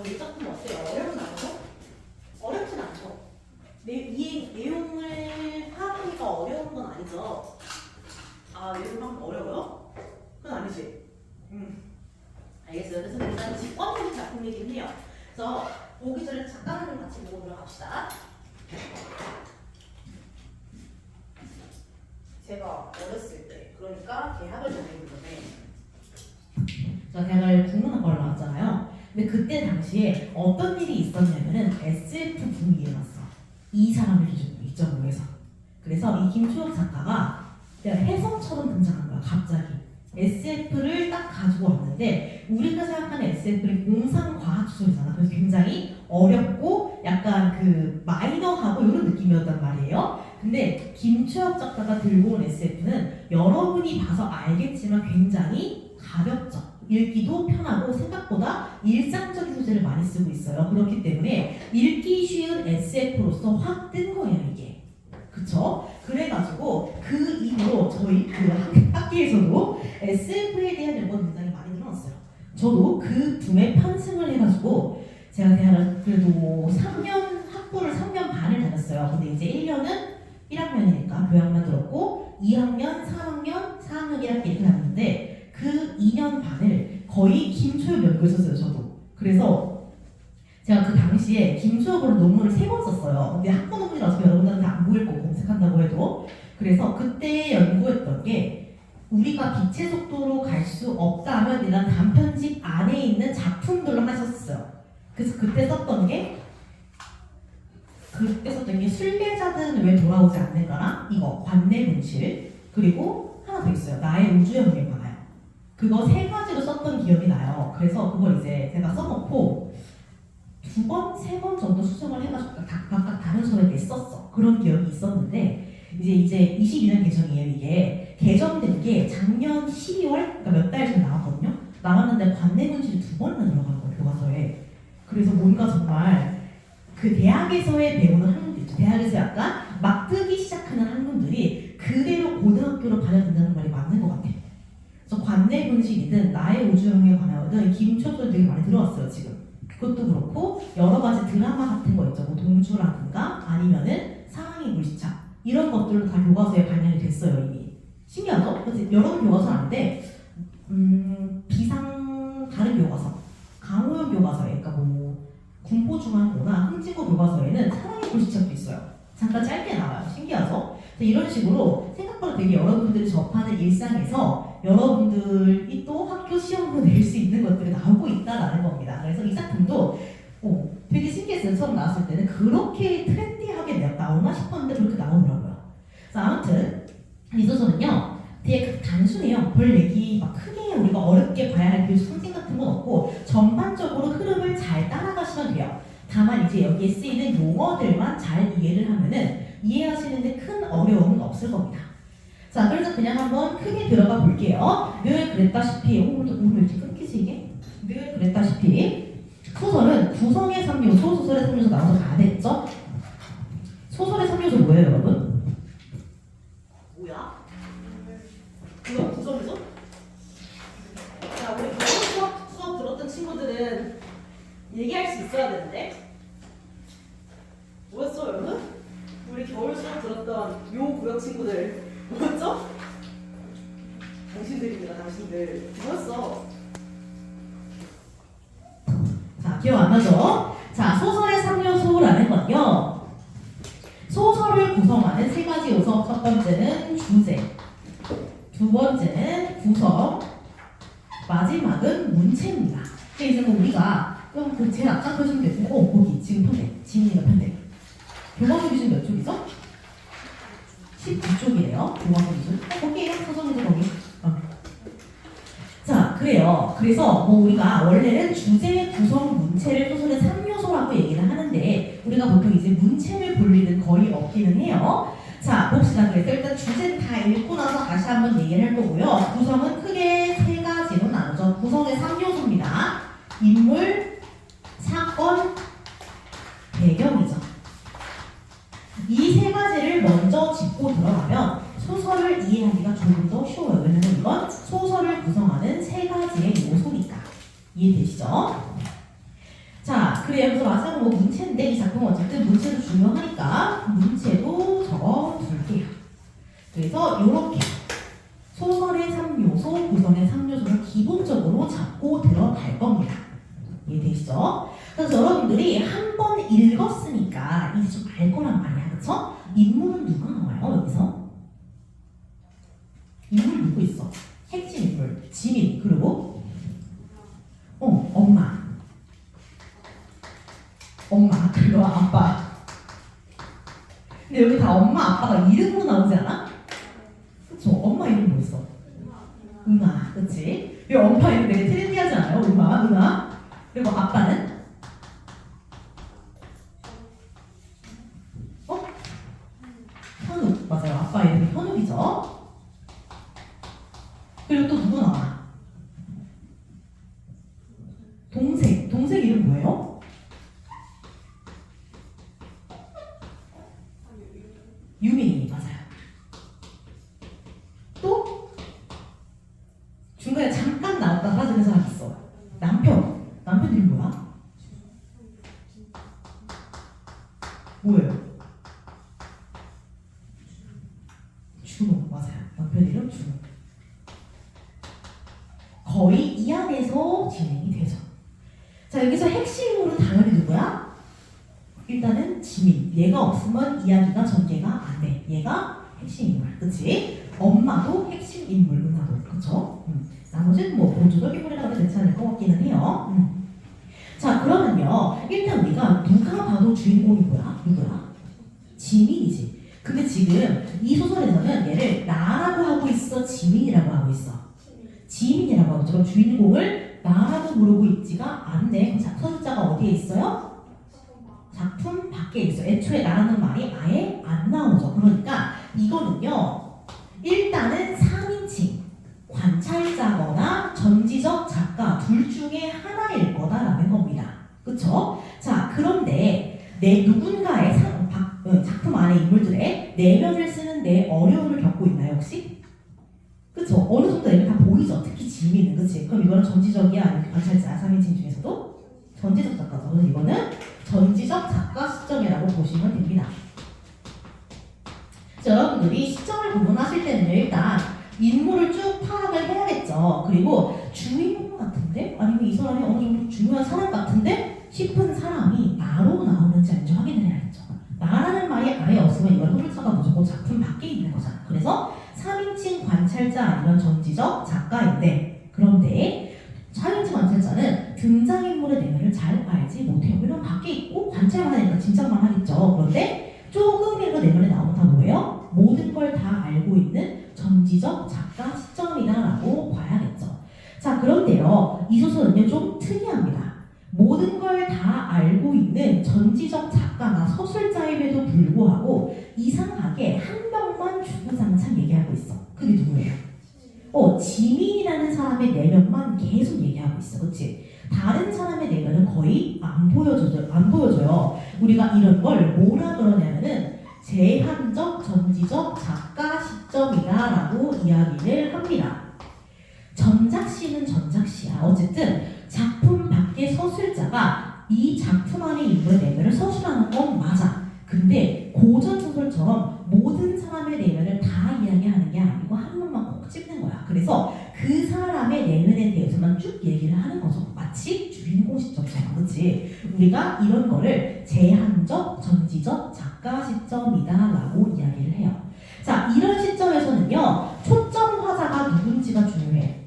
이 작품 어때요? 어렵나요? 어렵진 않죠. 이 내용을 파악하기가 어려운 건 아니죠. 아, 내용 파악 어려워요? 그건 아니지. 알겠어요. 그래서 일단 직관적인 작품이긴 해요. 그래서 보기 전에 잠깐만 같이 보고 들어갑시다. 제가 어렸을 때, 그러니까 대학을 다니기 전에 저 대학을 국문학과를 나왔잖아요. 근데 그때 당시에 어떤 일이 있었냐면은 SF 붐이 일어났어. 이 사람을 기준으로 2.5에서. 그래서 이 김초혁 작가가 혜성처럼 등장한 거야. 갑자기 SF를 딱 가지고 왔는데 우리가 생각하는 SF는 공상과학 수준이잖아. 그래서 굉장히 어렵고 약간 그 마이너하고 이런 느낌이었단 말이에요. 근데 김초혁 작가가 들고 온 SF는 여러분이 봐서 알겠지만 굉장히 가볍죠. 읽기도 편하고 생각보다 일상적인 소재를 많이 쓰고 있어요. 그렇기 때문에 읽기 쉬운 SF로서 확 뜬 거예요, 이게. 그쵸? 그래가지고 그 이후로 저희 그 학기에서도 SF에 대한 연구가 굉장히 많이 늘어났어요. 저도 그 붐에 편승을 해가지고 제가 대학을 그래도 3년 학부를 3년 반을 다녔어요. 근데 이제 1년은 1학년이니까 교양만 들었고 2학년, 3학년, 4학년 1학기 이렇게 다녔는데 그 2년 반을 거의 김초혁 연구를 썼어요. 저도. 그래서 제가 그 당시에 김초혁으로 논문을 3번 썼어요. 근데 학부 논문이라서 여러분들한테 안 보일 거고 검색한다고 해도. 그래서 그때 연구했던 게 우리가 빛의 속도로 갈 수 없다면 이런 단편집 안에 있는 작품들로 하나 썼어요. 그래서 그때 썼던 게 순례자들은 왜 돌아오지 않는가랑 이거 관내문실 그리고 하나 더 있어요. 나의 우주여행에 관하여. 그거 3가지로 썼던 기억이 나요. 그래서 그걸 이제 제가 써놓고 2번, 3번 정도 수정을 해가지고 각각 다른 서적에 썼어. 그런 기억이 있었는데 이제 22년 개정이에요. 이게 개정된 게 작년 12월, 그러니까 몇 달 전에 나왔거든요. 나왔는데 관내문실이 2번이나 들어간 거예요. 교과서에. 그래서 뭔가 정말 그 대학에서의 배우는 학문들 있죠. 대학에서 약간 막 뜨기 시작하는 학문들이 그대로 고등학교로 반영된다는 말이 맞는 것 같아요. 그래서 관내문실이든 나의 우주여행에 관하여든 김초도 되게 많이 들어왔어요. 지금. 그것도 그렇고 여러 가지 드라마 같은 거 있죠. 뭐 동주라든가 아니면은 사랑의 불시착 이런 것들도 다 교과서에 반영이 됐어요. 이미. 신기하죠? 그래서 여러분 교과서는 아닌데 비상 다른 교과서 강호영 교과서에 그러니까 뭐 군포중앙고나 흥진고 교과서에는 사랑의 불시착도 있어요. 잠깐 짧게 나와요. 신기하죠? 이런 식으로 생각보다 되게 여러분들이 접하는 일상에서 여러분들이 또 학교 시험으로 낼 수 있는 것들이 나오고 있다라는 겁니다. 그래서 이 작품도 되게 신기했어요. 처음 나왔을 때는 그렇게 트렌디하게 나오나 싶었는데 그렇게 나오더라고요. 그래서 아무튼 이 소설은요 되게 단순해요. 별 얘기 막 크게 우리가 어렵게 봐야 할 그 상징 같은 건 없고 전반적으로 흐름을 잘 따라가시면 돼요. 다만 이제 여기에 쓰이는 용어들만 잘 이해를 하면은 이해하시는데 큰 어려움은 없을 겁니다. 자, 그래서 그냥 한번 크게 들어가 볼게요. 늘 그랬다시피 오늘 이렇게 끊기지 이게? 늘 그랬다시피 소설은 구성의 3요소, 소설의 3요소 나와서 다 됐죠? 소설의 3요소 뭐예요, 여러분? 뭐야? 그거 구성이죠? 자, 우리 겨울 수업 들었던 친구들은 얘기할 수 있어야 되는데 뭐였어, 여러분? 우리 겨울 수업 들었던 요 구역 친구들 뭐였죠? 당신들입니다, 당신들. 뭐였어? 자, 기억 안 나죠? 자, 소설의 3요소라는 건요. 소설을 구성하는 3가지 요소. 첫 번째는 주제, 두 번째는 구성, 마지막은 문체입니다. 그래서 이제 우리가 그럼 그 제일 앞장 펴시면 되죠. 거기 지금 편대, 지민이가 편대. 교과서 기준 몇 쪽이죠? 19쪽이에요. 교과서 기준. 거기에요. 서정이죠 거기. 자, 그래요. 그래서 뭐 우리가 원래는 주제, 구성, 문체를 소설의 3요소라고 얘기를 하는데 우리가 보통 이제 문체를 볼 일은 거의 없기는 해요. 자, 봅시다. 그래서 일단 주제는 다 읽고 나서 다시 한번 얘기를 할 거고요. 구성은 크게 3가지로 나누죠. 구성의 3요소입니다. 인물, 사건, 배경이죠. 이 3가지를 먼저 짚고 들어가면 소설을 이해하기가 조금 더 쉬워요. 왜냐면 이건 소설을 구성하는 3가지의 요소니까. 이해되시죠? 자, 그래, 여기서 마지막은 뭐 문체인데 이 작품은 어쨌든 문체도 중요하니까 문체도 적어둘게요. 그래서 이렇게 소설의 3요소, 구성의 3요소를 기본적으로 잡고 들어갈 겁니다. 이해되시죠? 그래서 여러분들이 한 번 읽었으니까 이제 좀 알 거란 말이야. 그쵸? 인물은 누가 나와요? 여기서? 인물 누구 있어? 핵심 인물, 지민, 그리고 엄마, 그리고 아빠. 근데 여기 다 엄마, 아빠가 이름으로 나오지 않아? 그쵸? 엄마 이름 뭐 있어? 은하, 그치? 이 엄마 이름 되게 트렌디하지 않아요? 은하. 그리고 아빠는? 현욱, 맞아요. 아빠 이름이 현욱이죠? 그리고 또 누구 나와? 동생 이름 뭐예요? 유민이, 맞아요. 또? 중간에 잠깐 나왔다 사라지는 사람 있어. 남편 이름 뭐야? 뭐예요? 준호, 맞아요. 남편 이름 준호. 거의 이 안에서 진행이 되죠. 자, 여기서 핵심 인물은 당연히 누구야? 일단은 지민. 얘가 없으면 이야기가 전개가 안 돼. 얘가 핵심 인물, 그치? 엄마도 핵심 인물, 은하도, 그쵸? 나머지는 뭐 보조적 인물이라고 해도 괜찮을 것 같기는 해요. 자, 그러면요. 일단 우리가 누가 봐도 주인공이 뭐야? 누구야? 지민이지. 근데 지금 이 소설에서는 얘를 나라고 하고 있어? 지민이라고 하고 있어? 지민이라고 하고 있죠. 그럼 주인공을 나라고 부르고 있지가 않네. 그럼 서술자가 어디에 있어요? 작품 밖에 있어. 애초에 나라는 말이 아예 안 나오죠. 그러니까 이거는요. 일단은 3인칭 관찰자거나 전지적 작가 둘 중에 하나일 거다라는 겁니다. 그쵸? 자, 그런데 누군가의 작품 안에 인물들의 내면을 쓰는데 어려움을 겪고 있나요, 혹시? 그쵸? 어느 정도 내면 다 보이죠? 특히 지민은, 그치? 그럼 이거는 전지적이야? 아니면 관찰자, 3인칭 중에서도? 전지적 작가죠. 그래서 이거는 전지적 작가 시점이라고 보시면 됩니다. 자, 여러분들이 시점을 구분하실 때는요, 일단 인물을 쭉 파악을 해야겠죠. 그리고 주인공 같은데? 아니면 이 사람이 어느 정도 중요한 사람 같은데? 싶은 사람이 나로 나오는지 아닌지 확인을 해야겠죠. 나라는 말이 아예 없으면 이건 소설자가 무조건 작품 밖에 있는 거잖아. 그래서 3인칭 관찰자 아니면 전지적 작가인데, 그런데 3인칭 관찰자는 등장인물의 내면을 잘 알지 못해요. 왜냐면 밖에 있고 관찰만 하니까 짐작만 하겠죠. 그런데 조금이라도 내면에 나오면 다 뭐예요? 모든 걸 다 알고 있는 전지적 작가 시점이다라고 봐야겠죠. 자, 그런데요, 이 소설은요 좀 특이합니다. 모든 걸 다 알고 있는 전지적 작가가 서술자임에도 불구하고 이상하게 한 명만 주구장창 얘기하고 있어. 그게 누구예요? 지민이라는 사람의 내면만 계속 얘기하고 있어. 그치? 다른 사람의 내면은 거의 안 보여줘요. 우리가 이런 걸 뭐라 그러냐면은 제한적 전지적 작가 시점이다라고 이야기를 합니다. 전작시는 전작시야. 어쨌든 작품 밖의 서술자가 이 작품 안의 인물의 내면을 서술하는 건 맞아. 근데 고전 소설처럼 모든 사람의 내면을 다 이야기하는 게 아니고 한 명만 콕 집는 거야. 그래서 그 사람의 내면에 대해서만 쭉 얘기를 하는 거죠. 마치 주인공 시점처럼, 그치? 우리가 이런 거를 제한적 전지적 작가 시점이다라고 이야기를 해요. 자, 이런 시점에서는요, 초점 화자가 누군지가 중요해.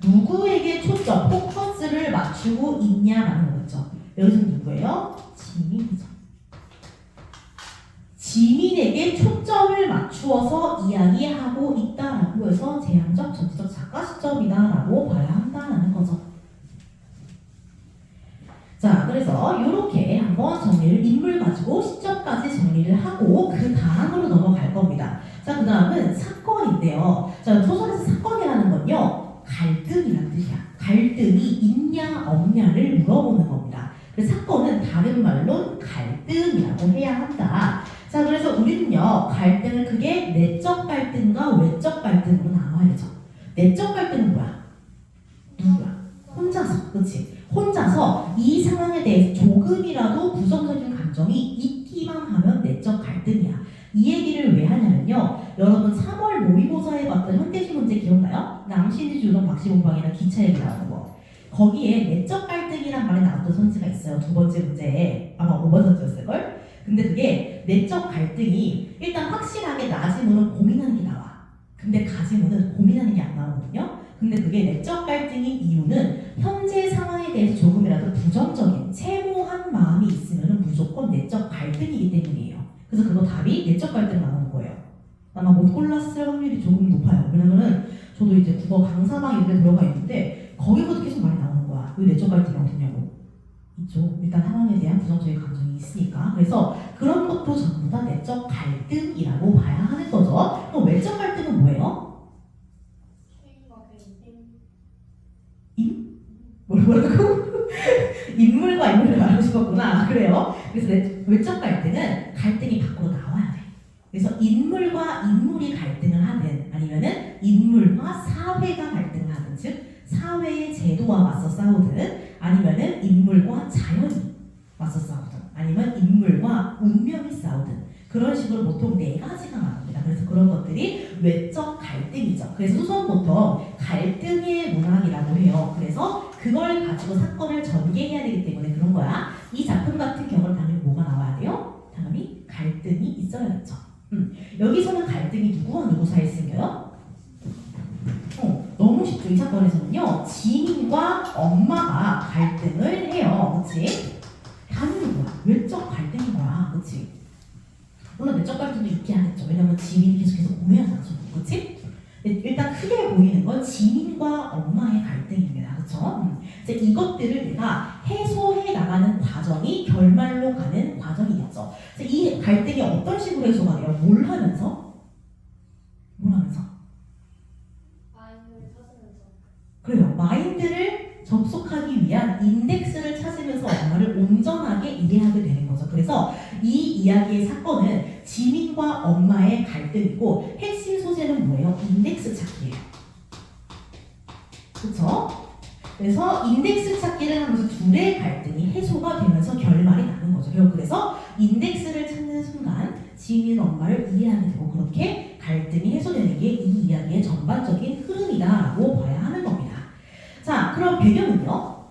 누구에게 초점, 포커스를 맞추고 있냐라는 거죠. 여기서 누구예요? 지민이죠. 지민에게 초점을 맞추어서 이야기하고 있다라고 해서 제한적 전지적 작가 시점이다라고 봐야 한다는 거죠. 자, 그래서 이렇게 한번 정리를, 인물 가지고 시점까지 정리를 하고 그 다음으로 넘어갈 겁니다. 자, 그 다음은 사건인데요. 자, 소설에서 사건이라는 건요, 갈등이라는 뜻이야. 갈등이 있냐 없냐를 물어보는 겁니다. 그래서 사건은 다른 말로 갈등이라고 해야 한다. 자, 그래서 우리는요, 갈등을 크게 내적 갈등과 외적 갈등으로 나눠야죠. 내적 갈등은 뭐야? 누구야? 혼자서, 그치? 그래서 이 상황에 대해서 조금이라도 부정적인 감정이 있기만 하면 내적 갈등이야. 이 얘기를 왜 하냐면요. 여러분 3월 모의고사에 봤던 현대시 문제 기억나요? 남신지 주동 박시공방이나 기차 얘기 나오는 거. 거기에 내적 갈등이란 말이 나왔던 선지가 있어요. 두 번째 문제에. 아마 5번 선지였을걸? 근데 그게 내적 갈등이 일단 확실하게 나지문은 고민하는 게 나와. 근데 가지문은 고민하는 게 안 나오거든요. 근데 그게 내적 갈등인 이유는 현재 상황에 대해서 조금이라도 부정적인 채모한 마음이 있으면 무조건 내적 갈등이기 때문이에요. 그래서 그거 답이 내적 갈등 나오는 거예요. 아마 못 골랐을 확률이 조금 높아요. 왜냐면은 저도 이제 국어 강사방 이런 데 들어가 있는데 거기서도 계속 말이 나오는 거야. 왜 내적 갈등이 어딨냐고. 있죠. 일단 상황에 대한 부정적인 감정이 있으니까. 그래서 그런 것도 전부 다 내적 갈등이라고 봐야 하는 거죠. 그럼 외적 갈등은 뭐예요? 뭐라고? 인물과 인물을 말하고 싶었구나. 그래요. 그래서 외적 갈등은 갈등이 밖으로 나와야 돼. 그래서 인물과 인물이 갈등을 하든 아니면은 인물과 사회가 갈등을 하든 즉 사회의 제도와 맞서 싸우든 아니면은 인물과 자연이 맞서 싸우든 아니면 인물과 운명이 싸우든 그런 식으로 보통 네 가지가 나옵니다. 그래서 그런 것들이 외적 갈등이죠. 그래서 수선 보통 갈등의 문학이라고 해요. 그래서 그걸 가지고 사건을 전개해야 되기 때문에 그런 거야. 이 작품 같은 경우는 당연히 뭐가 나와야 돼요? 당연히 갈등이 있어야겠죠. 여기서는 갈등이 누구와 누구 사이에 생겨요? 너무 쉽죠. 이 사건에서는요. 지민과 엄마가 갈등을 해요. 그치? 당연히 뭐야? 외적 갈등인 거야. 그치? 물론 내적 갈등도 있긴 하겠죠. 왜냐면 지민이 계속해서 고민하잖아. 그치? 일단 크게 보이는 건 지민과 엄마의 갈등입니다. 그쵸? 이제 이것들을 내가 해소해 나가는 과정이 결말로 가는 과정이겠죠. 이 갈등이 어떤 식으로 해소가 돼요? 뭘 하면서? 뭘 하면서? 마인드를 찾으면서. 그래요. 마인드를 접속하기 위한 인덱스를 찾으면서 엄마를 온전하게 이해하게 되는 거죠. 그래서 이 이야기의 사건은 지민과 엄마의 갈등이고 핵심 소재는 뭐예요? 인덱스 찾기예요. 그쵸? 그래서 인덱스 찾기를 하면서 둘의 갈등이 해소가 되면서 결말이 나는 거죠. 그래서 인덱스를 찾는 순간 지민 엄마를 이해하게 되고 그렇게 갈등이 해소되는 게 이 이야기의 전반적인 흐름이다라고 봐야 하는 겁니다. 자, 그럼 배경은요?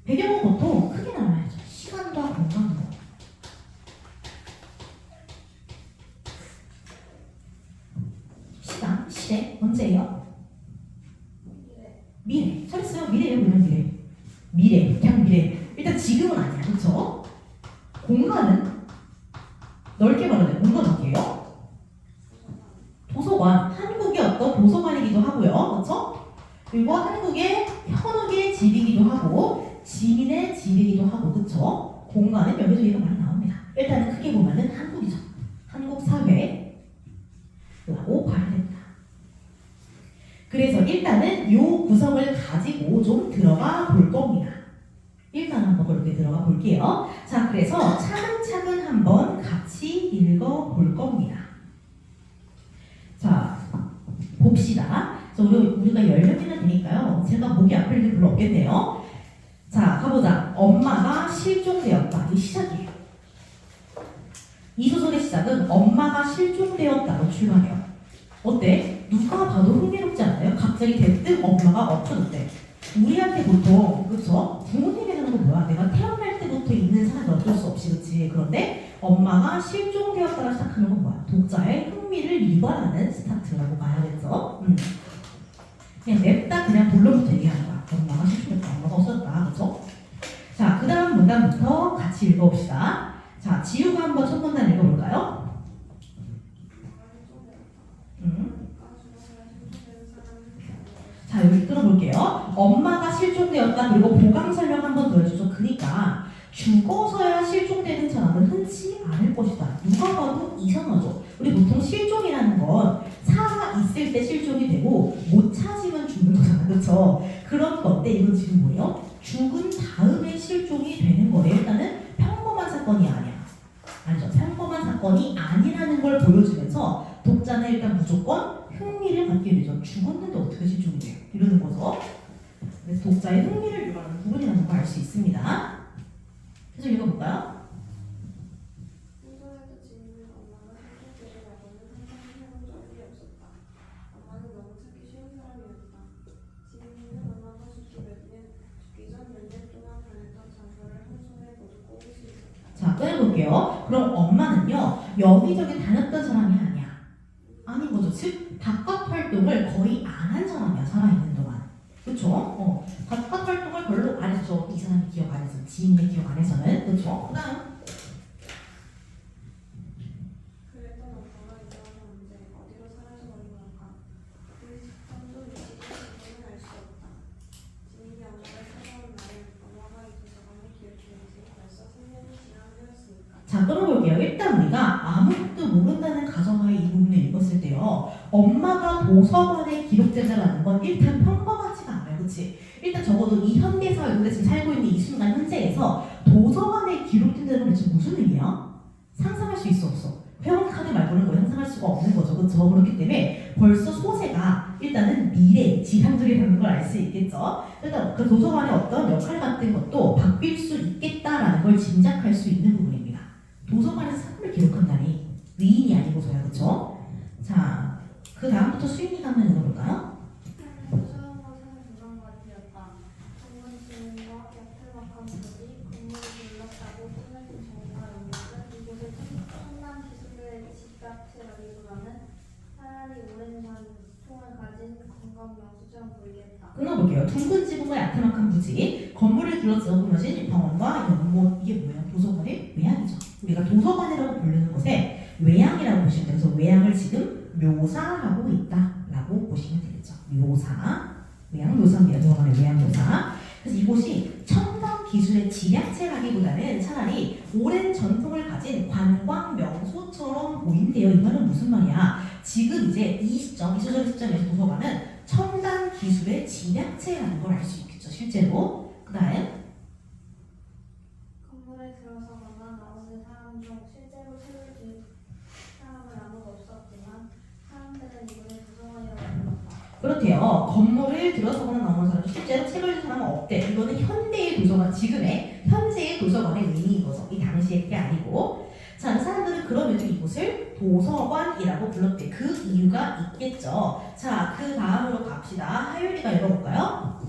배경은 보통 크게 나눠야죠. 시간과 공간으로. 시간, 시대, 언제예요? 미래. 잘했어요. 미래예요. 그냥 미래. 미래. 그냥 미래. 일단 지금은 아니야. 그렇죠? 공간은 넓게 말하면 공간 어디예요? 도서관. 한국의 어떤 도서관이기도 하고요. 그렇죠? 그리고 한국의 현욱의 집이기도 하고 지민의 집이기도 하고 그렇죠? 공간은 여기서 얘가 많이 나옵니다. 일단은 크게 보면은 한국이죠. 한국 사회라고 봐야 됩니다. 그래서 일단은 요 구성을 가지고 좀 들어가 볼 겁니다. 일단 한번 그렇게 들어가 볼게요. 자, 그래서 차근차근 한번 같이 읽어 볼 겁니다. 자, 봅시다. 우리가 10명이나 되니까요. 제가 목이 아플 일 별로 없겠네요. 자, 가보자. 엄마가 실종되었다. 이 시작이에요. 이 소설의 시작은 엄마가 실종되었다로 출발해요. 어때? 누가 봐도 흥미롭지 않나요? 갑자기 대뜸 엄마가 없어졌대. 우리한테 보통 그렇죠? 부모님이 하는 거 뭐야? 내가 태어날 때부터 있는 사람이 어쩔 수 없이 그렇지. 그런데 엄마가 실종되었다가 시작하는 건 뭐야? 독자의 흥미를 유발하는 스타트라고 봐야겠죠. 그냥 냅다 그냥 본론부터 얘기하는 거야. 엄마가 실종됐다. 엄마가 없어졌다. 그렇죠? 자, 그 다음 문단부터 같이 읽어봅시다. 자, 지우가 한번 첫 문단 읽어볼까요? 자, 여기 끌어볼게요. 엄마가 실종되었다. 그리고 보강 설명 한번 더 해주죠. 그러니까 죽어서야 실종되는 사람은 흔치 않을 것이다. 누가 봐도 이상하죠. 우리 보통 실종이라는 건 살아 있을 때 실종이 되고 못 찾으면 죽는 거잖아. 그렇죠? 그런 건데 이건 지금 뭐예요? 죽은 다음에 실종이 되는 거예요. 일단은 평범한 사건이 아니야. 아니죠. 평범한 사건이 아니라는 걸 보여주면서 독자는 일단 무조건 흥미를 갖게 되죠. 죽었는데 어떻게 실종이 돼요? 이러는 거죠. 그래서 독자의 흥미를 유발하는 부분이라는 걸 알 수 있습니다. 계속 읽어볼까요? 평소에도 지인은 엄마가 성격대로라고는 항상 해본 적이 없었다. 엄마는 너무 찾기 쉬운 사람이었다. 지인이는 엄마가 죽기 전 몇 년 동안 다녔던 장소를 한 손에 모두 꼽을 수 있었다. 자, 끊어볼게요. 그럼 엄마는요, 여기저기 다녔던 사람이 아니야. 아닌 거죠. 즉, 바깥 활동을 거의 안 한 사람이야, 살아있는 동안. 그쵸? 바깥 활동을 별로 안 했죠. 이 사람의 기억 안에서, 지인의 기억 안에서는. 그쵸? 그 다음. 그랬던 엄마가 이사하는 언제 어디로 사라져버린 걸까? 그 직전도 미치겠지는 알 수 없다. 지인이 엄마를 찾아온 날은 엄마가 이 도서관에 기억했는지 벌써 3년이 지난 후였으니까. 자, 끊어볼게요. 일단 우리가 아무것도 모른다는 가정하에 이 부분을 읽었을 때요. 엄마가 도서관에 기록된다는 건 일단 평범하지가 않아요. 그치? 일단 적어도 이 현대사회 우리가 지금 살고 있는 이 순간 현재에서 도서관에 기록된다는 건 지금 무슨 의미야? 상상할 수 있어 없어? 회원카드 말고는 뭐 상상할 수가 없는 거죠. 그렇죠? 그렇기 때문에 벌써 소재가 일단은 미래, 지향적이라는 걸 알 수 있겠죠. 일단 그 도서관의 어떤 역할 같은 것도 바뀔 수 있겠다라는 걸 짐작할 수 있는 부분입니다. 도서관에서 사물을 기록한다니 위인이 아니고서야. 그렇죠? 자, 그 다음부터 수인이가 한번 읽어볼까요? 무서운 곳은 조선관이었다. 전문지능과 야틀막한 분이 건물을 둘러싸고 꾸며진 정과 영역은 이곳의 첨단 기술의 집약체라기보다는 차라리 오랜 전통을 가진 건강 명수처럼 보이겠다. 끊어볼게요. 둥근 지붕과 야트막한 부지, 건물을 둘러싸고 꾸며진 병원과 연못, 이게 뭐예요? 도서관의 외양이죠. 우리가 도서관이라고 부르는 곳에 외양이라고 보시면 돼요. 그래서 외양을 지금 묘사하고 있다라고 보시면 되겠죠. 묘사, 외양 묘사입니다. 도서관의 외양 묘사. 그래서 이곳이 첨단 기술의 집약체라기보다는 차라리 오랜 전통을 가진 관광 명소처럼 보인대요. 이 말은 무슨 말이야? 지금 이제 이 시점, 이 시점에서 도서관은 첨단 기술의 집약체라는 걸 알 수 있겠죠. 실제로. 그 다음 건물에 들어서거나 나오는 사람 중 실제로 책을 든 사람은 아무도 없었지만 사람들은 이곳의 도서관이라고 불렀다. 그렇대요. 건물을 들어서거나 나오는 사람 실제로 책을 든 사람은 없대. 이거는 현대의 도서관, 지금의 현재의 도서관의 의미인 거죠. 이 당시의 게 아니고. 자, 그 사람들은 그러면서 이곳을 도서관이라고 불렀대. 그 이유가 있겠죠. 자, 그 다음으로 갑시다. 하율이가 읽어볼까요?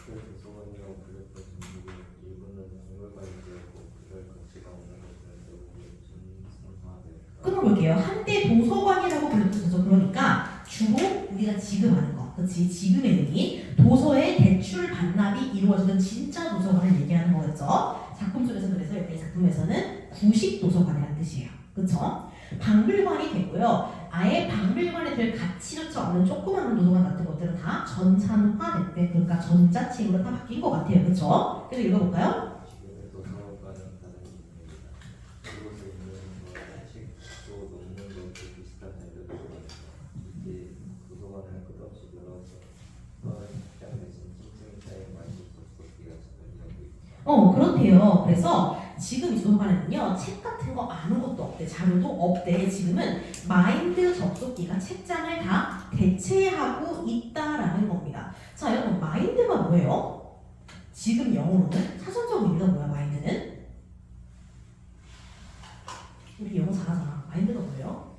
도서관이라고 불렸던 중국은 일본은 박물관이었고 그럴 가치가 없는 것들은 대부분 순수하되 끊어볼게요. 한때 도서관이라고 불렸던 거죠. 그러니까 주로 우리가 지금 하는 거, 그렇지? 지금의 의미, 도서의 대출 반납이 이루어지는 진짜 도서관을 얘기하는 거겠죠. 작품 속에서 그래서 이 작품에서는 구식 도서관이라는 뜻이에요. 그렇죠? 박물관이 되고요. 아예 박물관에 될 가치조차 없는 조그마한 도서관 같은 것들은 다 전산화됐대. 그러니까 전자책으로 다 바뀐 것 같아요. 그렇죠? 그래서 읽어볼까요? 지금의 도서관과는 다른 기능입니다. 이곳에 있는 책도 논문도 비슷한 애들을 좋아해서 이제 도서관을 끝없이 열어서 책장 대신 책장차에 많이 접속기가 이야기하고 있다. 그렇대요. 그래서 지금 이 도서관에는요, 책 같은 거 아무것도 없대. 자료도 없대. 지금은 마인드 접속기가 책장을 다 대체하고 있다라는 겁니다. 자, 여러분, 마인드가 뭐예요? 지금 영어로는 사전적 의미가 뭐야, 마인드는? 우리 영어 잘하잖아. 마인드가 뭐예요?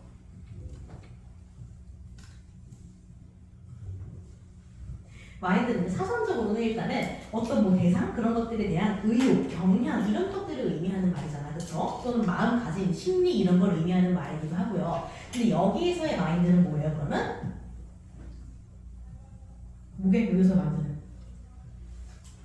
마인드는 사전적으로는 일단은 어떤 뭐 대상 그런 것들에 대한 의욕, 경향 이런 것들을 의미하는 말이잖아, 그렇죠? 또는 마음가짐, 심리 이런 걸 의미하는 말이기도 하고요. 근데 여기에서의 마인드는 뭐예요? 그러면 뭐게 여기서 마인드는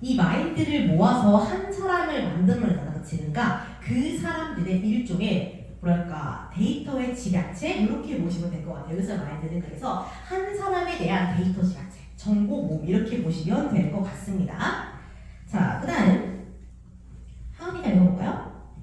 이 마인드를 모아서 한 사람을 만드는 거잖아, 그렇지? 그러니까 그 사람들의 일종의 뭐랄까 데이터의 집약체 이렇게 보시면 될 것 같아요. 여기서 마인드는 그래서 한 사람에 대한 데이터 집약체. 정보 몸 이렇게 보시면 될 것 같습니다. 자, 그 다음 하은이가 읽어볼까요?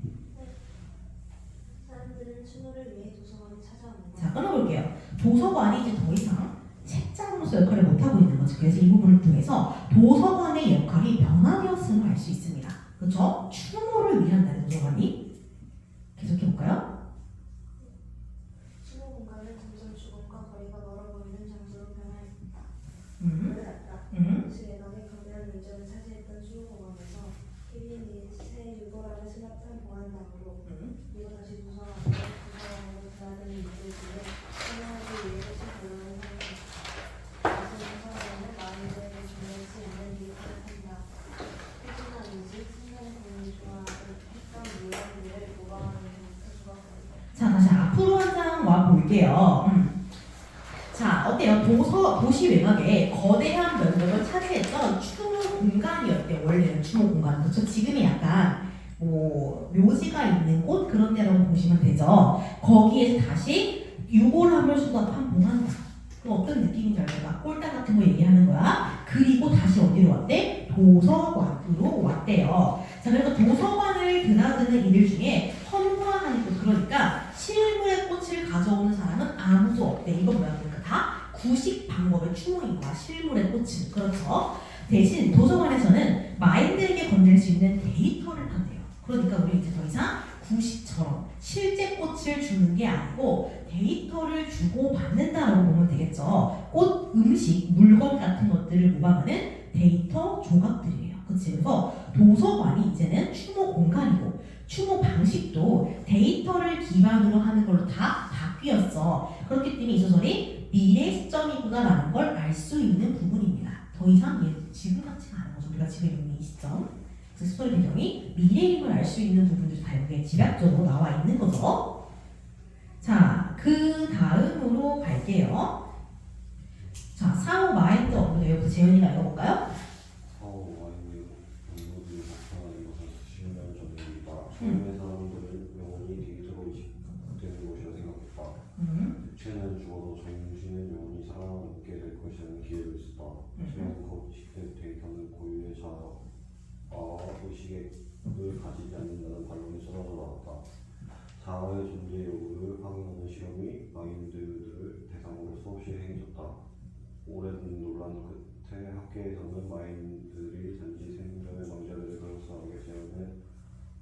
사람들은 추노를 위해 도서관을 찾아옵니다. 자, 끊어볼게요. 도서관이 이제 더 이상 책장으로서 역할을 못하고 있는 거죠. 그래서 이 부분을 통해서 도서관의 역할이 변화되었음을 알 수 있습니다. 그렇죠? 추모를 위한다는 도서관이 계속해볼까요? 추모 공간은 점점 주변과 거리가 멀어 보이는 장소로 변화했다. 음. 그랬다. 음. 도시 예전에 거대한 어때요? 도시 외곽에 거대한 면적을 차지했던 추모 공간이었대요. 원래는 추모 공간. 그렇죠? 지금이 약간 뭐 묘지가 있는 곳 그런 데라고 보시면 되죠. 거기에서 다시 유골함을 수납한 봉안사. 그럼 어떤 느낌인지 알겠다. 꼴당 같은 거 얘기하는 거야. 그리고 다시 어디로 왔대? 도서관으로 왔대요. 자, 그래서 도서관을 드나드는 이들 중에 헌화하는 곳, 그러니까 실물의 꽃을 가져오는 사람은 아무도 없대. 이건 뭐야? 그러니까 다 구식 방법의 추모인 거야. 실물의 꽃은. 그렇죠. 대신 도서관에서는 마인드에게 건넬 수 있는 데이터를 한대요. 그러니까 우리 이제 더 이상 구식처럼 실제 꽃을 주는 게 아니고 데이터를 주고 받는다라고 보면 되겠죠. 꽃, 음식, 물건 같은 것들을 모방하는 데이터 조각들이에요. 그치? 그래서 도서관이 이제는 추모 공간이고 추모 방식도 데이터를 기반으로 하는 걸로 다 바뀌었어. 그렇기 때문에 이 소설이 미래 시점이구나라는 걸 알 수 있는 부분입니다. 더 이상 지금 같지가 않은 거죠. 우리가 지금 있는 이 시점. 그래서 소설 배경이 미래임을 알 수 있는 부분들이 다 여기에 집약적으로 나와 있는 거죠. 자, 그 다음으로 갈게요. 자, 사후 마인드 업로드. 여기서 재현이가 읽어볼까요? 사후 마인드 업로드 나타나는 것은 수십 년 전입니다. 처음에 사람들은 영혼이 데이터로 이식되는 것이라 생각했다. 육체는 죽어도 정신은 영원히 살아남게 될 것이라는 기대를 했다. 하지만 그 이식된 데이터는 고유의 자아와 의식을 가지지 않는다는 반론이 쏟아져 나왔다. 자아의 존재 여부를 확인하는 실험이 마인드들을 대상으로 수없이 행해졌다. 오랜 논란 끝에 학계에서는 마인드들이 단지 생존의 망자들을 그럴싸하게 재현해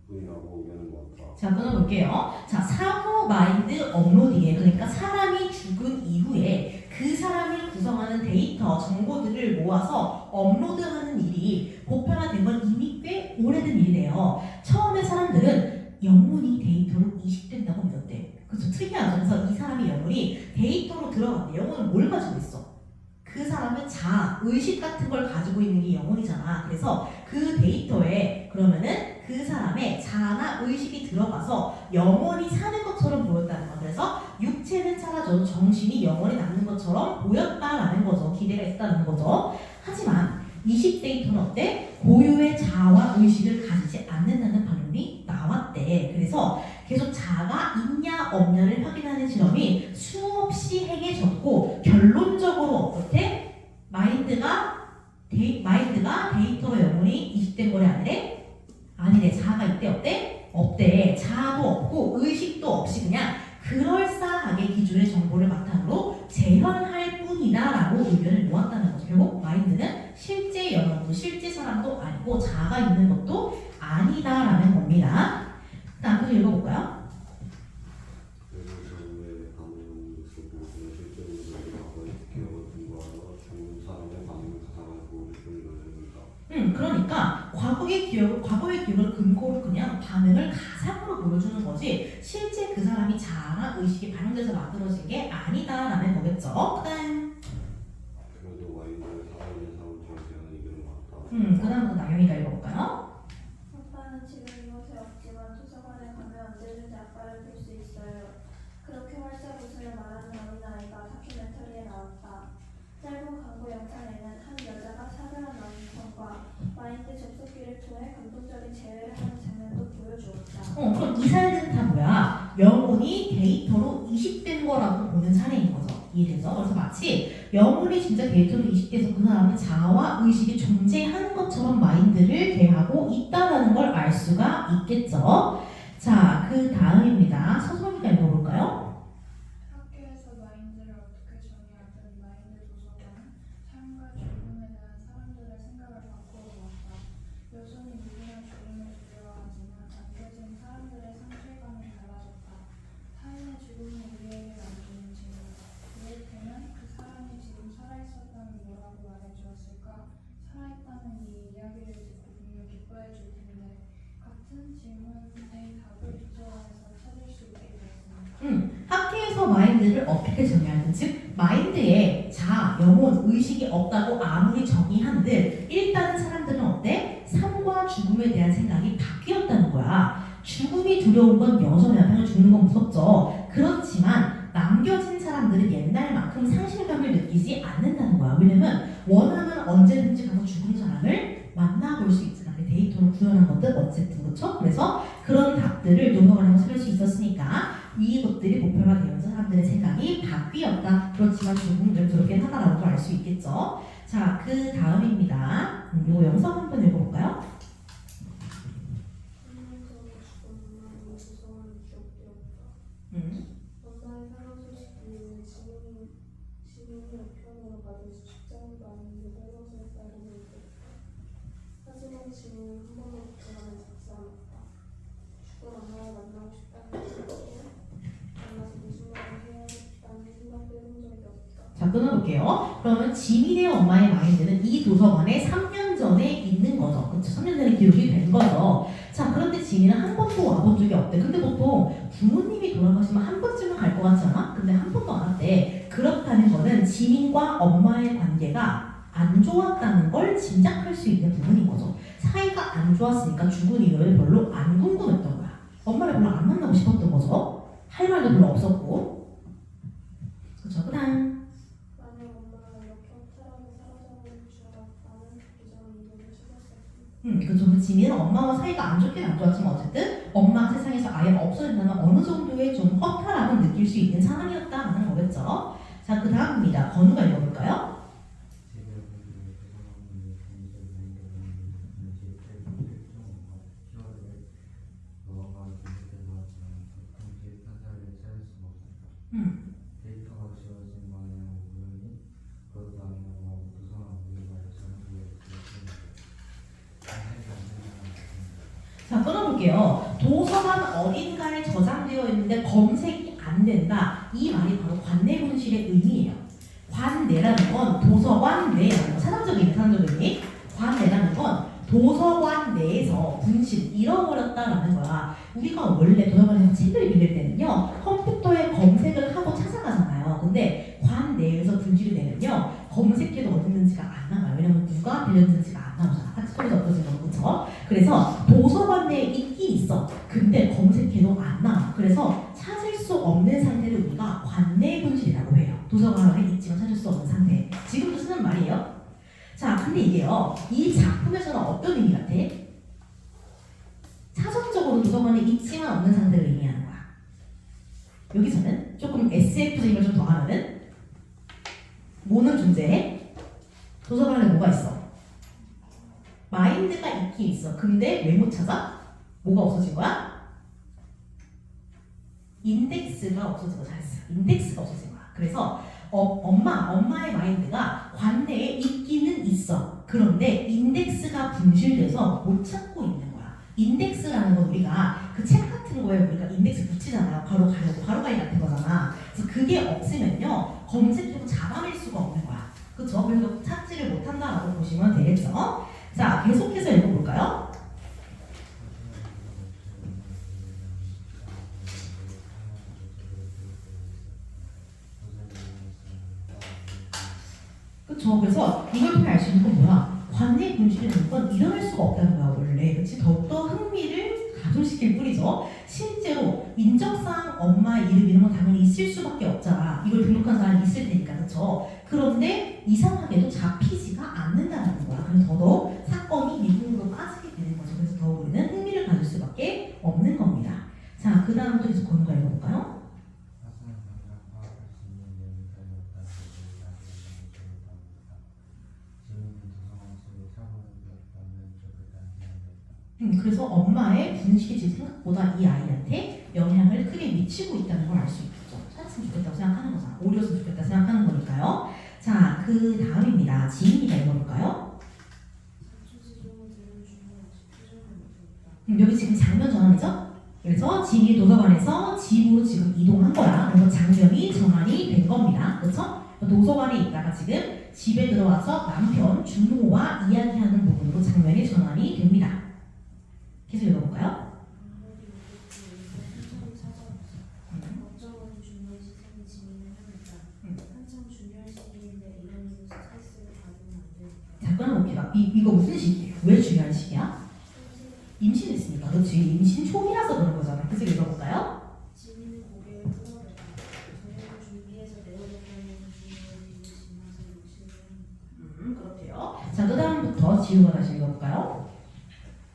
보이라고 의견을 모았다. 자, 끊어볼게요. 자, 사후 마인드 업로딩에, 그러니까 사람이 죽은 이후에 그 사람을 구성하는 데이터, 정보들을 모아서 업로드하는 일이 보편화된 건 이미 꽤 오래된 일이래요. 처음에 사람들은 영혼이 데이터로 이식된다고 믿었대. 그래서 특이하죠. 그래서 이 사람의 영혼이 데이터로 들어간대. 영혼은 뭘 가지고 있어? 그 사람은 자아, 의식 같은 걸 가지고 있는 게 영혼이잖아. 그래서 그 데이터에 그러면은 그 사람의 자아나 의식이 들어가서 영혼이 사는 것처럼 보였다는 거. 그래서 육체는 사라져도 정신이 영혼이 남는 것처럼 보였다라는 거죠. 기대가 있다는 거죠. 하지만 이식 데이터는 어때? 고유의 자아와 의식을 가지지 않는다는 반론이 나왔대. 그래서 계속 자아가 있냐 없냐를 확인하는 실험이 수없이 행해졌고 결론적으로 어떻게? 마인드가 데이터로 영혼이 이식된 거래 아니래? 아니래. 자아가 있대 없대? 없대. 자아도 없고 의식도 없이 그냥 그럴싸하게 기존의 정보를 바탕으로 재현할 뿐이다 라고 의견을 모았다는 거죠. 결국 마인드는 실제 영혼도 실제 사람도 아니고 자아가 있는 것도 아니다 라는 겁니다. 다음 글 읽어볼까요? 그래서 저의 반응 속으로 실제로 과거의 기억을 공부하여 죽은 사람의 반응을 가상화해 보여줄 예정입니다. 그러니까 과거의 기억을 근거로 그냥 반응을 가상으로 보여주는 거지 실제 그 사람이 자아나 의식이 반영돼서 만들어진 게 아니다라는 거겠죠. 그래도 마인드를 살아있는 사람처럼 대하는 의견을 모았다. 그 다음부터 나경이가 읽어볼까요? 아빠는 지금 이곳에 없지만 도서관에 가면 언제든지 아빠를 볼 수 있어요. 그렇게 활짝 웃으며 말하는 어린아이가 다큐멘터리에 나왔다. 짧은 광고 영상에는 한 여자가 사별한 남편과 마인드 접속기를 통해 감동적인 재회를 하는 장면도 보여주었다. 그럼 이 사례들은 다 뭐야? 영혼이 데이터로 이식된 거라고 보는 사례인 거죠. 이해되죠? 그래서 마치 영혼이 진짜 데이터로 이식돼서 그 사람의 자아와 의식이 존재하는 것처럼 마인드를 대하고 있다는 걸 알 수가 있겠죠. 자, 그 다음입니다. 서소미가 읽어볼까요? 학교에서 마인드를 어떻게 정의하든 마인드 도서관은 삶과 죽음에 대한 사람들의 생각을 바꾸어 보았다. 여전히 누구나 죽음을 두려워하지만 안겨진 사람들의 상실감이 달라졌다. 타인의 죽음이 우리에게 남기는 질문. 이를테면 그 사람이 지금 살아있었다면 뭐라고 말해주었을까? 살아있다는 이 이야기를 듣고 분명 기뻐해 줄 텐데 같은 질문의 답을 도서관에서 찾을 수 있게 되었습니다. 학회에서 마인드를 어떻게 정의하든 즉 마인드에 자아, 영혼, 의식이 없다고 아무리 정의한들 일단은 사람들은 어때? 삶과 죽음에 대한 생각이 바뀌었다는 거야. 죽음이 두려운 건 여전히 앞에서 죽는 건 무섭죠. 그렇지만 남겨진 사람들은 옛날만큼 상실감을 느끼지 않는다는 거야. 왜냐면 원하면 언제든지 가서 죽은 사람을 만나볼 수 있잖아. 데이터로 구현한 것들 어쨌든 그렇죠? 그래서 그런 답들을 도서관에서 찾을 수 있었으니까 이것들이 보편화되면서 사람들의 생각이 바뀌었다. 그렇지만 조금 그렇게 하다라고도 알 수 있겠죠. 자, 그 다음입니다. 이거 영상 한번 읽어볼까요? 엄마의 사랑 소식이 지민이 우편으로 받은 직장도 아닌데 헬로스에 따르고 있었다. 하지만 지민은 한 번도 그간에 잡지 않았다. 죽은 엄마를 만나고 싶다는 생각에 만나서 무슨 말을 해야겠다는 생각도 해본 적이 없다. 자, 끊어볼게요. 그러면 지민의 엄마의 마인드는 이 도서관에 3년 전에 있는 거죠. 그렇죠? 3년 전에 기록이 된 거죠. 자, 그런데 지민은 한 번도 와본 적이 없대. 근데 보통 부모님이 돌아가시면 한 번쯤은 갈 것 같지 않아? 근데 한 번도 안 왔대. 그렇다는 거는 지민과 엄마의 관계가 안 좋았다는 걸 짐작할 수 있는 부분인 거죠. 사이가 안 좋았으니까 죽은 이유를 별로 안 궁금했던 거야. 엄마를 별로 안 만나고 싶었던 거죠. 할 말도 별로 없었고. 그렇죠? 그다음. 만약 엄마가 이렇게 허탈하게 사라져버릴 줄 알았다면 이전 이동을 시켰을 그죠. 지민은 엄마와 사이가 안 좋긴 안 좋았지만 어쨌든 엄마 세상에서 아예 없어진다면 어느 정도의 좀 허탈함을 느낄 수 있는 상황이었다는 거겠죠. 자, 그 다음입니다. 건우가 읽어볼까요? 데이터가 지워진 마냥 우연히 그러다 아니면 부서한 우리가 자, 끊어볼게요. 도서관 어딘가에 저장되어 있는데 검색이 안 된다. 이 말이 바로 관내분실의 의미예요. 관내라는 건 도서관 내라는 거. 사전적 의미. 관내라는 건 도서관 내에서 분실, 잃어버렸다라는 거야. 우리가 원래 도서관에서 책을 빌릴 때는요, 컴퓨터에 검색을 하고 찾아가잖아요. 근데 관 내에서 분실이 되면요, 검색해도 어디 있는지가 안 나와요. 왜냐면 누가 빌렸는지가 안 나오잖아. 카테고리가 없어진 거, 그렇죠? 그래서 도서관 내에 있긴 있어. 근데 검색해도 안 나와. 그래서 찾을 수 없는 상태를 우리가 관내 분실이라고 해요. 도서관 안에 있지만 찾을 수 없는 상태. 지금도 쓰는 말이에요. 자, 근데 이게요, 이 작품에서는 어떤 의미 같아? 사전적으로 도서관에 있지만 없는 상태를 의미하는 거야. 여기서는 조금 SF적인 좀 더하면은 뭐는 존재해? 도서관에 뭐가 있어? 마인드가 있긴 있어. 근데 왜 못 찾아? 뭐가 없어진 거야? 인덱스가 없어진 거. 잘했어. 인덱스가 없어진 거야. 그래서 엄마의 마인드가 관내에 있기는 있어. 그런데 인덱스가 분실돼서 못 찾고 있는 거야. 인덱스라는 건 우리가 그 책 같은 거에 우리가 인덱스 붙이잖아요. 바로 가려고, 바로 가기 같은 거잖아. 그래서 그게 없으면요, 검색해도 잡아낼 수가 없는 거야. 그렇죠? 그래서 찾지를 못한다라고 보시면 되겠죠? 자, 계속해서 읽어볼까요? 그렇죠. 그래서 이걸 통해 알 수 있는 건 뭐야? 관내 분실이라는 건 일어날 수가 없다는 거야, 원래. 그렇지? 더욱더 흥미를 가중시킬 뿐이죠. 실제로 인적사항 엄마의 이름 이런 건 당연히 있을 수밖에 없잖아. 이걸 등록한 사람이 있을 테니까, 그렇죠? 그런데 이상하게도 잡히지가 않는다는 거야. 그래서 더더욱 사건이 미궁으로 빠지게 되는 거죠. 그래서 더욱 우리는 흥미를 가질 수밖에 없는 겁니다. 자, 그 다음 또 계속 건우가 읽어볼까요? 그래서 엄마의 분실이 지금 생각보다 이 아이한테 영향을 크게 미치고 있다는 걸 알 수 있겠죠. 찾았으면 좋겠다고 생각하는 거잖아. 오렸으면 좋겠다 생각하는 거니까요. 자, 그 다음입니다. 지민이가 읽어볼까요? 여기 지금 장면 전환이죠? 그래서 지민이 도서관에서 집으로 지금 이동한 거야. 그래서 장면이 전환이 된 겁니다. 그렇죠? 도서관에 있다가 지금 집에 들어와서 남편 준호와 이야기하는 부분으로 장면이 전환이 됩니다. 계속 읽어볼까요? 걱정은 준호의 시선이 지민을 향했다. 한참 중요한 시기인데 이런 일로 스트레스를 받으면 안 되니까. 자, 끊어볼게요. 이거 무슨 시기예요? 왜 중요한 시기야? 임신했으니까. 그렇지. 임신 초기라서 그런 거잖아. 계속 읽어볼까요? 지민은 고개를 끄덕였다. 저녁 자, 그 다음부터 지우가 다시 읽어볼까요?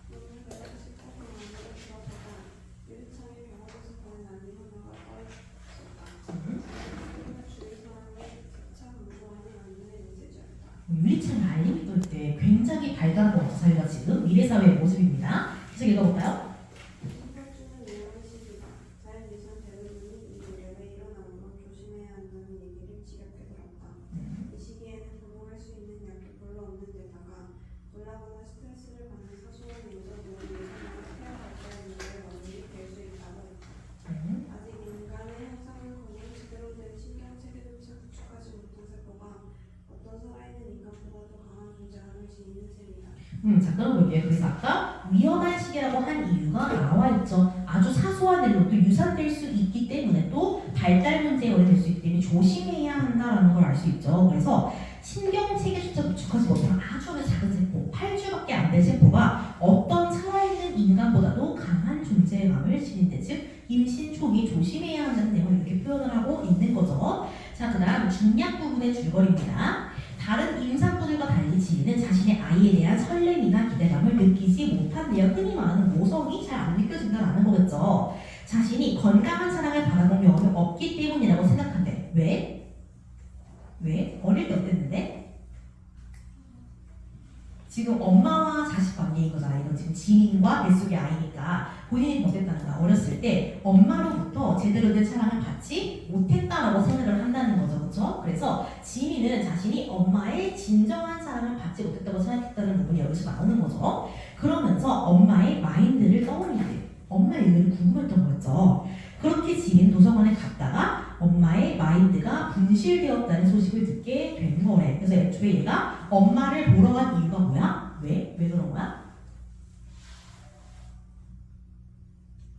오늘 매달 10분을 만들어 들어보다 유리창의 병원에서 보낸 난리 하나가 떠있었다. 주위 사람의 차 공부하는 안내의 메시지였다. 유리창에 알림이 뜰 때 굉장히 발달하고 없어서가 지금 미래사회의 모습입니다. 계속 읽어볼까요? 신발주는 이런 시기다. 자연위선 대부분이 이 무렵에 일어나는 건 조심해야 한다는 얘기를 지겹게 들었다. 이 시기에는 복용할 수 있는 약이 별로 없는 데다가 놀라거나 스트레스를 받는 사소한 일도 모두 예상으로 태어갈까의 문제의 원인이 될 수 있다고 했다. 아직 인간의 형상은커녕 제대로 된 신경체계조차 구축하지 못한 세포가 어떤 살아있는 인간보다도 강한 존재감을 지니는 셈이다. 자, 그럼 볼게요. 그래서 아까 위험한 시기라고 한 이유가 나와 있죠. 아주 사소한 일로 또 유산될 수 있기 때문에 또 발달 문제에 오래될 수 있기 때문에 조심해야 한다라는 걸 알 수 있죠. 그래서 신경체계조차 구축하지 못한 아주 작은 세포, 8주밖에 안 된 세포가 어떤 살아있는 인간보다도 강한 존재감을 지닌데, 즉 임신 초기 조심해야 한다는 내용을 이렇게 표현을 하고 있는 거죠. 자, 그 다음 중략 부분의 줄거리입니다. 다른 임산부들과 달리 지인은 자신의 아이에 대한 설렘이나 기대감을 느끼지 못한대요. 흔히 말하는 모성이 잘 안 느껴진다는 거겠죠. 자신이 건강한 사랑을 받아본 경험이 없기 때문이라고 생각한대. 왜? 어릴 때 어땠는데? 지금 엄마와 자식 관계인 거잖아. 이건 지금 지민과 뱃속의 아이니까 본인이 어땠다는 거야. 어렸을 때 엄마로부터 제대로 된 사랑을 받지 못했다라고 생각을 한다는 거죠. 그렇죠? 그래서 지민은 자신이 엄마의 진정한 사랑을 받지 못했다고 생각했다는 부분이 여기서 나오는 거죠. 그러면서 엄마의 마인드를 떠올리게. 엄마의 의견이 궁금했던 거였죠. 그렇게 지민 도서관에 갔다가 엄마의 마인드가 분실되었다는 소식을 듣게 된 거래. 그래서 애초에 얘가 엄마를 보러 간 이유가 뭐야? 왜 그런 거야?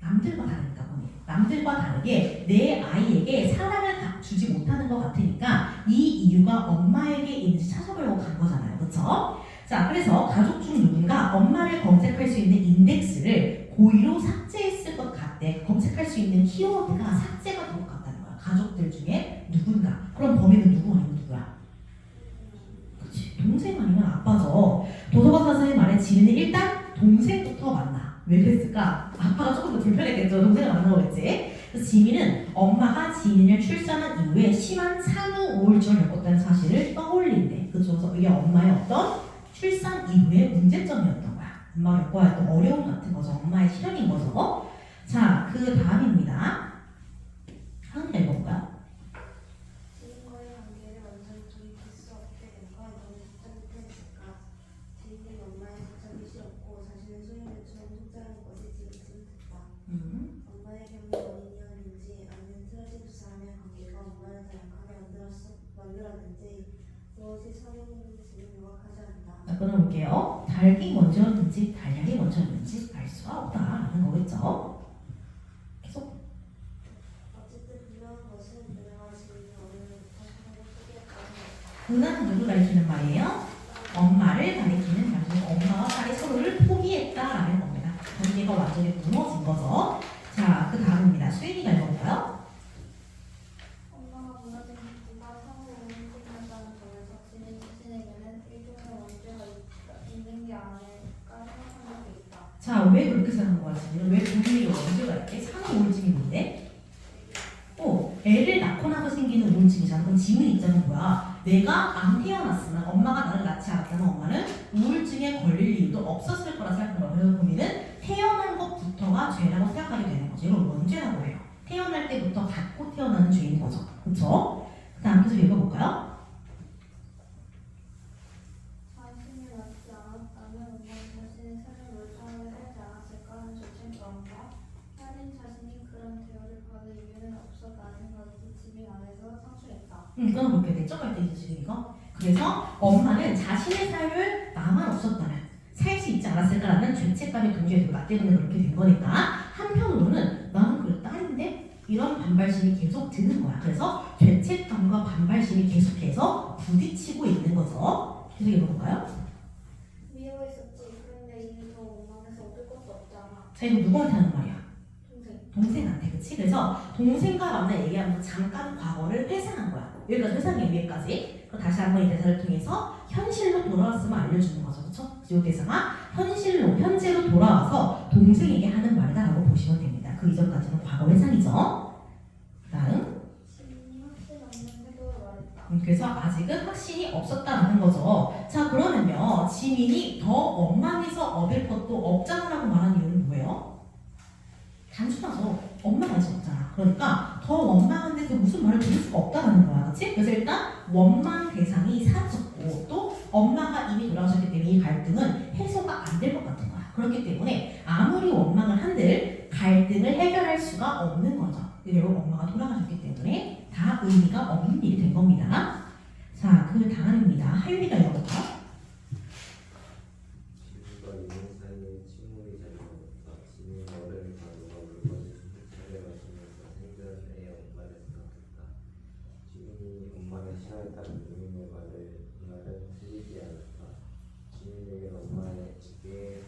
남들과 다르니까 보니. 남들과 다르게 내 아이에게 사랑을 주지 못하는 것 같으니까 이 이유가 엄마에게 있는지 찾아보려고 간 거잖아요. 그렇죠? 자, 그래서 가족 중 누군가 엄마를 검색할 수 있는 인덱스를 고의로 삭제했을 것 같대. 검색할 수 있는 키워드가 삭제가 될 것 같다는 거야. 가족들 중에 누군가. 그럼 범인은 누구 아니면 누구야? 그치. 동생 아니면 아빠죠. 도서관 선생님 말에 지민은 일단 동생부터 만나. 왜 그랬을까? 아빠가 조금 더 불편했겠죠. 동생을 만난 거겠지. 그래서 지민은 엄마가 지민을 출산한 이후에 심한 산후 우울증을 겪었다는 사실을 떠올린대. 그죠? 그래서 이게 엄마의 어떤 출산 이후의 문제점이었던 거야. 엄마가 겪어야 했던 어려움 같은 거죠. 엄마의 실현인 거죠. 자, 그 다음입니다. 하은이가 읽어볼까요? 지인과의 관계를 완전히 돌이킬 수 없게 된건 너무 복잡했을까? 지인은 엄마의 부탁이 싫었고 자신의 소유물처럼 속자는 것이 지긋지긋했다. 엄마의 경우 원인이었는지 아니면 틀어진 두 사람의 관계가 엄마를 더 약하게 만들었는지 무엇이 성형인지는 명확하지 않다. 자, 끊어볼게요. 닭이 먼저였는지 달걀이 먼저였는지 알 수가 없다라는 거겠죠. 계속. 어쨌든 분명한 것은 누나와 지인이 어른으로부터 사랑을 포기했다는 것이다. 누나는 누구 가리키는 말이에요? 엄마를 가리키는 말이에요. 엄마와 딸이 서로를 포기했다라는 겁니다. 관계가 완전히 무너진 거죠. 자, 그 다음입니다. 수인이가 읽어볼까요? 엄마가 무너진 부부가 서로 우울증이었다는 점에서 지민 자신에게는 일종의 원죄가 있는 게 아닐까 생각한 적이 있다. 자, 왜 그렇게 생각한 거야, 지금? 왜 본인에게 원죄가 있게? 산후 우울증이 뭔데? 애를 낳고 나서 생기는 우울증이잖아. 그럼 지민 입장은 뭐야? 내가 안 태어났으면, 엄마가 나를 낳지 않았다면 엄마는 우울증에 걸릴 이유도 없었을 거라 생각한 거야. 그래서 본인은 태어난 것부터가 죄라고 생각하게 되는 거죠. 이걸 원죄라고 해요. 태어날 때부터 갖고 태어나는 죄인 거죠. 그렇죠? 그 다음 계속 읽어볼까요? 자신이 낳지 않았다면 엄마는 자신의 삶을 멀쩡하게 살지 않았을까 하는 죄책감과 하긴 자신이 그런 대우를 받을 이유는 없었다는 것이 지민 안에서 상충했다. 끊어볼게요. 내적할 때 있어 지금 이거. 그래서 엄마는 자신의 삶을 나만 없었다면 살 수 있지 않았을까라는 죄책감이 동시에 들고 나 때문에 그렇게 된 거니까 한편으로는 나는 그래 딸인데 이런 반발심이 계속 드는 거야. 그래서 죄책감과 반발심이 계속해서 부딪히고 있는 거죠. 계속 읽어볼까요? 미워했었지. 그런데 이는 더 원망해서 얻을 것도 없잖아. 자, 이거 누구한테 하는 말이야? 동생한테. 그치? 그래서 동생과 만나 얘기하면서 잠깐 과거를 회상한 거야. 여기까지 회상해, 위에까지. 다시 한번 이 대사를 통해서 현실로 돌아왔음을 알려주는 거죠. 그렇죠? 이 대사가 현재로 돌아와서 동생에게 하는 말이다라고 보시면 됩니다. 그 이전까지는 과거 회상이죠. 다음. 지민이 확신 없는 태도로 말했다. 그래서 아직은 확신이 없었다는 거죠. 자, 그러면요. 지민이 더 원망해서 어릴 것도 없잖아라고 말하는 이유는 뭐예요? 단순하죠. 엄마가 아직 없잖아. 그러니까 더 원망한데 그 무슨 말을 들을 수가 없다는 거야. 그치? 그래서 일단 원망 대상이 사라졌고 또 엄마가 이미 돌아오셨기 때문에 이 갈등은 해소가 안 될 것 같은 거야. 그렇기 때문에 아무리 원망을 한들 갈등을 해결할 수가 없는 거죠. 결국 엄마가 돌아가셨기 때문에 다 의미가 없는 일이 된 겁니다. 자, 그 다음입니다. 하윤이가 읽어볼까? 지민과 이모 사이에 침묵이 잘 나왔다. 지민이 어른을 가져가 물건을 차려가시면서 생전에 엄마를 생각했다. 지민이 엄마가 싫어했다는 누님의 말은 틀리지 않았다. 지민에게 엄마에게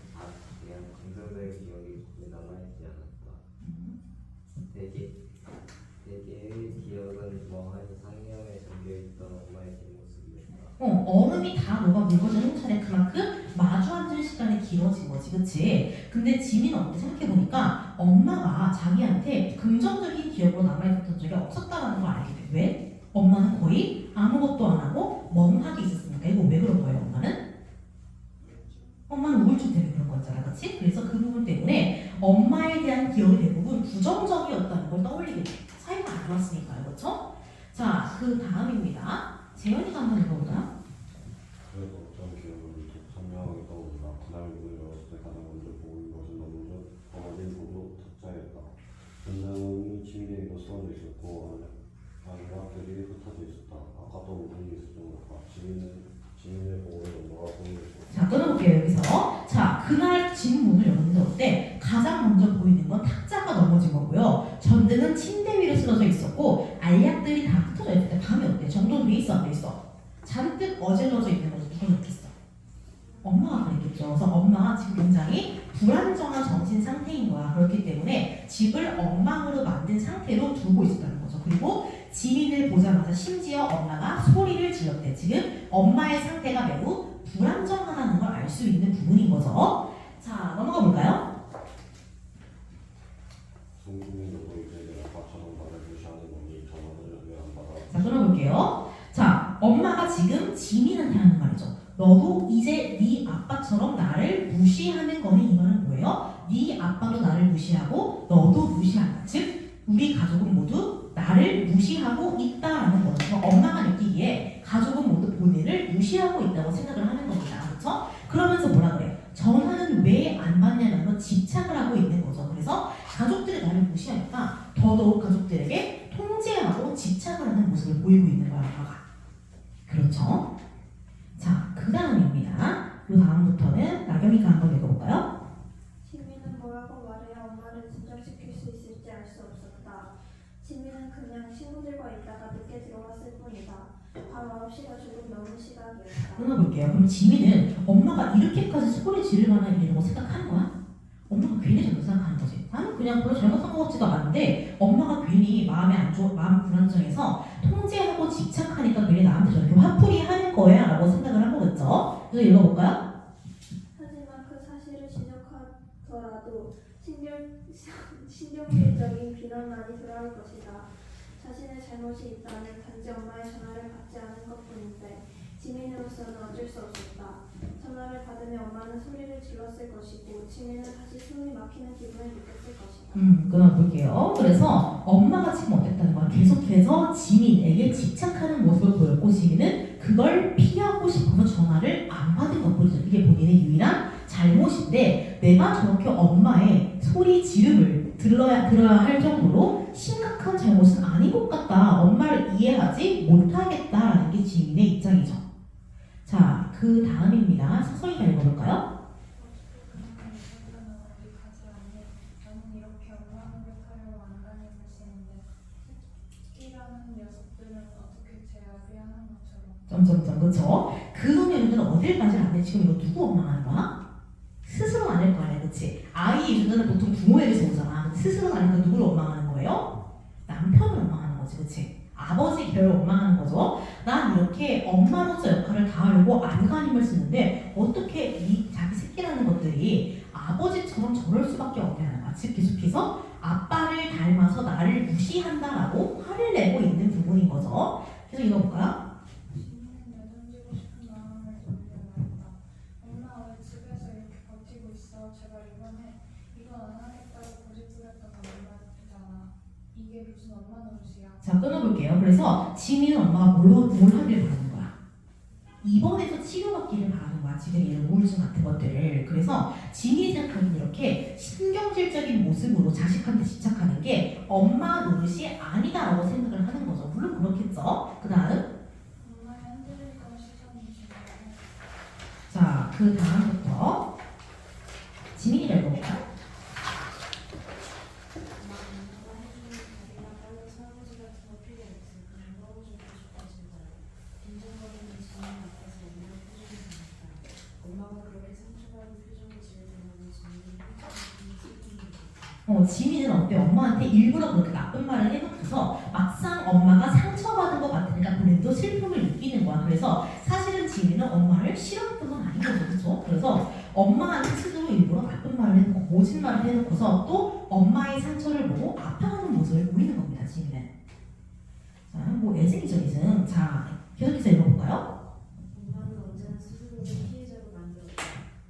대한 긍정적인 기억이 거의 남아있지 않았다. 대개의 기억은 멍하니 상념에 잠겨있던 엄마의 뒷모습이었다. 얼음이 다 녹아 묽어진 홍차에 그만큼 마주 앉을 시간이 길어진 거지, 그치? 근데 지민은 어때? 생각해보니까 엄마가 자기한테 긍정적인 기억으로 남아있었던 적이 없었다는 걸 알게 돼. 왜? 엄마는 거의 아무것도 안 하고 멍하게 있었으니까. 이거 왜 그런 거예요, 엄마는? 엄마는 우울증 때문에 그런 거잖아, 그치? 그래서 그 부분 때문에 엄마에 대한 기억이 대부분 부정적이었다는 걸 떠올리게 돼. 사이가 안 좋았으니까요, 그쵸? 자, 그 다음입니다. 재현이가 한번 읽어볼까요? 그래서 어떤 기억을 선명하게 떠오른다. 그날 문을 열었을 때 가장 먼저 보인 것은 너무 어린 보도 탁자였다. 전등이 침대에 쓰러져 있었고 안에 학들이 흩어져 있었다. 아까도 무슨 일이 있었던 것 같다. 지민을 보고 엄마가 보이고 있었다. 자, 끊어볼게요, 여기서. 자, 그날 집 문을 열었는데 어때? 가장 먼저 보이는 건 탁자가 넘어진 거고요. 전등은 침대 위로 쓰러져 있었고 알약들이 다 흩어져 있을 때 밤에 어때? 정돈 돼 있어, 안 돼 있어? 잔뜩 어질러져 있는 것을 누가 느꼈어? 엄마가 그랬겠죠. 그래서 엄마가 지금 굉장히 불안정한 정신 상태인 거야. 그렇기 때문에 집을 엉망으로 만든 상태로 두고 있었다는 거죠. 그리고 지민을 보자마자 심지어 엄마가 소리를 질렀대. 지금 엄마의 상태가 매우 불안정하다는 걸 알 수 있는 부분인 거죠. 자, 넘어가 볼까요? 송중이 너도 이제 내 아빠처럼 나를 무시하는 거니 전화를 왜 안 받아? 자, 끊어볼게요. 자, 엄마가 지금 지민한테 하는 말이죠. 너도 이제 네 아빠처럼 나를 무시하는 거니? 이 말은 뭐예요? 네 아빠도 나를 무시하고 너도 무시한다. 즉 우리 가족은 모두 나를 무시하고 있다라는 거죠. 엄마가 느끼기에 가족은 모두 본인을 무시하고 있다고 생각을 하는 겁니다. 그렇죠? 그러면서 뭐라 그래? 전화는 왜 안 받냐는 건 집착을 하고 있는 거죠. 그래서 가족들이 나를 무시하니까 더더욱 가족들에게 통제하고 집착을 하는 모습을 보이고 있는 거야, 아빠가. 그렇죠? 자, 그 다음입니다. 그 다음부터는 나경이가 한번 읽어볼까요? 지민은 뭐라고 말해야 엄마를 진정시킬 수 있을지 알 수 없었다. 지민은 그냥 친구들과 있다가 늦게 들어갔을 뿐이다. 밤 9시가 조금 넘은 시각이었다. 끊어볼게요. 그럼 지민은 엄마가 이렇게까지 소리 지를 만한 일이라고 생각하는 거야? 엄마가 괜히 잘못 생각하는 거지. 나는 그냥 별로 잘못한 것 같지도 않은데 엄마가 괜히 마음 불안정해서 통제하고 집착하니까 괜히 나한테 저렇게 화풀이 하는 거야 라고 생각을 한 거겠죠. 그래서 읽어볼까요? 하지만 그 사실을 지적하더라도 신경질적인 비난만이 돌아올 것이다. 자신의 잘못이 있다면 단지 엄마의 전화를 받지 않은 것뿐인데 지민으로서는 어쩔 수 없었다. 전화를 받으면 엄마는 소리를 질렀을 것이고 지민은 다시 숨이 막히는 기분을 느꼈을 것이다. 끊어볼게요. 그래서 엄마가 지금 어땠다는 거야? 계속해서 지민에게 집착하는 모습을 보였고 지민은 그걸 피하고 싶어서 전화를 안 받은 것뿐이죠. 이게 본인의 유일한 잘못인데 내가 저렇게 엄마의 소리 지름을 들어야 할 정도로 심각한 잘못은 아닌 것 같다. 엄마를 이해하지 못하겠다라는 게 지민의 입장이죠. 자, 그 다음입니다. 서서히가 읽어볼까요? 그녀는 어디 가지 않니? 나는 이렇게 엄마 노력하려고 안 다니고 있었는데 끼라는 녀석들은 어떻게 제 아비야 하는 것처럼 그쵸? 그놈의 눈은 어딜 가지 않네. 지금 이거 누구 원망하는 거야? 스스로 아닐 거 아니야, 그치? 아이의 유전자는 보통 부모에게서 오잖아. 스스로 아니까 누구를 원망하는 거예요? 남편을 원망하는 거지, 그치? 아버지 결을 원망하는 거죠. 난 이렇게 엄마로서 역할을 다하려고 안간힘을 쓰는데 어떻게 이 자기 새끼라는 것들이 아버지처럼 저럴 수밖에 없냐는 거야. 즉 계속해서 아빠를 닮아서 나를 무시한다라고 화를 내고 있는 부분인 거죠. 계속 읽어볼까요? 지민은 내던지고 싶은 마음을 전해말했다. 엄마 왜 집에서 이렇게 버티고 있어? 제발 이번에 이건 안 하겠다고 고집부렸다가 말이잖아. 이게 무슨 엄마 노릇이야? 자, 끊어볼게요. 그래서 지민은 엄마가 뭘 하길 바라는 거야? 입원해서 치료받기를 바라는 거야. 지금 이런 우울증 같은 것들을. 그래서 지민이 생각하는 이렇게 신경질적인 모습으로 자식한테 집착하는 게 엄마 노릇이 아니다라고 생각을 하는 거죠. 물론 그렇겠죠. 그 다음 엄마의 흔들리던 시선이 중요해. 자, 그 다음부터 지민이가 읽어볼까요? 엄마가 해주는 밥이나 빨래 설거지 같은 거 필요 없으니 그냥 먹어주고 싶어진다. 빈정거리는 지민 앞에서 엄마의 표정이 변했다. 엄마가 그렇게 상처받은 표정을 지을 때마다 지민은 한참 슬픈 게 지민은 어때? 엄마한테 일부러 그렇게 나쁜 말을 해놓고서 막상 엄마가 상처받은 것 같으니까 그래도 슬픔을 느끼는 거야. 그래서 사실은 지민은 엄마를 싫어했던 건 아닌 거죠. 그렇죠? 그래서 엄마한테 스스로 일부러 나쁜 말을 해놓고 모진 말을 해놓고서 또 엄마의 상처를 보고 아파하는 모습을 보이는 겁니다. 지민은. 자, 뭐 애증이죠, 애증. 자, 계속해서 읽어볼까요? 엄마는 언제나 스스로를 피해자로 만들었다.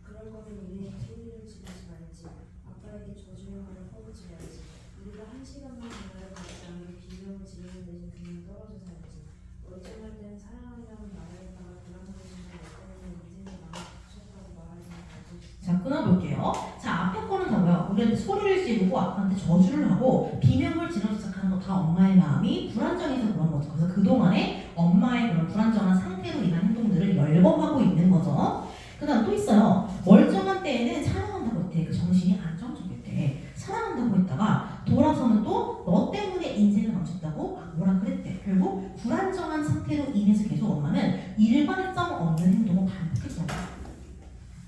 그럴 거면 우리의 소리를 지르지 말지. 아빠에게 저주의 말을 퍼붓지 말지. 우리가 한 시간만 대화를 갖지 않으면 비명을 지르는 대신 그냥 떨어져 살지. 멀쩡할 땐 사랑한다는 말을 했다가 불안해지면 어쩌면 인생의 마음이 붙였다고 말하지 말고. 자, 끊어볼게요. 자, 앞에 거는 다 뭐야? 우리한테 소리를 지르고 아빠한테 저주를 하고 비명을 지르기 시작하는 거 다 엄마의 마음이 불안정해서 그런 거죠. 그래서 그동안에 엄마의 그런 불안정한 상태로 인한 행동들을 열범하고 있는 거죠. 그 다음 또 있어요. 멀쩡한 때에는 사랑한다고 했대. 그 정신이 안정적일 사랑한다고 했다가 돌아서면 또 너 때문에 인생을 망쳤다고 막 뭐라 그랬대. 결국 불안정한 상태로 인해서 계속 엄마는 일관성 없는 행동을 반복했던 거야.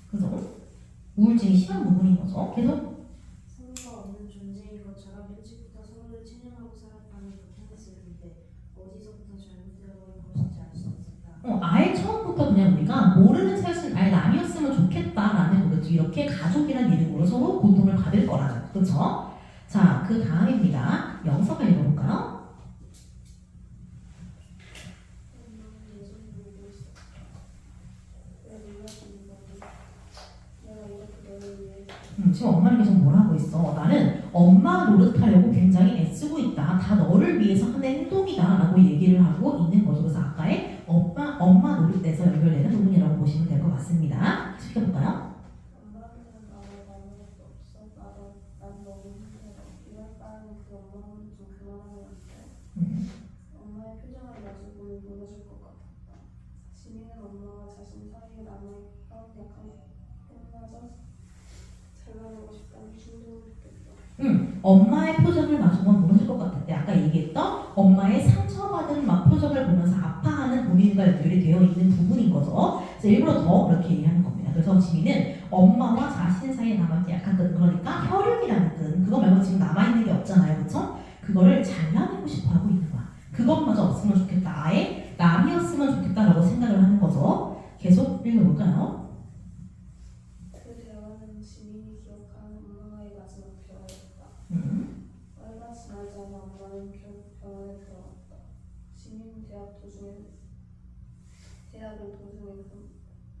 그래서 우울증이 심한 부분인 거죠. 계속 서로가 없는 존재인 것처럼 일찍부터 서로를 체념하고 살았다는 불편했을 텐데 어디서부터 잘못되어버린 것인지 알 수 없었다. 아예 처음부터 그냥 우리가 모르는 사실 아예 남이었으면 좋겠다라는 거죠. 이렇게 가족이란 이름으로 서로 고통을 받을 거라는 그렇죠? 자, 그 다음입니다. 영서가 읽어볼까요? 엄마는 예전에 울고 있었다. 왜 놀라시는 거니? 내가 이렇게 너를 위해 지금 엄마는 계속 뭘 하고 있어? 나는 엄마 노릇하려고 굉장히 애쓰고 있다. 다 너를 위해서 하는 행동이다. 라고 얘기를 하고 있는 거죠. 그래서 아까의 엄마 노릇에서 연결되는 부분이라고 보시면 될 것 같습니다. 시켜볼까요? 엄마한테는 나를 아무것도 없어. 난 너무 힘들어. 이럴 바에는 그 엄마는 좀 그만하면 안 돼? 엄마의 표정을 마주보면 무너질 것 같았다. 지민은 엄마와 자신 사이에 남아있던 약한 끝나서 잘라내고 싶다는 충동을 느꼈다. 엄마의 표정을 마주보면 무너질 것 같았대. 아까 얘기했던 엄마의 상처받은 막 표정을 보면서 아파하는 본인과 연결이 되어 있는 부분인 거죠. 그래서 일부러 더 그렇게 얘기하는 겁니다. 그래서 지민은 엄마와 자신 사이에 남아있는 약한 끈, 그러니까 혈육이라는 끈, 그거 말고 지금 남아있는 게 없잖아요. 그렇죠? 그거를 잘라내고 싶어 하고 있는 거야. 그것마저 없으면 좋겠다. 아예 남이었으면 좋겠다라고 생각을 하는 거죠. 계속 읽어볼까요? 그 대화는 지민이 기억하는 엄마와의 마지막 대화였다. 얼마 지나지 않아 엄마는 결국 병원에 들어갔다. 지민은 대학을 도중에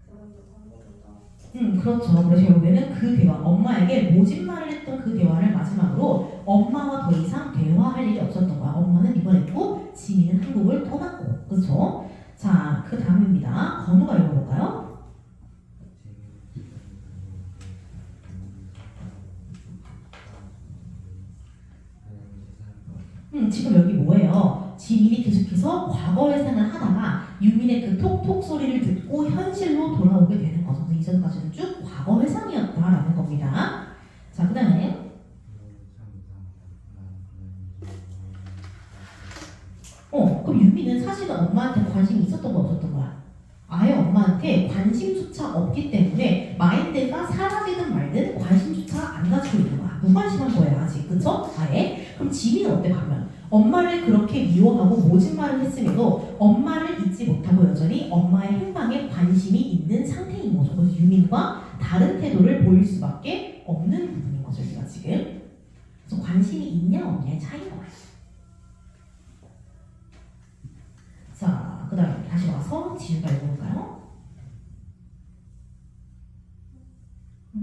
그만둬 한국으로 나왔다. 그렇죠. 그래서 결국에는 그 대화, 엄마에게 모진말을 했던 그 대화를 마지막으로 엄마와 더 이상 대화할 일이 없었던 거야. 엄마는 입원했고 지민은 한국을 떠났고, 그렇죠? 자, 그 다음입니다. 건우가 읽어볼까요? 지금 여기 뭐예요? 지민이 계속해서 과거의 생을 하다가 유민의 그 톡톡 소리를 듣고 현실로 돌아오게 되는 거죠. 이전까지는 쭉 과거 회상이었다라는 겁니다. 자, 그 다음에 그럼 유민은 사실은 엄마한테 관심이 있었던 거 없었던 거야? 아예 엄마한테 관심조차 없기 때문에 마인드가 사라지든 말든 관심조차 안 가지고 있는 거야. 무관심한 거예요 아직. 그쵸? 아예. 그럼 지민은 어때 가면? 엄마를 그렇게 미워하고 모진 말을 했음에도 엄마를 잊지 나도 여전히 엄마의 행방에 관심이 있는 상태인 거죠. 그래서 유민과 다른 태도를 보일 수밖에 없는 부분인 거죠. 우리가 지금. 그래서 관심이 있냐 없냐의 차이인 거예요. 자, 그 다음에 다시 와서 지우가 읽어볼까요?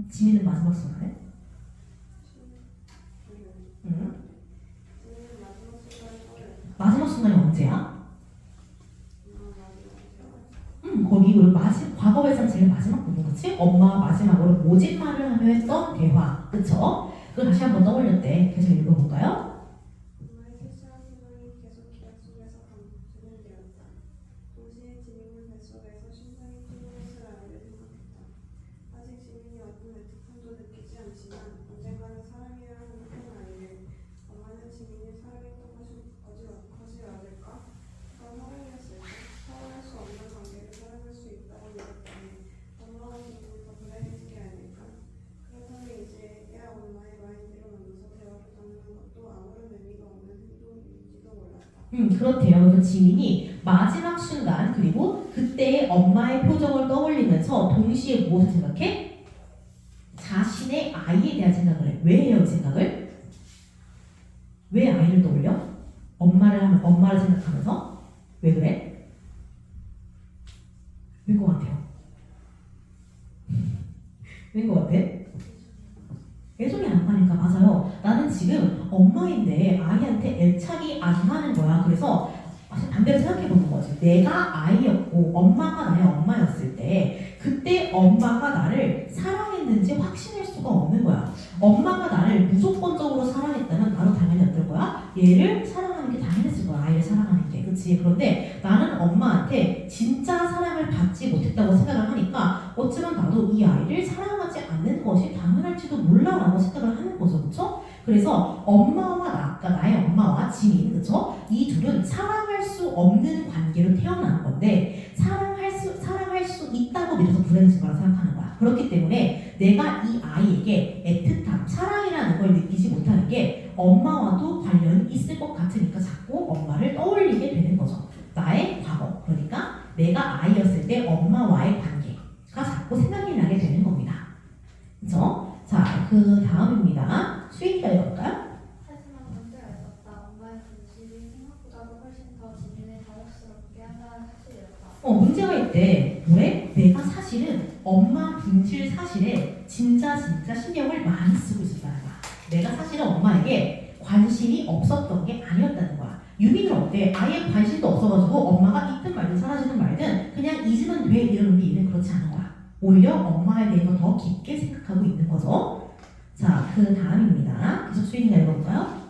지민은 마지막 순간에? 응? 지민은 마지막 순간에 떠올렸다. 마지막 순간이 언제야? 마지막 거기 우리 과거에선 제일 마지막 부분, 그치? 엄마와 마지막으로 모진 말을 하며 했던 대화, 그쵸? 그걸 다시 한번 떠올렸대. 계속 읽어볼까요? 엄마의 실수한 생각이 계속 기억 속에서 진행되었다. 동시에 지민은 뱃속에서 심장이 뛰는 것을 아이를 생각했다. 아직 지민이 어떤 애틋함도 느끼지 않지만 언젠가는 사랑해야 하는 큰 아이를 엄마는 지민이 사랑했던 것이 맞을까? 그건 사랑이었을까? 사랑할 수 없는 관계를 사랑할 수 있다고 믿었다면 엄마와 지민이 더 그래진 게 아닐까? 그렇다면 이제야 엄마의 마인드를 만나서 대화를 나누는 것도 아무런 의미가 없는 행동일지도 몰랐다. 그렇대요. 그래서 지민이 마지막 순간 그리고 그때의 엄마의 표정을 떠올리면서 동시에 무엇을 생각해? 자신의 아이에 대한 생각을 해. 왜 해요, 이 생각을? 왜 아이를 떠올려? 엄마를 생각하면서? 왜 그래? 왜인 것 같아요? 왜인 것 같아? 애정이 안 가니까. 맞아요. 나는 지금 엄마인데 아이한테 애착이 안 가는 거야. 그래서 반대로 생각해보는 거지. 내가 아이였고 엄마가 나의 엄마였을 때 그때 엄마가 나를 사랑했는지 확신할 수가 없는 거야. 엄마가 나를 무조건적으로 사랑했다면 나도 당연히 어떨 거야? 얘를 사랑하는 게 당연했을 거야. 아이를 사랑하는 게. 그치? 그런데 나는 엄마한테 진짜 사랑을 받지 못했다고 생각을 하니까 어쩌면 나도 이 아이를 사랑하지 않는 것이 당연할지도 몰라라고 생각을 하는 거죠. 그쵸? 그래서 엄마와 그러니까 나의 엄마와 지민, 그쵸? 이 둘은 사랑할 수 없는 관계로 태어난 건데 사랑할 수 있다고 믿어서 불행해진 거라고 생각하는 거야. 그렇기 때문에 내가 이 아이에게 애틋함, 사랑이라는 걸 느끼지 못하는 게 엄마와도 관련이 있을 것 같으니까 자꾸 엄마를 떠올리게 되는 거죠. 나의 과거, 그러니까 내가 아이였을 때 엄마와의 관계가 자꾸 생각이 나게 되는 겁니다. 그쵸? 자, 그 다음입니다. 수인이가 읽어볼까요? 하지만 문제가 있었다. 엄마의 분실이 생각보다도 훨씬 더 지민을 자연스럽게 한다는 사실이었다. 문제가 있대. 왜? 내가 사실은 엄마 분실 사실에 진짜 신경을 많이 쓰고 있었다는 거야. 내가 사실은 엄마에게 관심이 없었던 게 아니었다는 거야. 유민은 어때? 아예 관심도 없어가지고 엄마가 있든 말든 사라지든 말든 그냥 잊으면 돼 이러는데 얘는 그렇지 않은 거야. 오히려 엄마에 대해서 더 깊게 생각하고 있는 거죠. 자, 그 다음입니다. 계속 수인이가 읽어볼까요?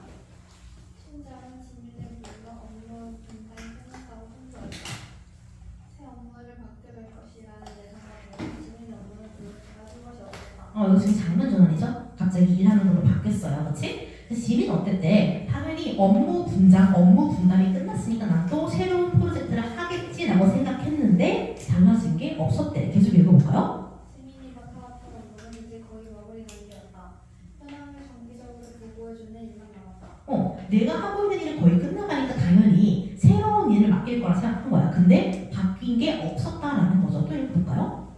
팀장은 지민을 불러 업무 분담 생각하고 홍보했다. 새 업무를 받게 될 것이라는 예상으로 지민의 업무를 불러주는 것이 없었다. 이거 지금 장면 전환이죠? 갑자기 일하는 걸로 바뀌었어요. 그치? 그래서 지민은 어땠대? 당연히 업무 분담이 끝났으니까 난 또 새로운 프로젝트를 하겠지라고 생각했는데 달라진 게 없었대. 계속 읽어볼까요? 지민이 맡아왔던 업무는 이제 거의 마무리 단계였다. 현황을 정기적으로 보고해주는 일만 남았다. 내가 하고 있는 일은 거의 끝나가니까 당연히 새로운 일을 맡길 거라 생각한 거야. 근데 바뀐 게 없었다라는 거죠. 또 읽어볼까요?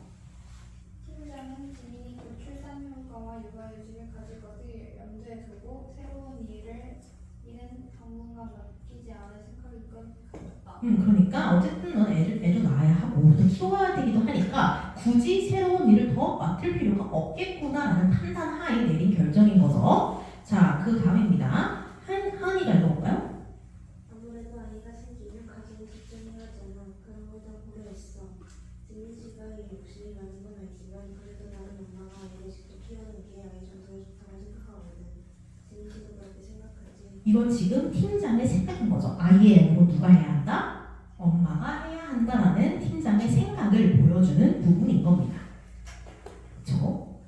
팀장은 지민이 곧 출산 효과와 육아휴직을 가질 것을 염두에 두고 새로운 일은 당분간 맡기지 않을 생각일 것 같았다. 그러니까 어쨌든 넌 애도 낳아야 하고 또 키워야 되기도 하니까 굳이 새로운 일을 더 맡을 필요가 없겠구나라는 판단 하에 내린 결정인 거죠. 자, 그 다음입니다. 하은이가 읽어볼까요? 아무래도 아이가 생기면 가정이 집중해야잖아. 그런 걸 다 고려했어. 지민 씨가 욕심이 많은 건 알지만 그래도 나는 엄마가 아이를 직접 키우는 게 아이 정서에 좋다고 생각하거든. 지민 씨도 그렇게 생각하지? 이건 지금 팀장의 생각인 거죠. 아이의 연구 누가 해야 한다? 엄마가 해야 한다라는 팀장의 생각을 보여주는 부분인 겁니다. 그렇죠?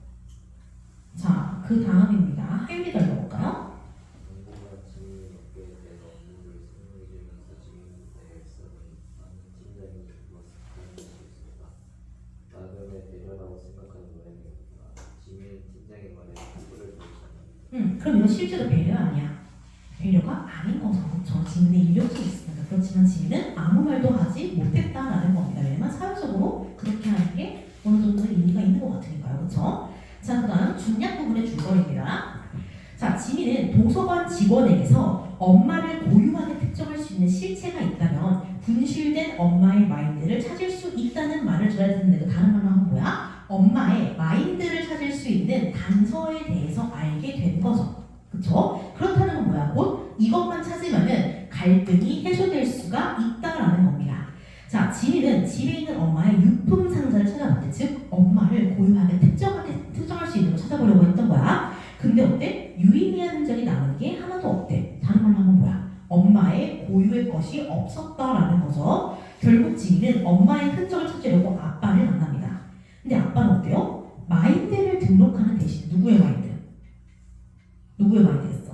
자, 그 다음입니다. 하윤이가 읽어볼까요? 정부가 지민이 맡게 된 업무를 설명해주면서 지민에 쓰는 많은 팀장이 그것을 수 있습니다. 나름의 배려라고 생각하는 모양이었구나. 지민 팀장의 말에 를 보이지 않는다. 그럼 이건 실제로 배려 아니야. 배려가 아닌 거죠. 저 지민의 인력도 있으니까. 그렇지만 지민은 아무 말도 하지 못했다라는 겁니다. 왜냐면 사회적으로 그렇게 하는 게 어느 정도 의미가 있는 것 같으니까요. 그렇죠? 자, 그 다음 중략 부분의 줄거리입니다. 자, 지민은 도서관 직원에게서 엄마를 고유하게 특정할 수 있는 실체가 있다면 분실된 엄마의 마인드를 찾을 수 있다는 말을 들어야 되는데 다른 말로 하면 뭐야? 엄마의 마인드를 찾을 수 있는 단서에 대해서 알게 된 거죠. 그쵸? 그렇다는 건 뭐야? 곧 이것만 찾으면은 갈등이 해소될 수가 있다라는 겁니다. 자, 지민은 집에 있는 엄마의 유품 상자를 찾아봤대. 즉, 엄마를 고유하게 특정할 수 있는 걸 찾아보려고 했던 거야. 근데 어때? 유의미한 흔적이 남은 게 하나도 없대. 다른 말로 하면 뭐야? 엄마의 고유의 것이 없었다라는 거죠. 결국 지민은 엄마의 흔적을 찾으려고 아빠를 만납니다. 근데 아빠는 어때요? 마인드를 등록하는 대신 누구의 마인드? 누구의 마인드였어?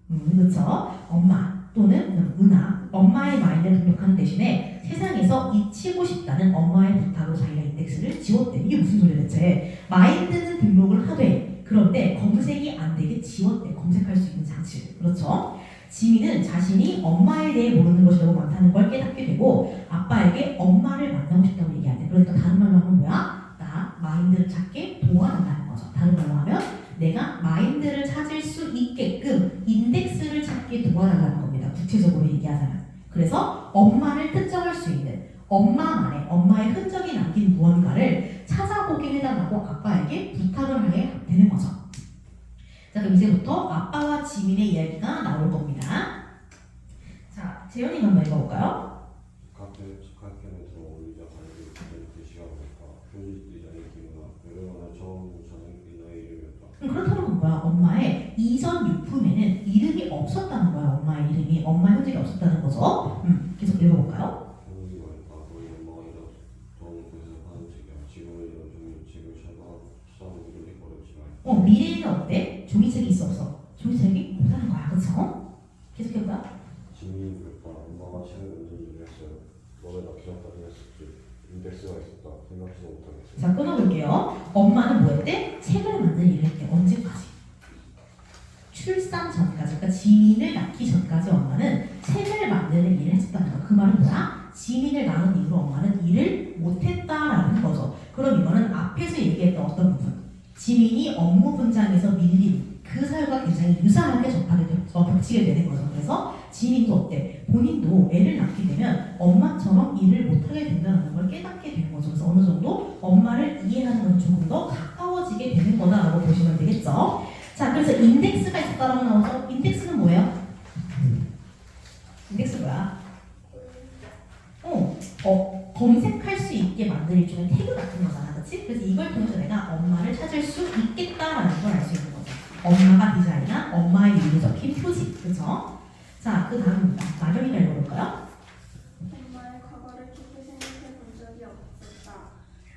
그렇죠? 엄마 또는 은하, 엄마의 마인드를 등록하는 대신에 세상에서 잊히고 싶다는 엄마의 부탁으로 자기가 인덱스를 지웠대. 이게 무슨 소리야 대체? 마인드는 등록을 하되 그런데 검색이 안 되게 지웠대. 검색할 수 있는 장치를. 그렇죠? 지민은 자신이 엄마에 대해 모르는 것이 너무 많다는 걸 깨닫게 되고 아빠에게 엄마를 만나고 싶다고 얘기하대. 그러니까 다른 말로 하면 뭐야? 나 마인드를 찾게 도와준다는 거죠. 다른 말로 하면 내가 마인드를 찾을 수 있게끔 인덱스를 찾게 도와달라는 겁니다. 구체적으로 얘기하자면. 그래서 엄마를 특정할 수 있는 엄마만의 엄마의 흔적이 남긴 무언가를 찾아보게 해달라고 아빠에게 부탁을 하게 되는 거죠. 자, 그럼 이제부터 아빠와 지민의 이야기가 나올 겁니다. 자, 재현이가 한번 읽어볼까요? 카페에서 의자 가지고 그 시간부터 표지 디자인 기구나 외래어나 처음 저는 이 나이 이름이었다. 그렇다는 건 뭐야? 엄마의 이전 유품에는 이름이 없었다는 거야. 엄마의 이름이 엄마의 흔적이 없었다는 거죠. 계속 읽어볼까요? 교육이 많다. 너희 엄마가 일하던 곳에서 하는 책이야. 지금은 이런 종이책을 찾아보기도 어렵지만 미래에는 어때? 종이책이 있어 없어? 종이책이 없다는 거야. 그쵸? 계속 해볼까? 지민이 그랬다. 엄마가 책을 던져주기로 했어요. 너네 낳기 전까지 했었지. 인덱스가 있었다. 생각지도 못하겠어. 자, 끊어볼게요. 엄마는 뭐 했대? 책을 만드는 일을 했대. 언제까지? 출산 전까지. 그러니까 지민을 낳기 전까지 엄마는 책을 만드는 일을 했었다는 거야. 그 말은 뭐야? 지민을 낳은 이후로 엄마는 일을 못했다라는 거죠. 그럼 이거는 앞에서 얘기했던 어떤 부분? 지민이 업무 분장에서 밀린 그 사유가 굉장히 유사하게 겹치게 되는 거죠. 그래서 지민도 어때? 본인도 애를 낳게 되면 엄마처럼 일을 못하게 된다는 걸 깨닫게 되는 거죠. 그래서 어느 정도 엄마를 이해하는 건 조금 더 가까워지게 되는 거다라고 보시면 되겠죠. 자, 그래서 인덱스가 있었다라고 나오죠. 인덱스는 뭐예요? 인덱스 뭐야? 검색할 수 있게 만든 일종의 태그 같은 거잖아, 그렇지? 그래서 이걸 통해서 내가 엄마를 찾을 수 있겠다라는 걸 알 수 있는 거죠. 엄마가 디자인한 엄마의 이름이 적힌 표지, 그렇죠? 자, 그 다음입니다. 마경이가 읽어볼까요? 엄마의 과거를 깊이 생각해 본 적이 없었다.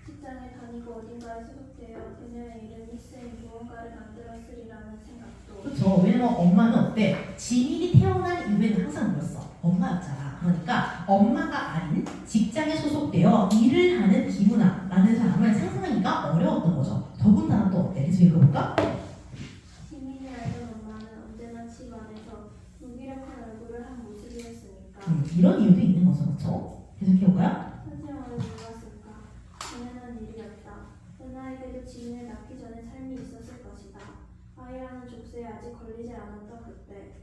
직장에 다니고 어딘가에 소속되어 그녀의 이름이 쓰인 무언가를 만들었으리라는 생각도. 그렇죠. 왜냐면 엄마는 어때? 지민이 태어난 이후에는 항상 뭐였어? 엄마였잖아. 그러니까 엄마가 아닌 직장에 소속되어 일을 하는 김은아라는 사람을 상상하기가 어려웠던 거죠. 더군다나 또 어때? 계속 읽어볼까? 지민이 알던 엄마는 언제나 집 안에서 무기력한 얼굴을 한 모습이었으니까. 이런 이유도 있는 거죠. 그렇죠? 계속 해볼까요? 하지만 왜 몰랐을까? 당연한 일이었다. 은하에게도 지민을 낳기 전에 삶이 있었을 것이다. 아이라는 족쇄에 아직 걸리지 않았던 그때.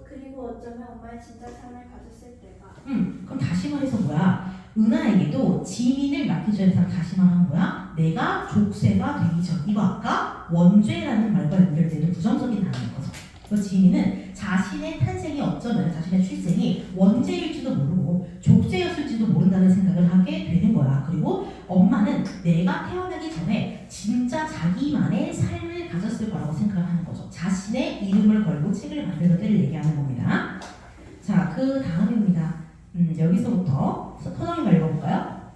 그리고 어쩌면 엄마의 진짜 삶을 가졌을 때가. 그럼 다시 말해서 뭐야? 은하에게도 지민을 낳기 전에 다시 말하면 뭐야? 내가 족쇄가 되기 전. 이거 아까 원죄라는 말과 연결되는 부정적인 단어인 거죠. 그 지민은 자신의 탄생이 어쩌면 자신의 출생이 원죄일지도 모르고 족쇄였을지도 모른다는 생각을 하게 되는 거야. 그리고 엄마는 내가 태어나기 전에 진짜 자기만의 삶을 가졌을 거라고 생각을 하는 거죠. 자신의 이름을 걸고 책을 만드는 때를 얘기하는 겁니다. 자, 그 다음입니다. 여기서부터 터정이가 읽어볼까요?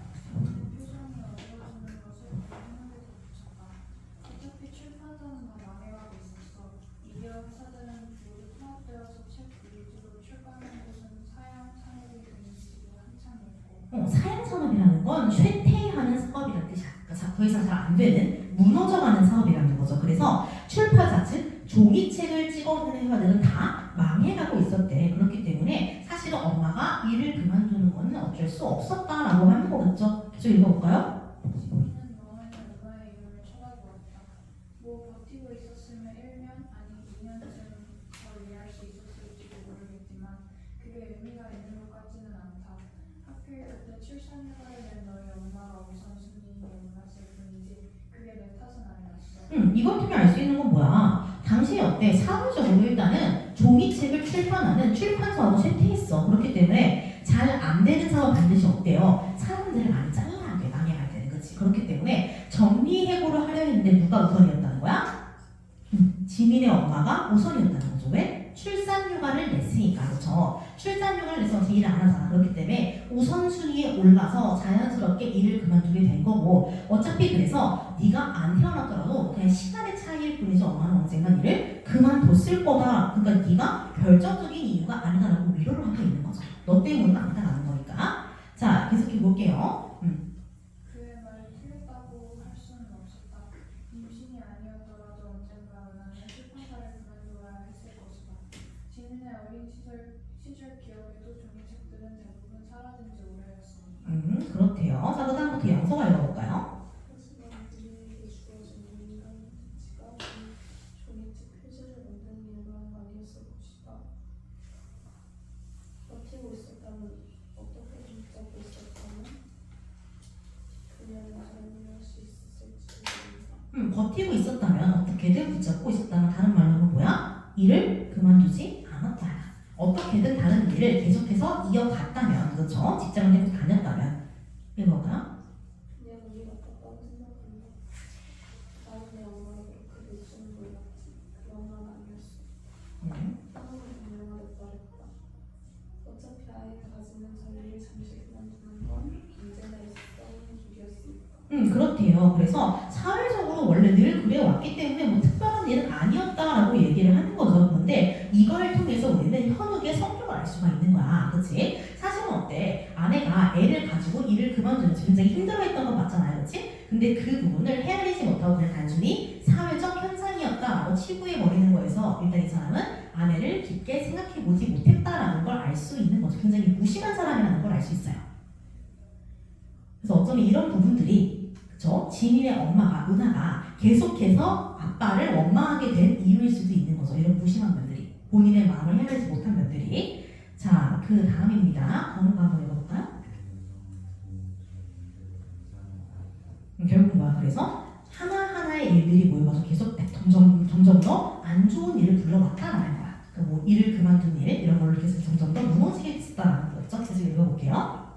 표정이 어두워지는 것을 하늘에서 붙였다. 어차피 출판사는 다 망해가고 있었어. 미디어 회사들은 모두 통합되어서 책 위주로 출간하는 곳은 사양 산업이 되는 시기가 한창이었고. 사양산업이라는 건 쇠퇴하는 사업이라는 뜻이야. 그러니까 더 이상 잘 안 되는 무너져가는 사업이라는 거죠. 그래서 출판사 즉 종이책을 찍어내는 회사들은 다 망해가고 있었대. 그렇기 때문에 사실 사실은 엄마가 일을 그만두는 건 어쩔 수 없었다라고 하는 거겠죠. 계속 읽어볼까요? 지민은 영화에 엄마의 이름을 쳐다보았다. 뭐 버티고 있었으면 1년 아니 2년쯤 더 일할 수 있었을지도 모르겠지만 그게 의미가 있는 것 같지는 않다. 하필 그때 출산휴가를 낸 너희 엄마가 우선순위에 올랐을 뿐이지 그게 내 탓은 아니었어. 이걸 통해 알 수 있는 건 뭐야? 당시에 어때? 사회적으로 일단은 종이책을 출판하는 출판사하고 쇠퇴했어. 그렇기 때문에 잘 안 되는 사업 반드시 어때요? 사람들을 많이 잘라야 돼. 망해야 돼. 그렇지? 그렇기 때문에 정리해고를 하려 했는데 누가 우선이었다는 거야? 지민의 엄마가 우선이었다는 거죠. 왜? 출산휴가를 냈으니까. 그렇죠? 출산휴가를 내서 어차피 일을 안 하잖아. 그렇기 때문에 우선순위에 올라서 자연스럽게 일을 그만두게 된 거고 어차피 그래서 네가 안 태어났더라도 그냥 시간의 차이일 뿐이지 엄마는 언젠간 일을 그만뒀을 거다. 그러니까 네가 결정적인 이유가 아니다라고 위로를 하고 있는 거죠. 너 때문은 아니다라는 거니까. 자, 계속해 볼게요. 그의 말이 틀렸다고 할 수는 없었다. 임신이 아니었더라도 언젠가 나는 출판사를 그만둬야 했을 것이다. 지민의 어린 시절 기억에도 종이책들은 대부분 사라진 지 오래였으니. 그렇대요. 자, 그 다음부터 영서가 읽어볼까요? 하지만 우리에게 주어진 인간 가치가 종이책 표지를 만드는 일만 아니었을 것이다. 버티고 있었다면 어떻게 붙잡고 있었다면 그녀는 잘 일할 수 있었을지 모른다. 버티고 있었다면 어떻게든 붙잡고 있었다면 다른 말로는 뭐야? 일을 그만두지 않았다. 어떻게든 다른 일을 계속해서 이어갔다면 그렇죠? 직장을 계속 다녔다면 이거가 그냥 우리가 떴다고 생각한다. 나는 내 엄마를 그렇게 될 줄은 몰랐지. 그 엄마가 아니었어. 하나는 분명하게 말했다. 어차피 아이를 가지면서 일을 잠시 그만두는 건 언제나 있었던 길이었으니까. 그렇대요. 그래서 사회적으로 원래 늘 그래왔기 때문에 뭐 특별한 일은 아니었다라고 얘기를 하는 거죠. 그런데 이걸 통해서 우리는 현욱의 성격을 알 수가 있는 거야. 그치? 사실은 어때? 아내가 애를 가지고 일을 그만두면서 굉장히 힘들어했던 거 맞잖아요. 그치? 근데 그 부분을 헤아리지 못하고 그냥 단순히 사회적 현상이었다라고 치부해버리는 거에서 일단 이 사람은 아내를 깊게 생각해보지 못했다라는 걸 알 수 있는 거죠. 굉장히 무심한 사람이라는 걸 알 수 있어요. 그래서 어쩌면 이런 부분들이 그쵸? 지민의 엄마가 은하가 계속해서 아빠를 원망하게 된 이유일 수도 있는 거죠. 이런 무심한 면들이 본인의 마음을 헤아리지 못한 면들이. 자, 그 다음입니다. 번호가 한번 읽어볼까요? 결국 뭐야? 그래서 하나하나의 일들이 모여가서 계속 점점 더 안 좋은 일을 불러왔다라는 거야. 그러니까 뭐 일을 그만둔 일 이런 걸로 계속 점점 더 무너지게 됐다라는 거죠. 계속 읽어볼게요.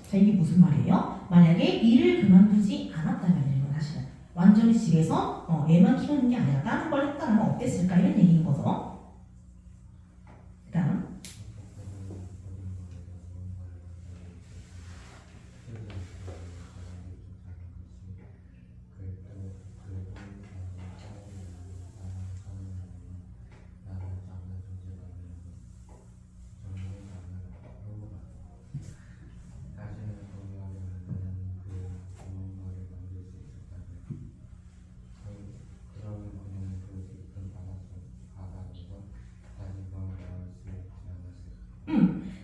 자, 이게 무슨 말이에요? 만약에 일을 그만두지 않았다면 이건 사실은 완전히 집에서 애만 키우는 게 아니라 다른 걸 했다면 어땠을까 이런 얘기인 거죠. 그 다음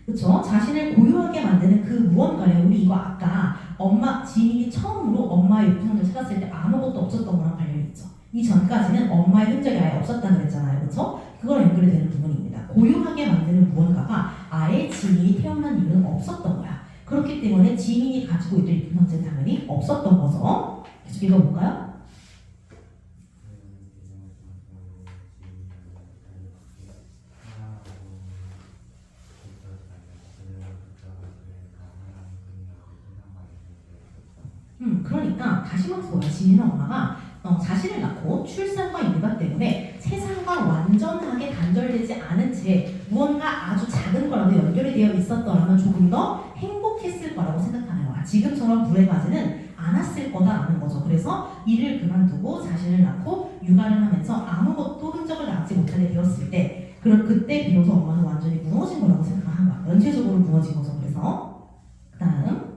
그쵸? 자신을 고요하게 만드는 그 무언가에 우리 이거 아까 엄마 지민이 처음으로 엄마의 유품을 찾았을 때 아무것도 없었던 거랑 관련이 있죠. 이 전까지는 엄마의 흔적이 아예 없었다고 그랬잖아요. 그쵸? 그거랑 연결이 되는 부분입니다. 고요하게 만드는 무언가가 아예 지민이 태어난 이유는 없었던 거야. 그렇기 때문에 지민이 가지고 있던 유품 형제는 당연히 없었던 거죠. 계속 읽어볼까요? 그러니까 다시 말해서 지민의 엄마가 자신을 낳고 출산과 육아 때문에 세상과 완전하게 단절되지 않은 채 무언가 아주 작은 거라도 연결이 되어 있었더라면 조금 더 행복했을 거라고 생각하는 거야. 지금처럼 불행하지는 않았을 거다라는 거죠. 그래서 일을 그만두고 자신을 낳고 육아를 하면서 아무것도 흔적을 남지 못하게 되었을 때 그럼 그때 비로소 엄마는 완전히 무너진 거라고 생각하는 거야. 연쇄적으로 무너진 거죠. 그래서 그 다음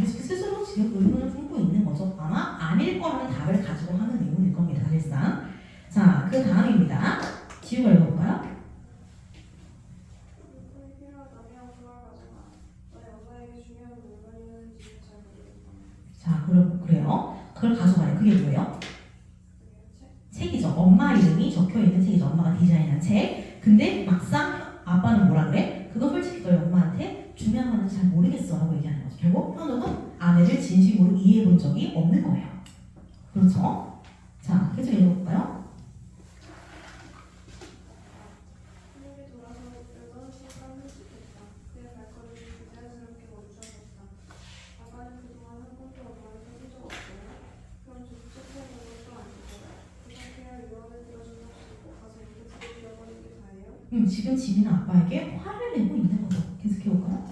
스스로 지금 의문을 품고 있는 거죠. 아마 아닐 거라는 답을 가지고 그걸 가져가요. 그게 뭐예요? 책? 책이죠. 엄마 이름이 적혀있는 책이죠. 엄마가 디자인한 책. 근데 막상 아빠는 뭐라 그래? 그거 솔직히 너희 엄마한테 중요한 건지 잘 모르겠어 라고 얘기하는 거죠. 결국 현욱은 아내를 진심으로 이해해 본 적이 없는 거예요. 그렇죠? 자, 계속 읽어볼까요? 현욱이 돌아서 여자는 순간 끔찍했다. 그의 발걸음이 부자연스럽게 멈춰섰다. 아빠는 그동안 한 번도 엄마를 사준 적 없어요. 그럼 조직적해야 되는 것도 아니고 부탁해야 유언을 들어준 적도 없고 가서 인덱스를 잃어버린 게 다예요? 지금 지민은 아빠에게 화를 내고 있는 거죠. 계속 해볼까요?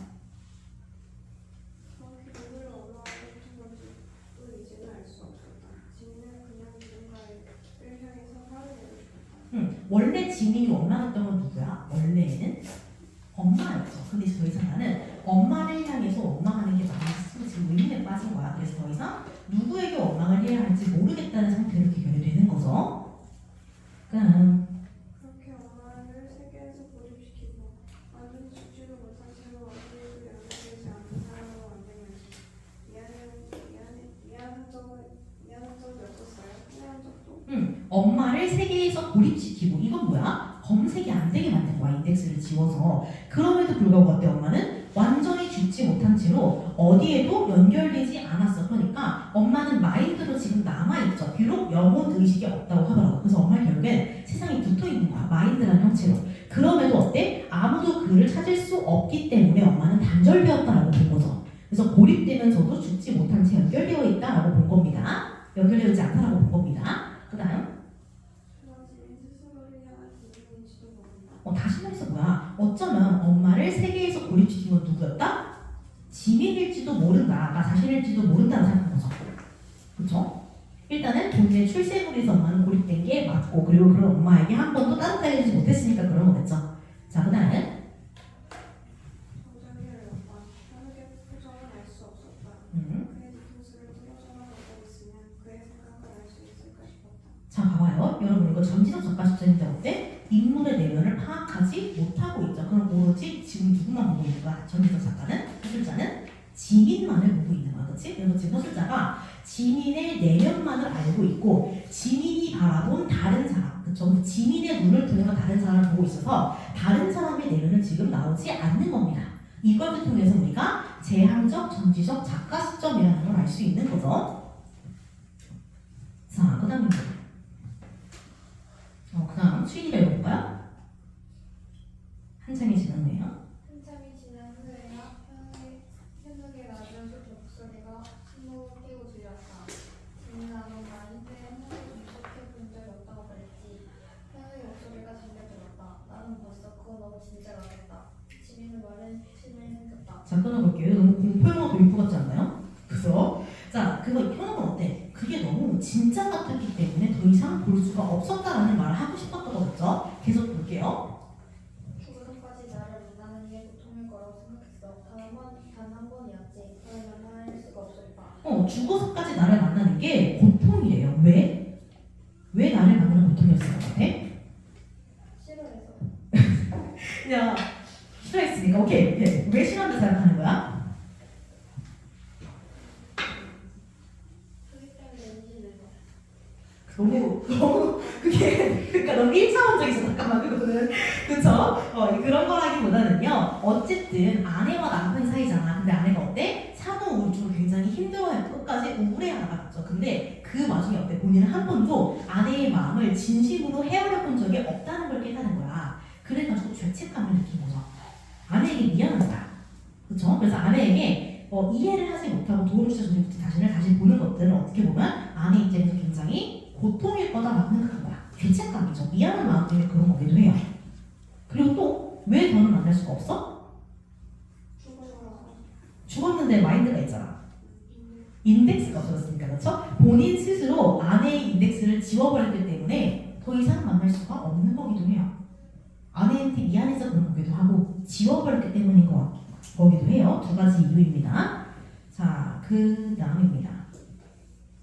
정확히 누구를 엄마가 해준 건지 또 이제는 알 수 없었다. 지민은 그냥 누군가를 향해서 화를 내고 싶었다. 원래 지민이 원망했던 건 누구야? 원래는 엄마였죠. 근데 이제 더 이상 나는 엄마를 향해서 원망하는 게 많아서 지금 의문에 빠진 거야. 그래서 더 이상 누구에게 원망을 해야 할지 모르겠다는 상태로 이렇게 결이 되는 거죠. 그렇게 엄마를 세계에서 고립시키고 완전히 죽지도 못한 채로 완전히 연결되지 않은 사람으로 만들면서 미안한 적이 없었어요? 후회한 적도? 엄마를 세계에서 고립시키고 이건 뭐야? 검색이 안 되게 만든 거야. 인덱스를 지워서. 그럼에도 불구하고 어때? 엄마는 완전히 죽지 못한 채로 어디에도 연결되지 않았어. 그러니까 엄마는 마인드로 지금 남아있죠. 비록 영혼 의식이 없다고 하더라고. 그래서 엄마 결국엔 세상에 붙어있는 거야. 마인드라는 형체로. 그럼에도 어때? 아무도 그를 찾을 수 없기 때문에 엄마는 단절되었다라고 본 거죠. 그래서 고립되면서도 죽지 못한 채 연결되어 있다라고 본 겁니다. 연결되어 있지 않다라고 본 겁니다. 그 다음 그런 지민 스스로를 향한 기분인지도 모른다. 다시 말해서 뭐야? 어쩌면 엄마를 세계에서 고립시킨 건 누구였다? 지민일지도 모른다. 나 자신일지도 모른다고 생각한 거죠. 그렇죠? 일단은 본인의 출생으로서 엄마는 고립된 게 맞고 그리고 그런 엄마에게 한 번도 따뜻해지지 못했으니까 그런 거겠죠. 자, 그 다음에 정장이 열렸다. 현욱의 표정은 알 수 없었다. 그의 뒤통수를 뚫어져라 보고 있으면 그의 생각을 알 수 있을까 싶었다. 자, 봐봐요. 여러분 이거 전지적 작가 시점인데 어때? 인물의 내면을 파악하지 못하고 있죠. 그럼 오로지 지금 누구만 보고 있는 거야? 전지적 작가는? 서술자는 지민만을 보고 있는 거야. 그렇지? 그래서 지금 서술자가 지민의 내면만을 알고 있고 지민이 바라본 다른 사람, 그렇죠? 지민의 눈을 통해서 다른 사람을 보고 있어서 다른 사람의 내면은 지금 나오지 않는 겁니다. 이걸 통해서 우리가 제한적, 전지적 작가 시점이라는 걸 알 수 있는 거죠. 자, 그 다음에 그 다음 수인이가 읽어볼까요? 한참이 지난 후에요. 한참이 지난 후에야 현욱의 낮은 목소리가 침묵을 깨고 들렸다. 지민아, 넌 마인드에 현욱이 분석해 본 적이 없다고 그랬지. 현욱의 목소리가 들려들었다. 나는 봤어. 그거 너무 진짜 같았다. 지민의 말은 실망이 생겼다. 자, 끊어볼게요. 너무 공포영화 도입부 같지 않나요? 그죠? 자, 그거 현욱은 어때? 그게 너무 진짜 같았기 때문에 더 이상 볼 수가 없었다라는 말을 하고 싶었던 거겠죠? 계속 볼게요. 죽어서까지 나를 만나는 게 고통일 거라고 생각했어. 단 한 번이었지. 그걸 만날 수가 없었다. 죽어서까지 나를 만나는 게 고통이래요. 왜? 왜 나를 만나는 고통이었을 것 같아? 싫어해서. 그냥 싫어했으니까. 오케이. 왜 싫어한다 생각하는 거야? 그게 때문에 임신해서. 너무 그러니까 너무 1차원적이죠. 잠깐만 그거는. 그쵸? 그런 거라기보다는요. 어쨌든 아내와 남편 사이잖아. 근데 아내가 어때? 산후 우울증을 굉장히 힘들어했고 끝까지 우울해 나갔죠. 근데 그 와중에 어때? 본인은 한 번도 아내의 마음을 진심으로 헤아려 본 적이 없다는 걸 깨닫는 거야. 그래가지고 죄책감을 느낀 거죠. 아내에게 미안한 거야. 그쵸? 그래서 아내에게 이해를 하지 못하고 도움을 주셔서 자신을 다시 보는 것들은 어떻게 보면 아내 입장에서 굉장히 고통일 거다라고 생각한 거야. 죄책감이죠. 미안한 마음 때문에 그런 거기도 해요. 그리고 또 왜 더는 만날 수가 없어? 죽었는데 마인드가 있잖아. 인덱스가 없어졌으니까. 그렇죠? 본인 스스로 아내의 인덱스를 지워버렸기 때문에 더 이상 만날 수가 없는 거기도 해요. 아내한테 미안해서 그런 거기도 하고 지워버렸기 때문인 거기도 해요. 두 가지 이유입니다. 자, 그 다음입니다.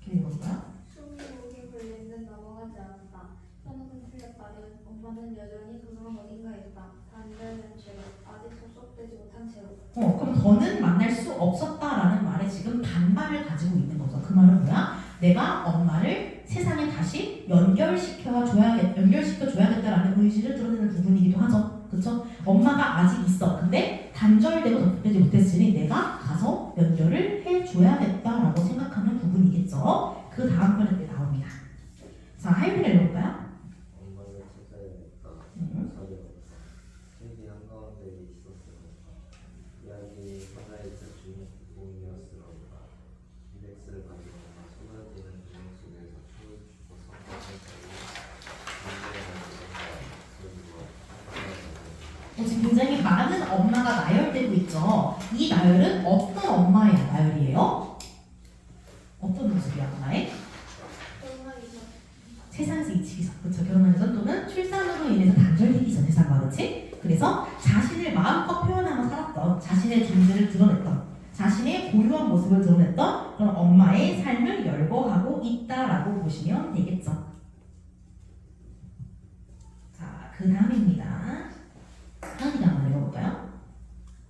이렇게 읽어볼까요? 숨이 목이 걸린 듯 넘어가지 않았다. 현욱은 틀렸다면 엄마는 여전히 그놈 어딘가에 있다. 단절된 채로 아직 접속되지 못한 채로. 그럼 더는 만날 수 없었다라는 말에 지금 반발을 가지고 있는 거죠. 그 말은 뭐야? 내가 엄마를 세상에 다시 연결시켜 줘야겠다라는 의지를 드러내는 부분이기도 하죠. 그렇죠? 엄마가 아직 있어. 근데 단절되고 접속되지 못했으니 내가 가서 연결을 해줘야겠다라고 생각하는 부분이겠죠. 그 다음 편에 때 나옵니다. 자, 하이브를 읽어볼까요? 엄마를 찾아야겠다. 책이 한가운데 있었으니까 이야기 하나의 주인공이었으니까 인덱스를 가져오거나 쏟아지는 주행 속에서 춤을 추고 지금 굉장히 많은 엄마가 나열되고 있죠. 이 나열은 어떤 엄마의 나열이에요? 어떤 모습이야, 엄마의? 세상에서 이치기 전, 그렇죠. 결혼하기 전 또는 출산으로 인해서 단절되기 전 세상과 그렇지? 그래서 자신을 마음껏 표현하며 살았던, 자신의 존재를 드러냈던, 자신의 고유한 모습을 드러냈던 그런 엄마의 삶을 열거하고 있다라고 보시면 되겠죠. 자, 그 다음입니다. 하은이가 한번 읽어볼까요?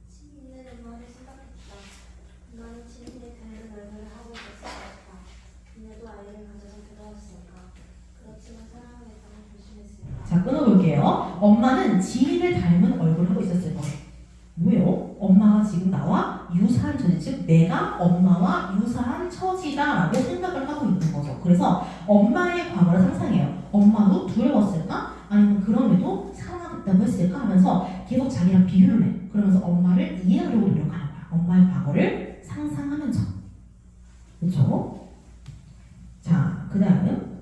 지민은 엄마를 생각했다. 엄마는 지민의 다른 얼굴을 하고 있었을 것이다. 그녀도 아이를 가져서 돌아왔을까. 그렇지만 사랑하겠다고 조심했을까. 자, 끊어볼게요. 엄마는 지민을 닮은 얼굴을 하고 있었을 거예요. 뭐예요? 엄마가 지금 나와 유사한 처지, 즉 내가 엄마와 유사한 처지다라고 생각을 하고 있는 거죠. 그래서 엄마의 과거를 상상해요. 엄마도 두려웠을까? 아니면 그럼에도 사랑하겠다고 했을까? 하면서 계속 자기랑 비교를 해. 그러면서 엄마를 이해하려고 노력하는 거야. 엄마의 과거를 상상하면서. 그렇죠? 자, 그 다음은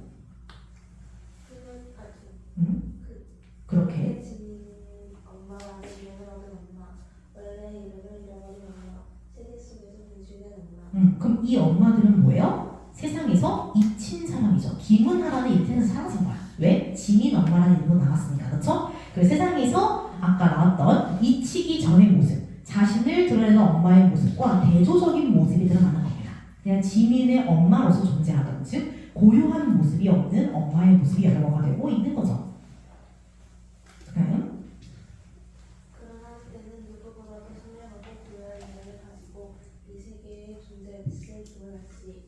그렇게 지민 엄마라는 이름을 얻은 엄마. 원래 이름을 잃어버린 엄마. 세계 속에서 분주된 엄마. 그럼 이 엄마들은 뭐예요? 세상에서 잊힌 사람이죠. 김은하라는 이름에서 사라진 거야. 왜? 지민 엄마라는 이름으로 나왔으니까. 그렇죠? 그래서 세상에서 아까 나왔던 잊히기 전의 모습, 자신을 드러내는 엄마의 모습과 대조적인 모습이 드러나는 겁니다. 그냥 지민의 엄마로서 존재하던, 즉 고유한 모습이 없는 엄마의 모습이 열거가 되고 있는 거죠. 그러나 그때는 누구보다도 선명하고 고유한 인연을 가지고 이 세계에 존재했을 김은하씨.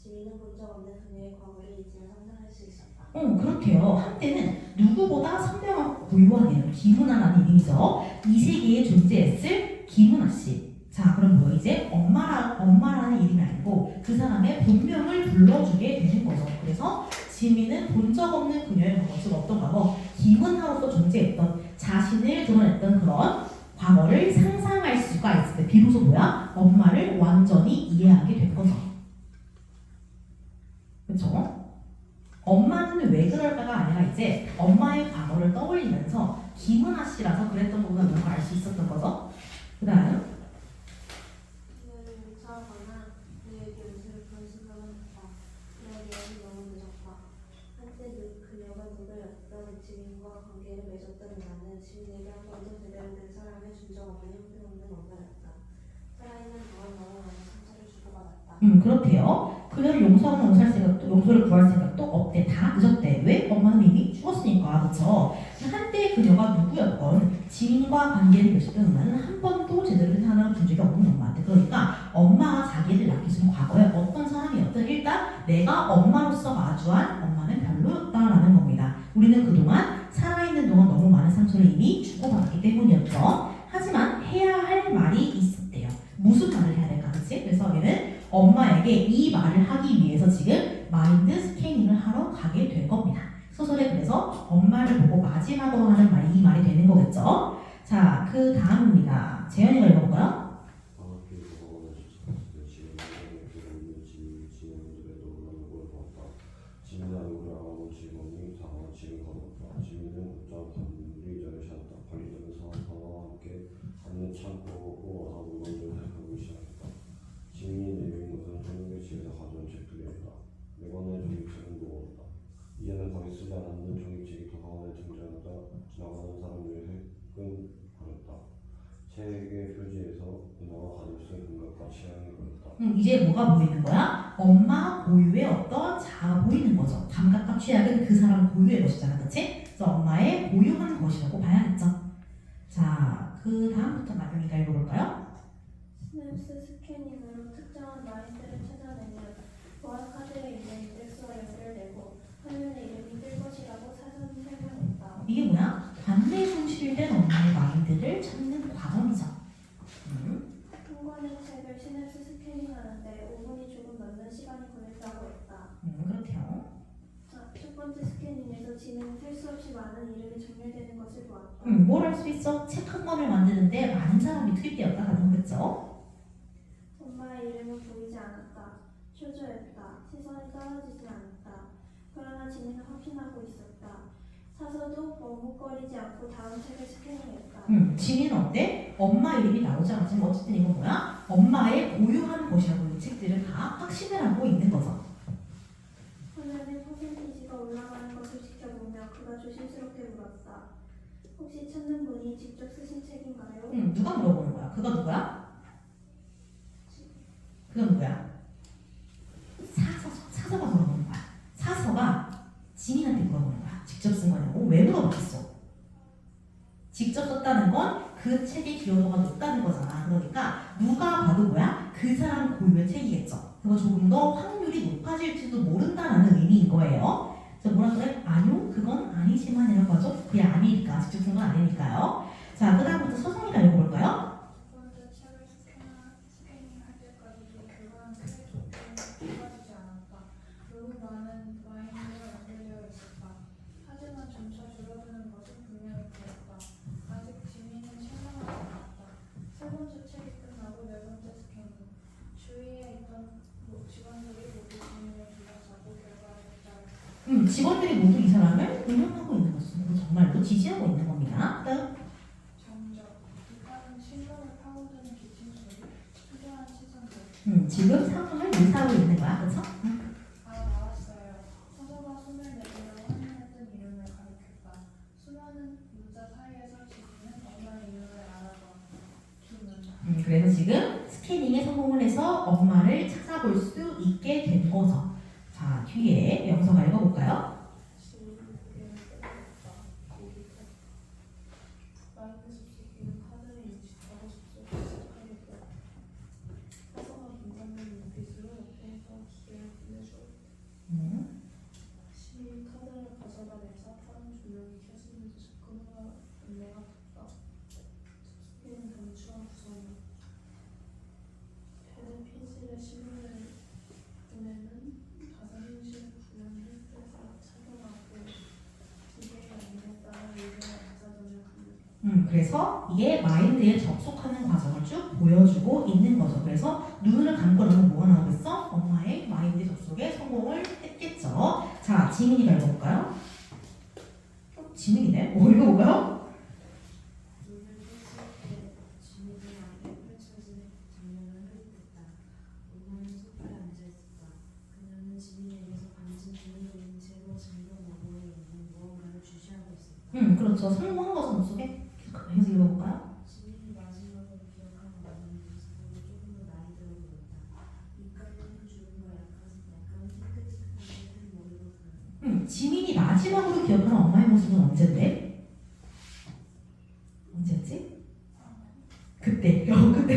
지민은 본 적 없는 그녀의 과거를 이제야 상상할 수 있었다. 그렇대요. 한때는 누구보다 선명하고 고유한 이름, 김은하라는 이름이죠. 이 세계에 존재했을 김은하 씨. 자, 그럼 뭐 이제 엄마라는 이름이 아니고 그 사람의 본명을 불러주게 되는 거죠. 그래서 지민은 본 적 없는 그녀의 과거, 즉 어떤 과거, 김은하로서 존재했던, 자신을 드러냈던 그런 과거를 상상할 수가 있을 때 비로소 뭐야? 엄마를 완전히 이해하게 된 거죠. 그렇죠? 엄마는 왜 그럴까가 아니라 이제 엄마의 과거를 떠올리면서 김은하 씨라서 그랬던 거구나 뭔가 알 수 있었던 거죠. 그 다음 그녀를 용서하거나 그녀에게 웃음을 부을 생각은 없다. 그녀의 미움이 너무 늦었다. 한때 그녀가 누구였던 지민과 관계를 맺었던 나는 지민에게 한 번도 제대로 된 사람의 준적 없는 형편없는 엄마였다. 살아있는 동안 너무 많은 상처를 주고받았다. 그렇대요. 그녀를 용서를 구할 생각도 없대. 다 늦었대. 왜? 엄마는 이미 죽었으니까. 그쵸? 한때 그녀가 누구였건 지민과 관계를 맺었던 엄마는 한 번도 제대로 된 사람을 준 적이 없는 엄마한테. 그러니까 엄마가 자기를 낳기전 과거에 어떤 사람이었든 일단 내가 엄마로서 마주한 엄마는 별로였다라는 겁니다. 우리는 그동안 살아있는 동안 너무 많은 상처를 이미 주고받았기 때문이었죠. 하지만 해야 할 말이 있었대요. 무슨 말을 해야 될까? 그치? 그래서 얘는 엄마에게 이 말을 하기 위해서 지금 마인드 스캐닝을 하러 가게 될 겁니다. 소설에 그래서 엄마를 보고 마지막으로 하는 말이 이 말이 되는 거겠죠. 자, 그 다음입니다. 재현이가 읽어볼까요? 방학기 도서관에 추천했을 때 지민들의 놀라는 걸 보았다. 지민의 얼굴을 알아본 직원이 다가와 지민 걸었다. 지민은 웃자 관리자를 찾았다. 관리자는 사람과 함께 앉는 창고로 와서 물건들을 살펴보기 시작했다. 지민이 내민 것은 한국의 집에서 가져온 책들이었다. 매번의 종이책은 무거웠다. 이제는 거의 쓰지 않았는 종이책이 도서관에 등장하다 지나가는 사람들의 끈거렸다. 책의 표지에서 은하와 가졌을 금각과 취향이 보였다. 이제 뭐가 보이는 거야? 엄마 고유의 어떤 자아가 보이는 거죠. 감각과 취향은 그 사람 고유의 것이잖아. 그치? 그래서 엄마의 고유한 것이라고 봐야겠죠. 자, 그 다음부터 나경이가 읽어볼까요? 스냅스 스캐닝으로 특정한 마인드를 찾아내면 선거와 카드에 있는 인덱스와 연결되고 화면에 이름이 뜰 것이라고 사전이 설명했다. 이게 뭐야? 관내 손실된 업무의 마인드를 찾는 과정이죠. 통과된 책을 시냅스 스캐닝하는데 5분이 조금 넘는 시간이 걸린다고 했다. 그렇대요. 자, 첫 번째 스캐닝에서 지는 셀 수 없이 많은 이름이 정렬되는 것을 보았다. 뭘 할 수 있어? 책 한 권을 만드는데 많은 사람이 투입되었다라는 거겠죠. 엄마의 이름은 보이지 않았다. 초조했다. 시선이 떨어지지 않았다. 그러나 진이는 확신하고 있었다. 사서도 머뭇거리지 않고 다음 책을 스캐닝했다. 지민은 어때? 엄마 이름이 나오지 않았지만 어쨌든 이건 뭐야? 엄마의 고유한 것이라고 이 책들은 다 확신을 하고 있는 거죠. 화면에 퍼센티지가 올라가는 것을 지켜보며 그가 조심스럽게 물었다. 혹시 찾는 분이 직접 쓰신 책인가요? 누가 물어보는 거야? 그가 누구야? 그가 누구야? 사서가 물어보는 거야. 사서가 지민한테 물어보는 거야. 직접 쓴 거냐고? 왜 물어봤어? 직접 썼다는 건 그 책의 기여도가 높다는 거잖아. 그러니까 누가 봐도 뭐야? 그 사람 고유의 책이겠죠. 그거 조금 더 확률이 높아질지도 모른다라는 의미인 거예요. 그래서 뭐라 그래? 아니요, 그건 아니지만 이라고 하죠. 그게 아니니까, 직접 쓴 건 아니니까요. 자, 그 다음부터 서성이가 읽어볼까요? 두 번째 책을 스캐닝할 때까지도 결과는 크게 좋아지지 않았다. 너무 많은 마인드가 연결되어 있었다. 하지만 점차 줄어드는 것은 분명히 보였다. 아직 지민은 실망하지 않았다. 세 번째 책이 끝나고 네 번째 스캐닝. 주위에 있던 직원들이 모두 지민을 둘러싸고 결과를 적자했다. 직원들이 모두 이 사람을 응원하고 있는 거죠. 정말로 지지하고 있는 겁니다. 그다음 정적. 비판은 신경을 파고드는 기침 소리, 초조한 시선들. 지금 상황을 묘사하고 있는 거야, 그렇죠? 아, 나왔어요. 사서가 손을 내밀어 확인했던 이름을 가리켰다. 수많은 문자 사이에서 지금은 엄마의 이름을 알아보았다. 김은. 그래서 지금 스캐닝에 성공을 해서 엄마를 찾아볼 수 있게 된 거죠. 자, 뒤에 영서가 읽어볼까요? 마이크 숲속에는 카드를 인식하고 숲속에 시작하겠다. 사서가 긴장된 눈빛으로 옆에서 기계를 보내주었다. 시민이 카드를 가져다내자 파란 조명이 켜지면서 접근하라 안내가 떴다. 숲속에는 단추와 구성이 펜에 펜실에 신문을 보내는 가상현실을 구현한 햇볕을 착용하고 기계의 안내에 따라 의견을 가져다녀 갑니다. 그래서 이게 마인드에 접속하는 과정을 쭉 보여주고 있는 거죠. 그래서 눈을 감고 나면 뭐가 나오겠어? 엄마의 마인드 접속에 성공을 했겠죠. 자, 지민이가 읽어볼까요? 지민이네? 읽어볼까요? 눈을 떴을 때 지민이 앞에 펼쳐진 장면을 흡입했다. 엄마는 소파에 앉아있었다. 그녀는 지민에게서 반쯤 주물러있는 채로 장벽 너머에 있는 무언가를 주시하고 있었다. 그렇죠. 성공한 것은 속에 계속 읽어볼까요? 지민이 마지막으로 기억한 엄마는 모습으로 조금 더 나이 들어 보였다. 입가에는 주름과 약간 핑크빛한 머리로 보였다. 지민이 마지막으로 기억하는 엄마의 모습은 언제인데? 언제였지? 그때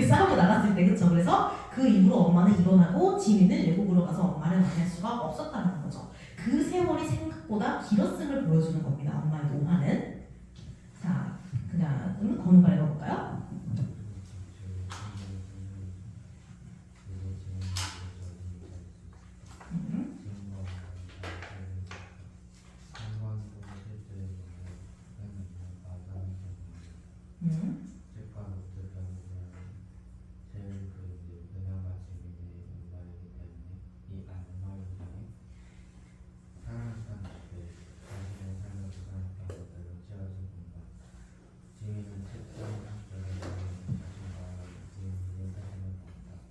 싸우고 나갔을 때, 그쵸? 그래서 그 이후로 엄마는 일어나고 지민은 외국으로 가서 엄마를 만날 수가 없었다는 거죠. 그 세월이 생각보다 길었음을 보여주는 겁니다. 엄마의 노화는. 자, 그 다음 건우가 읽어볼까요?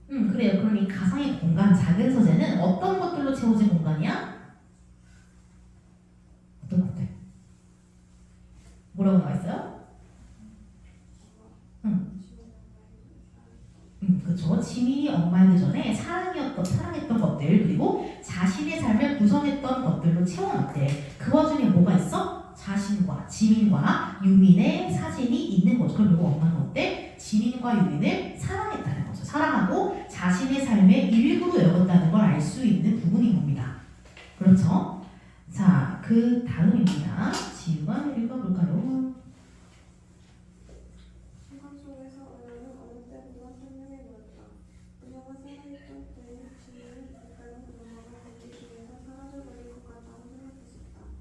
그래요. 그럼 이 가상의 공간, 작은 서재는 어떤 것들로 채워진 공간이야? 어떤 것들? 뭐라고 나와 있어요? 그렇죠. 지민이 엄마이기 전에 사랑했던 것들, 그리고 자신의 삶을 구성했던 것들로 채워놨대. 그 와중에 뭐가 있어? 자신과 지민과 유민의 사진이 있는 거죠. 그리고 엄마는 어때? 지민과 유민을 사랑했다는 거죠. 사랑하고 자신의 삶의 일부로 여겼다는 걸 알 수 있는 부분인 겁니다. 그렇죠? 자, 그 다음입니다. 지우가 읽어볼까요? 순간 속에서 은하는 어느 때보다 선명해 보였다. 은하가 살아있던 때에 지민은 가까이 은하가 건지기 위해서 사라져버릴 것 같다고 생각했었다.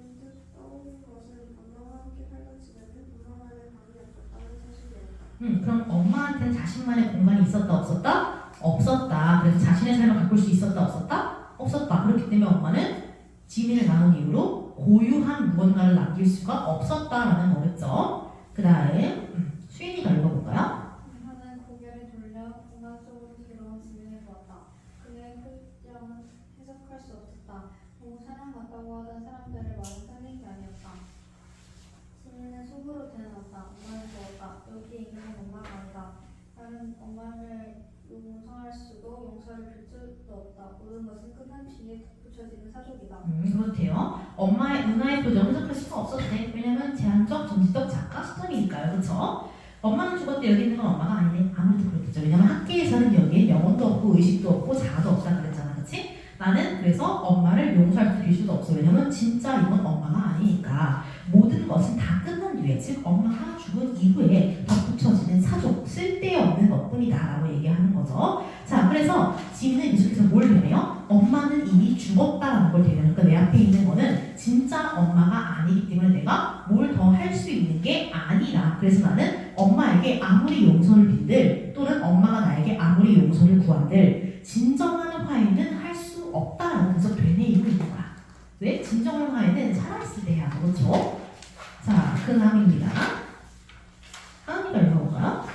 문득 떠오른 것은 엄마와 함께 살던 집에는 엄마만의 방이 없었다는 사실이었다. 그럼 엄마한테는 자신만의 공간이 있었다 없었다? 없었다. 그래서 자신의 삶을 가꿀 수 있었다 없었다? 없었다. 그렇기 때문에 엄마는 지민을 낳은 이후로 고유한 무언가를 남길 수가 없었다라는 거겠죠. 그 다음 수인이가 읽어볼까요? 은하는 고개를 돌려 공간 속으로 들어온 지민을 보았다. 그의 표정은 해석할 수 없었다. 너무 사랑한다고 하던 사람들을 말은 살린 게 아니었다. 지민은 속으로 대답했다. 엄마를 보았다. 여기 있는 엄마가 아니다. 나는 엄마를 용서할 수도 용서를 빌 수도 없다. 모든 것은 끝난 뒤에 덧붙여지는 사족이다. 그렇대요. 은하의 표정을 해석할 수가 없었대. 왜냐면 제한적, 정지적, 작가 시점이니까요. 그렇죠? 엄마는 죽었대. 여기 있는 건 엄마가 아니네. 아무래도 그렇겠죠. 왜냐면 학계에서는 여기에 영혼도 없고 의식도 없고 자아도 없다 그랬잖아. 그렇지? 나는 그래서 엄마를 용서할 수도 빌 수도 없어. 왜냐면 진짜 이건 엄마가 아니니까. 모든 것은 다 끝난 뒤에, 즉 엄마가 죽은 이후에 덧붙여지는 사족, 쓸데없는 것뿐이다 라고 얘기하는 거죠. 자, 그래서 지민은 계속해서 뭘 되네요? 엄마는 이미 죽었다라는 걸 되는 거니까 내 앞에 있는 거는 진짜 엄마가 아니기 때문에 내가 뭘 더 할 수 있는 게 아니라, 그래서 나는 엄마에게 아무리 용서를 빌들 또는 엄마가 나에게 아무리 용서를 구한들 진정한 화해는 할 수 없다라고 해서 되뇌이고 있는 거야. 왜? 진정한 화해는 살아있을 때 해야 하는 거죠. 자, 그 다음입니다. 하은이가 읽어볼까요?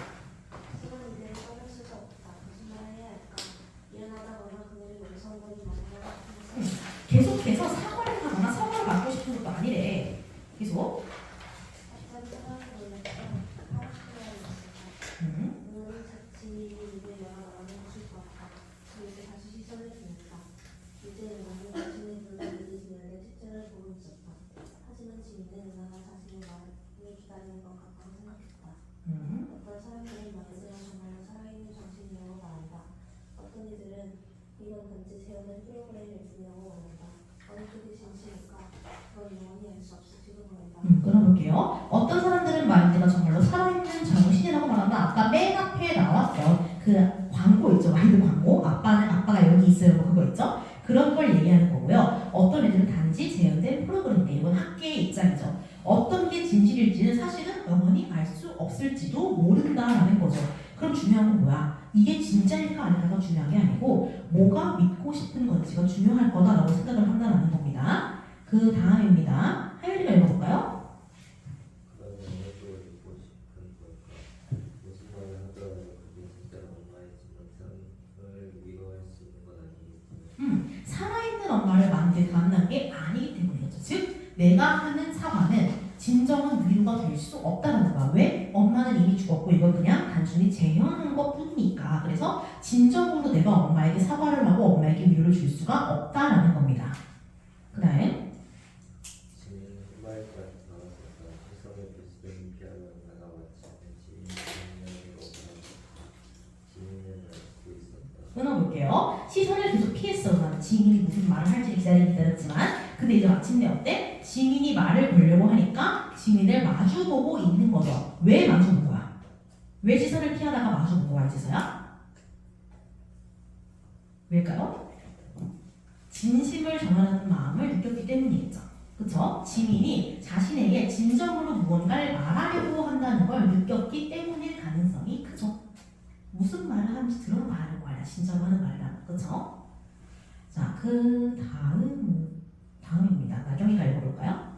지금 이제 떠날 수가 없다. 무슨 말을 해야 할까? 미안하다 너나 그녀를 용서하거니 말하라. 계속해서 사과를 하거나 사과를 받고 싶은 것도 아니래. 계속. 갑자기 생각이 놀랐다. 하고 싶은 말이 있었다. 오늘은 자칫 입을 열어 말하는 것일 것 같다. 그에게 다시 시선을 보냈다. 이제는 나는 자신의 눈을 들리시는데 채찍을 보고 있었다. 하지만 지민은 은하가 자신의 말을 기다리는 것 같다고 생각했다. 어떤 사람들은 말들은 정말로 살아있는 정신이라고 말한다. 어떤 이들은 이건 단지 세우는 프로그램일 뿐이라고 말한다. 어느 쪽이 진실일까? 그건 영원히 알 수 없을지도 모른다. 끊어볼게요. 어떤 사람들은 마인드가 정말로 살아있는 정신이라고 말한다. 아까 맨 앞에 나왔던 그 광고 있죠. 마인드 광고. 아빠가 여기 있어요. 그거 있죠. 그런 걸 얘기하는 거고요. 어떤 애들은 단지 재현된 프로그램인데 이건 학계의 입장이죠. 어떤 게 진실일지는 사실은 영원히 알 수 없을지도 모른다라는 거죠. 그럼 중요한 건 뭐야? 이게 진짜일까 아닐까가 중요한 게 아니고 뭐가 믿고 싶은 건지가 중요할 거다라고 생각을 한다는 겁니다. 그 다음입니다. 하율이가 읽어볼까요? 그러면 어느 쪽을 믿고 싶은 걸까? 무슨 말을 하더라도 그게 진짜로 엄마이지만 삶을 위로할 수 있는 건 아니겠지만 살아있는 엄마를 만난 게 아니기 때문이겠죠. 즉 내가 하는 사과는 진정한 위로가 될 수 없다는 거야. 왜? 엄마는 이미 죽었고 이건 그냥 단순히 재현한 것 뿐이니까. 그래서 진정으로 내가 엄마에게 사과를 하고 엄마에게 위로를 줄 수가 없다라는 겁니다. 그 다음에 지민은 후발까지 나왔었다. 시선을 비스듬히 피하며 은하가 마치 지민의 생명으로 지민을 알고 있었다. 끊어볼게요. 시선을 계속 피했어. 나는 지민이 무슨 말을 할지 기다렸지만 근데 이제 마침내 어때? 지민이 말을 걸려고 하니까 지민을 마주보고 있는 거죠. 왜 마주본 거야? 왜 시선을 피하다가 마주본 거야 이제서야? 왜일까요? 진심을 전하는 마음을 느꼈기 때문이겠죠. 그쵸? 지민이 자신에게 진정으로 무언가를 말하려고 한다는 걸 느꼈기 때문일 가능성이 크죠. 무슨 말을 하는지 들어봐야 할 거 아니야. 진짜로 하는 말이라. 그쵸? 자, 그 다음입니다. 나경이가 읽어볼까요?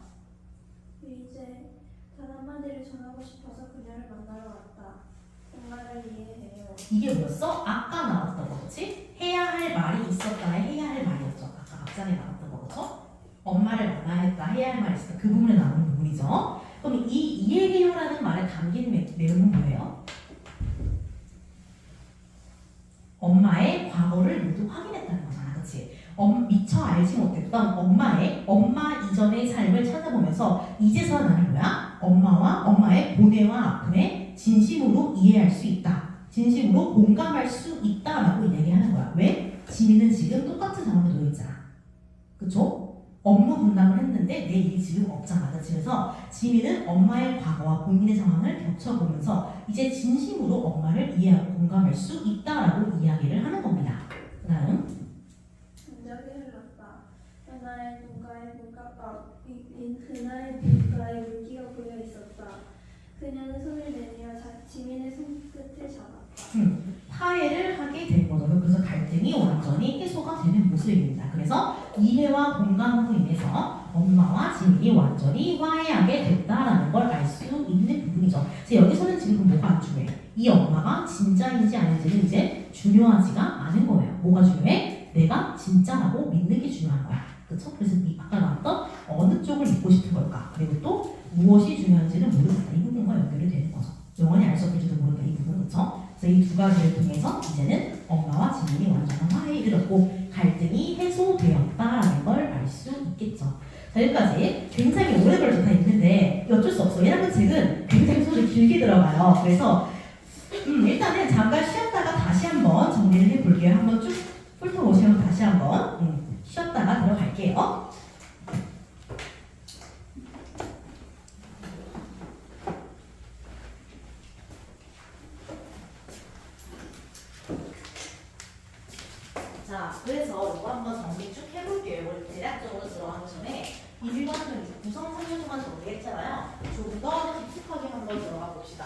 이제 단 한마디를 전하고 싶어서 그녀를 만나러 왔다. 엄마를 이해해요. 이게 뭐였어? 아까 나왔던 거지? 해야 할 말이 있었다에 해야 할 말이었죠. 아까 앞장에 나왔던 거죠? 엄마를 만나야 했다, 해야 할 말이 있었다. 그 부분에 나오는 부분이죠. 그럼 이 이해해요라는 말에 담긴 내용은 뭐예요? 엄마의 과거를 모두 확인했다는 거잖아. 그치? 미처 알지 못했던 엄마 이전의 삶을 찾아보면서 이제서야 나는 뭐야? 엄마와 엄마의 고뇌와 아픔에 진심으로 이해할 수 있다. 진심으로 공감할 수 있다라고 이야기하는 거야. 왜? 지민은 지금 똑같은 상황에 놓여 있잖아. 그쵸? 업무 분담을 했는데 내 일이 지금 없잖아. 그래서 지민은 엄마의 과거와 본인의 상황을 겹쳐보면서 이제 진심으로 엄마를 이해하고 공감할 수 있다라고 이야기를 하는 겁니다. 그 다음 흔적이 흘렀다. 그날의 눈가에 물기가 고여 있었다. 그녀는 손을 내밀어 지민의 손끝을 잡았다. 화해를 하게 된 거죠. 그래서 갈등이 완전히 해소가 되는 모습입니다. 그래서 이해와 공감으로 인해서 엄마와 지민이 완전히 화해하게 됐다라는 걸 알 수 있는 부분이죠. 여기서는 지금 뭐가 안 중요해? 이 엄마가 진짜인지 아닌지는 이제 중요하지가 않은 거예요. 뭐가 중요해? 내가 진짜라고 믿는 게 중요한 거야. 그쵸? 그래서 아까 나왔던 어느 쪽을 믿고 싶은 걸까? 그리고 또 무엇이 중요한지는 모르겠다. 이 부분과 연결이 되는 거죠. 영원히 알 수 없을지도 모르겠다. 이 부분, 그쵸? 그래서 이 두 가지를 통해서 이제는 엄마와 지민이 완전한 화해에 이르렀고 갈등이 해소되었다라는 걸 알 수 있겠죠. 자, 여기까지 굉장히 오래 걸쳐다 있는데 어쩔 수 없어. 왜냐면 책은 굉장히 소리 길게 들어가요. 그래서 일단은 잠깐 쉬었다가 다시 한번 정리를 해볼게요. 한번 쭉 훑어보시면 다시 한번 쉬었다가 들어갈게요. 자, 그래서 이거 한번 정리 쭉 해볼게요. 우리 대략적으로 들어가기 전에 1번은 구성 3요소만 정리했잖아요. 좀 더 깊숙하게 한번 들어가 봅시다.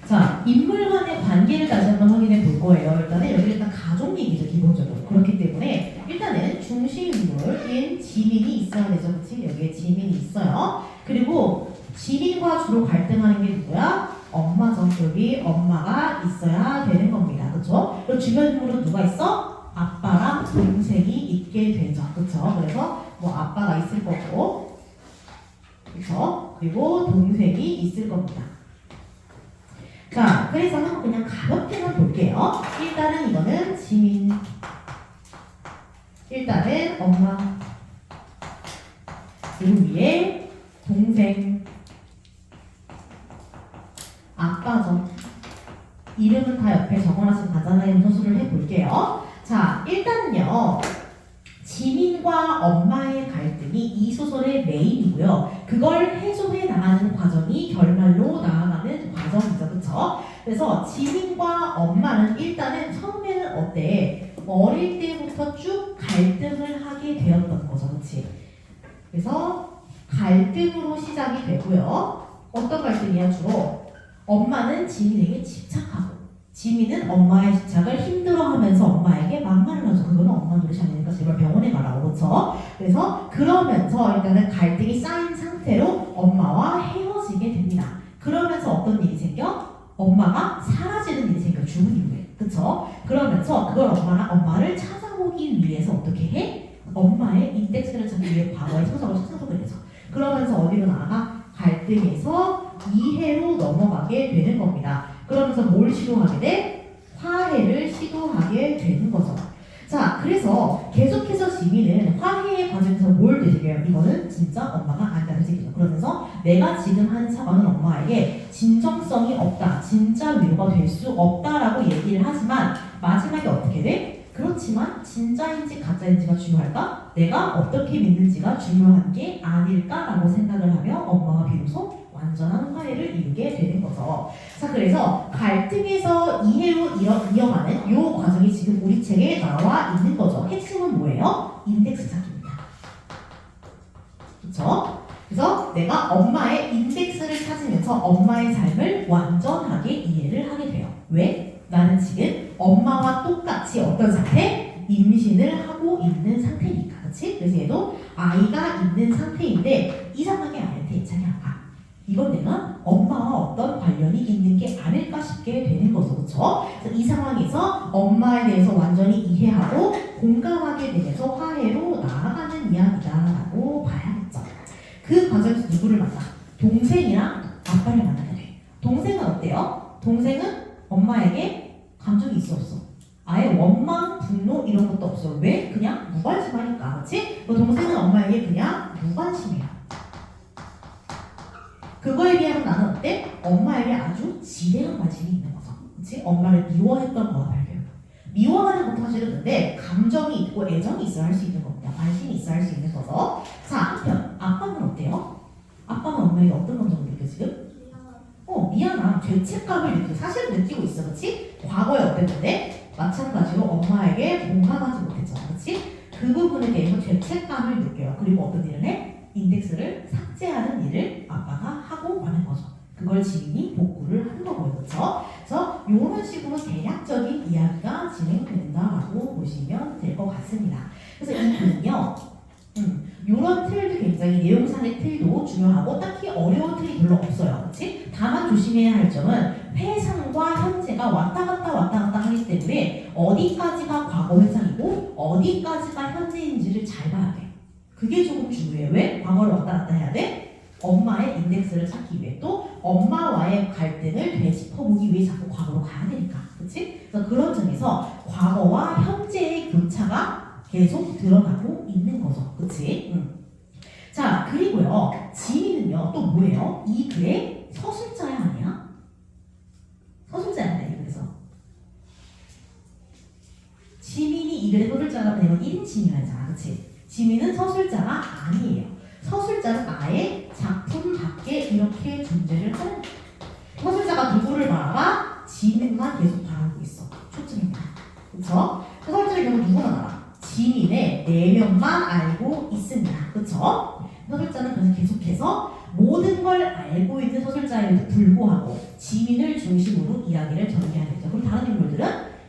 자, 인물 간의 관계를 다시 한번 확인해 볼 거예요. 일단은 여기 일단 가족 얘기죠, 기본적으로. 그렇기 때문에 일단은 중심 인물인 지민이 있어야 되죠, 그렇지? 여기에 지민이 있어요. 그리고 지민과 주로 갈등하는 게 누구야? 엄마죠. 여기 엄마가 있어야 되는 겁니다. 그쵸? 그리고 주변 인물은 누가 있어? 아빠랑 동생이 있게 되죠. 그쵸? 그래서 뭐 아빠가 있을 거고, 그쵸? 그리고 동생이 있을 겁니다. 자, 그래서 한번 그냥 가볍게만 볼게요. 일단은 이거는 지민, 일단은 엄마, 그리고 위에 동생, 아빠죠. 이름은 다 옆에 적어놨으면 가잖아요. 서술을 해볼게요. 자, 일단은요. 지민과 엄마의 갈등이 이 소설의 메인이고요. 그걸 해소해 나가는 과정이 결말로 나아가는 과정이죠. 그쵸? 그래서 지민과 엄마는 일단은 처음에는 어때? 어릴 때부터 쭉 갈등을 하게 되었던 거죠. 그치? 그래서 갈등으로 시작이 되고요. 어떤 갈등이야? 주로 엄마는 지민에게 집착하고 지민은 엄마의 집착을 힘들어하면서 엄마에게 막말을 하죠. 그거는 엄마 노릇이 아니니까 제발 병원에 가라고. 그렇죠? 그래서 그러면서 일단은 갈등이 쌓인 상태로 엄마와 헤어지게 됩니다. 그러면서 어떤 일이 생겨? 엄마가 사라지는 일이 생겨. 죽은 이후에. 그렇죠? 그러면서 그걸 엄마를 찾아보기 위해서 어떻게 해? 엄마의 인덱스를 찾기 위해 과거의 서적을 찾아보게 되죠. 그러면서 어디로 나아가? 갈등에서 이해로 넘어가게 되는 겁니다. 그러면서 뭘 시도하게 돼? 화해를 시도하게 되는 거죠. 자, 그래서 계속해서 지민은 화해의 과정에서 뭘 되새겨요? 이거는 진짜 엄마가 아니다는 얘기죠. 그러면서 내가 지금 하는 사과는 엄마에게 진정성이 없다, 진짜 위로가 될 수 없다라고 얘기를 하지만 마지막에 어떻게 돼? 그렇지만 진짜인지 가짜인지가 중요할까? 내가 어떻게 믿는지가 중요한 게 아닐까라고 생각을 하며 엄마가 비로소 완전한 화해를 이루게 되는 거죠. 자, 그래서 갈등에서 이해로 이어가는 이 과정이 지금 우리 책에 나와 있는 거죠. 핵심은 뭐예요? 인덱스 찾기입니다. 그렇죠? 그래서 내가 엄마의 인덱스를 찾으면서 엄마의 삶을 완전하게 이해를 하게 돼요. 왜? 나는 지금 엄마와 똑같이 어떤 상태? 임신을 하고 있는 상태니까. 그렇지? 그래서 얘도 아이가 있는 상태인데 이상하게 아이한테 애착이 안 가. 이건 내가 엄마와 어떤 관련이 있는 게 아닐까 싶게 되는 거죠. 그렇죠? 그래서 이 상황에서 엄마에 대해서 완전히 이해하고 공감하게 되면서 화해로 나아가는 이야기다라고 봐야겠죠. 그 과정에서 누구를 만나? 동생이랑 아빠를 만나게 돼. 동생은 어때요? 동생은 엄마에게 감정이 있어 없어? 아예 원망, 분노 이런 것도 없어. 왜? 그냥 무관심하니까. 그렇지? 동생은 엄마에게 그냥 무관심이야. 그거에 비하면 나는 어때? 엄마에게 아주 지대한 관심이 있는 거죠. 그치? 엄마를 미워했던 거와 발견. 미워하는 것도 사실은 근데 감정이 있고 애정이 있어야 할 수 있는 겁니다. 관심이 있어야 할 수 있는 거죠. 자, 한편 아빠는 어때요? 아빠는 엄마에게 어떤 감정을 느껴 지금? 미안함, 죄책감을 느끼고 사실은 느끼고 있어, 그렇지? 과거에 어땠는데 마찬가지로 엄마에게 공감하지 못했잖아, 그렇지? 그 부분에 대해서 죄책감을 느껴요. 그리고 어떤 일을 해? 인덱스를 삭제하는 일을 아빠가 하고 마는 거죠. 그걸 지민이 복구를 한 거고요, 그렇죠? 그래서 이런 식으로 대략적인 이야기가 진행된다라고 보시면 될 것 같습니다. 그래서 이 글은요, 이런 틀도 굉장히 내용상의 틀도 중요하고 딱히 어려운 틀이 별로 없어요. 그렇지? 다만 조심해야 할 점은 회상과 현재가 왔다 갔다 하기 때문에 어디까지가 과거 회상이고 어디까지가 현재인지를 잘 봐야 돼. 그게 조금 중요해요. 왜? 과거를 왔다 갔다 해야 돼? 엄마의 인덱스를 찾기 위해 또 엄마와의 갈등을 되짚어보기 위해 자꾸 과거로 가야 되니까. 그렇지? 그래서 그런 점에서 과거와 현재의 교차가 계속 들어가고 있는 거죠. 그치? 자, 그리고요. 지민은요, 또 뭐예요? 이 글의 서술자야 아니야? 서술자야 아니야, 그래서. 지민이 이 글의 서술자가 되면 1인칭이라잖아. 그치? 지민은 서술자가 아니에요. 서술자는 아예 작품 밖에 이렇게 존재를 하는 거예요. 서술자가 누구를 바라봐? 지민만 계속 바라보고 있어. 초점입니다. 그쵸? 서술자의 경우 누구나 알아? 지민의 내면만 알고 있습니다. 그쵸? 서술자는 그래서 계속해서 모든 걸 알고 있는 서술자에도 불구하고 지민을 중심으로 이야기를 전개해야 되죠. 그럼 다른 인물들은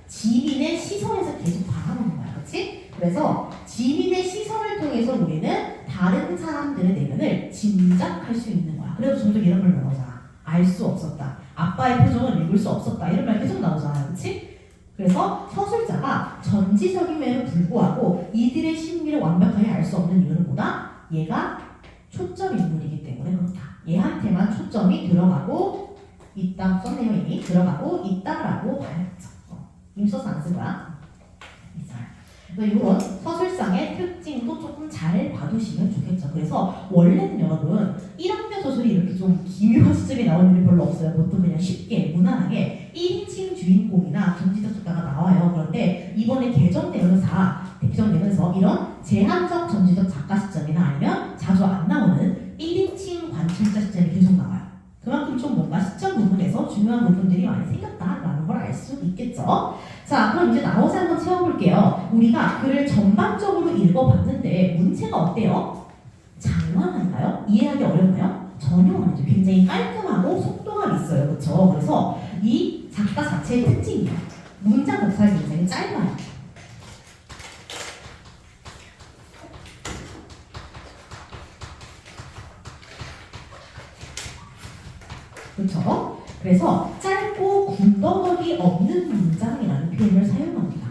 지민의 시선에서 계속 바라보는 거야. 그치? 그래서 지민의 시선을 통해서 우리는 다른 사람들의 내면을 짐작할 수 있는 거야. 그래서 종종 이런 말 나오잖아. 알 수 없었다. 아빠의 표정을 읽을 수 없었다. 이런 말 계속 나오잖아요. 그치? 그래서 서술자가 전지적임에도 불구하고 이들의 심리를 완벽하게 알 수 없는 이유는 뭐다? 얘가 초점 인물이기 때문에 그렇다. 얘한테만 초점이 들어가고 있다. 썼네요. 이미 들어가고 있다라고 봐야겠죠. 이미 써서 안 쓴 거야. 그래서 이런 서술상의 특징도 조금 잘 봐두시면 좋겠죠. 그래서 원래는 여러분 1학년 소설이 이렇게 좀 기묘한 시점에 나오는 일이 별로 없어요. 보통 그냥 쉽게 무난하게 1인칭 주인공이나 김지덕 작가가 나와요. 그런데 이번에 개정되면서 이런 제한적 전지적 작가 시점이나 아니면 자주 안 나오는 1인칭 관찰자 시점이 계속 나와요. 그만큼 좀 뭔가 시점 부분에서 중요한 부분들이 많이 생겼다라는 걸 알 수 있겠죠. 자, 그럼 이제 나머지 한번 채워볼게요. 우리가 글을 전반적으로 읽어봤는데 문체가 어때요? 장황한가요? 이해하기 어렵나요? 전혀 아니죠. 굉장히 깔끔하고 속도감이 있어요. 그렇죠? 그래서 이 작가 자체의 특징이에요. 문장 독살이 굉장히 짧아요. 그렇죠? 그래서 짧고 군더더기 없는 문장이라는 표현을 사용합니다.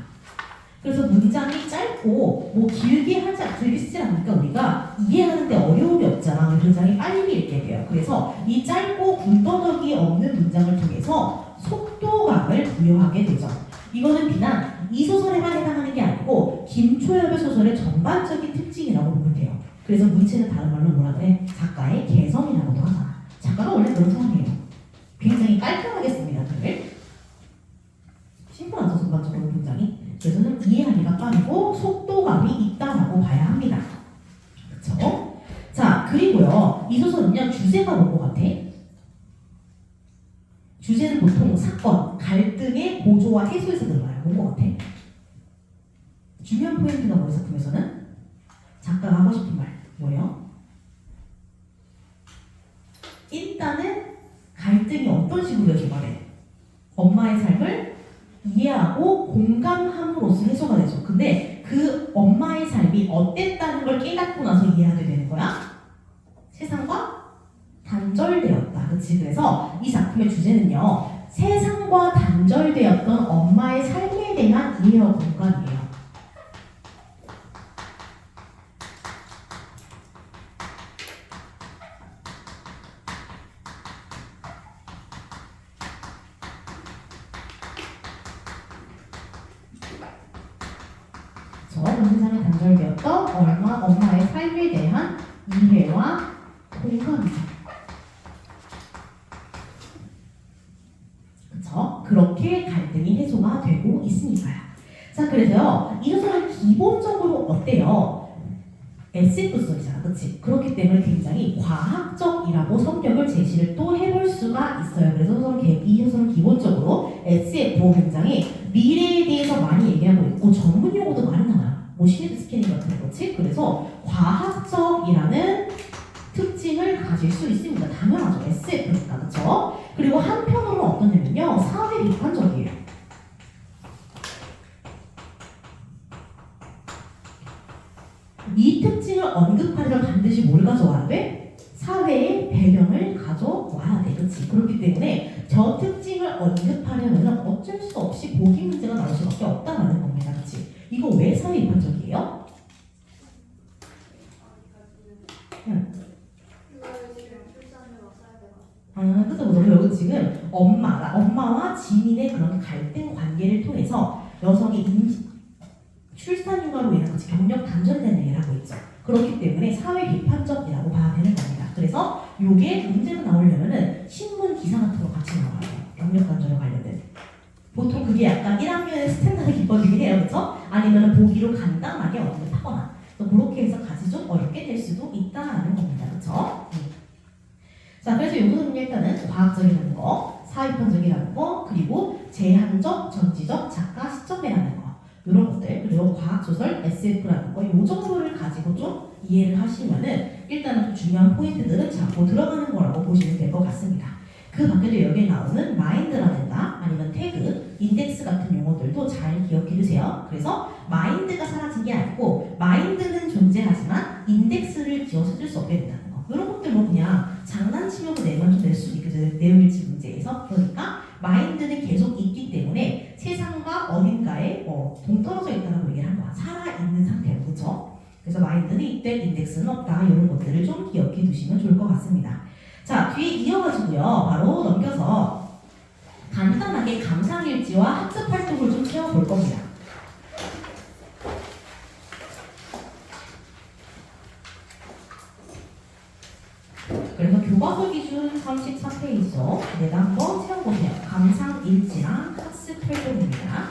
그래서 문장이 짧고 뭐 길게 쓰지 않으니까 우리가 이해하는데 어려움이 없잖아. 굉장히 빨리 읽게 돼요. 그래서 이 짧고 군더더기 없는 문장을 통해서 속도감을 부여하게 되죠. 이거는 비단 이 소설에만 해당하는 게 아니고 김초엽의 소설의 전반적인 특징이라고 보면 돼요. 그래서 문체는 다른 말로 뭐라 그래? 작가의 개성이라고도 하잖아. 작가가 원래 그런 사람이에요. 굉장히 깔끔하게 씁니다. 글을. 심플하죠, 전반적으로 문장이. 그래서 좀 이해하기가 빠르고 속도감이 있다라고 봐야 합니다. 그렇죠? 자, 그리고요. 이 소설은요. 주제가 뭔 것 같아? 주제는 보통 사건, 갈등의 고조와 해소에서 들어가요. 뭔 것 같아? 중요한 포인트가 뭐예요, 작품에서는? 작가가 하고 싶은 말 뭐예요? 일단은 갈등이 어떤 식으로 해소가 돼? 엄마의 삶을 이해하고 공감함으로써 해소가 되죠. 근데 그 엄마의 삶이 어땠다는 걸 깨닫고 나서 이해하게 되는 거야. 세상과 단절되었다. 그치? 그래서 이 작품의 주제는요. 세상과 단절되었던 엄마의 삶에 대한 이해와 공감이에요. 세상에 단절되었던 엄마의 삶에 대한 이해와 공감이죠. 그렇게 갈등이 해소가 되고 있으니까요. 자, 그래서요, 이 조선은 기본적으로 어때요? SF성이잖아, 그치? 그렇기 때문에 굉장히 과학적이라고 성격을 제시를 또 해볼 수가 있어요. 그래서 이 조선은 기본적으로 SF로 굉장히 미래에 대해서 많이 얘기하고 있고 전문 용어도 많이 나와요. 뭐 시네드 스캐닝 같은 거지? 그래서 과학적이라는 특징을 가질 수 있습니다. 당연하죠. SF니까, 그쵸? 그리고 한편으로는 어떠냐면요, 사회 비판적이에요. 이 특징을 언급하려면 반드시 뭘 가져와야 돼? 사회의 배경을 가져와야 돼. 그렇지? 그렇기 때문에 저 특징을 언급하려면 어쩔 수 없이 보기 문제가 나올 수밖에 없다는 겁니다. 그렇지? 이거 왜 사회 비판적이에요? 그래서 여기 지금 엄마와 지민의 그런 갈등 관계를 통해서 여성의 출산휴가로 인한 경력 단절되는 얘기를 하고 있죠. 그렇기 때문에 사회 비판적이라고 봐야 되는 겁니다. 그래서 이게 문제가 나오려면은 신문 기사 같은 거 같이 나와요. 경력 단절에 관련된. 보통 그게 약간 1학년의 스탠다드 기법이긴 해요. 그렇죠? 아니면 보기로 간단하게 언급하거나 그렇게 해서 같이 좀 어렵게 될 수도 있다는 겁니다. 그렇죠? 자, 그래서 요거는 일단은 과학적이라는 거, 사회편적이라는 거, 그리고 제한적, 전지적, 작가, 시점이라는 거 이런 것들, 그리고 과학소설, SF라는 거, 요 정도를 가지고 좀 이해를 하시면은 일단은 좀 중요한 포인트들은 잡고 들어가는 거라고 보시면 될 것 같습니다. 그 밖에도 여기에 나오는 마인드라든가 아니면 태그, 인덱스 같은 용어들도 잘 기억해 두세요. 그래서 마인드가 사라진 게 아니고 마인드는 존재하지만 인덱스를 지어서 쓸 수 없게 된다는 거. 이런 것들 뭐 그냥 장난치려고 내면 좀 낼 수 있거든요. 내용일지 문제에서. 그러니까 마인드는 계속 있기 때문에 세상과 어딘가에 동떨어져 있다는 얘기를 한 거야. 살아있는 상태로. 그렇죠? 그래서 마인드는 있되 인덱스는 없다. 이런 것들을 좀 기억해 두시면 좋을 것 같습니다. 자, 뒤에 이어가지고요. 바로 넘겨서 간단하게 감상일지와 학습 활동을 좀 채워볼 겁니다. 그래서 교과서 기준 34페이지죠. 내가 한번 채워보세요. 감상일지랑 학습 활동입니다.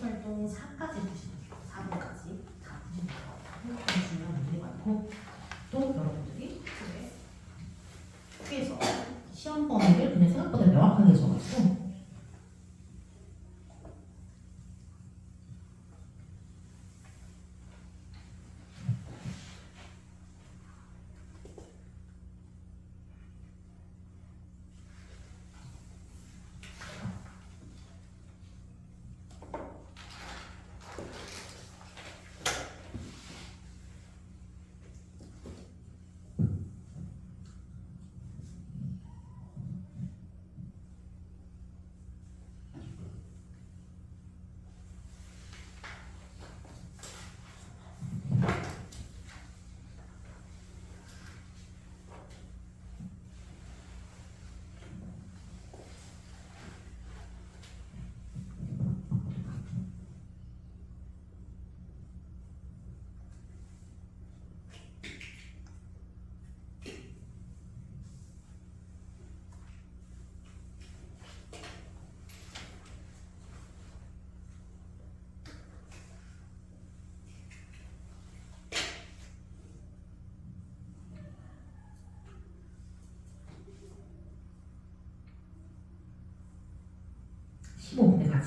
활동 4까지 보시면 돼요. 4번까지 다 보시면 돼요. 중요한 문제 많고 또 여러분들이 그래서 시험 범위를 그냥 생각보다 명확하게 줘가지고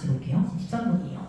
같이 볼게요. 13번이에요.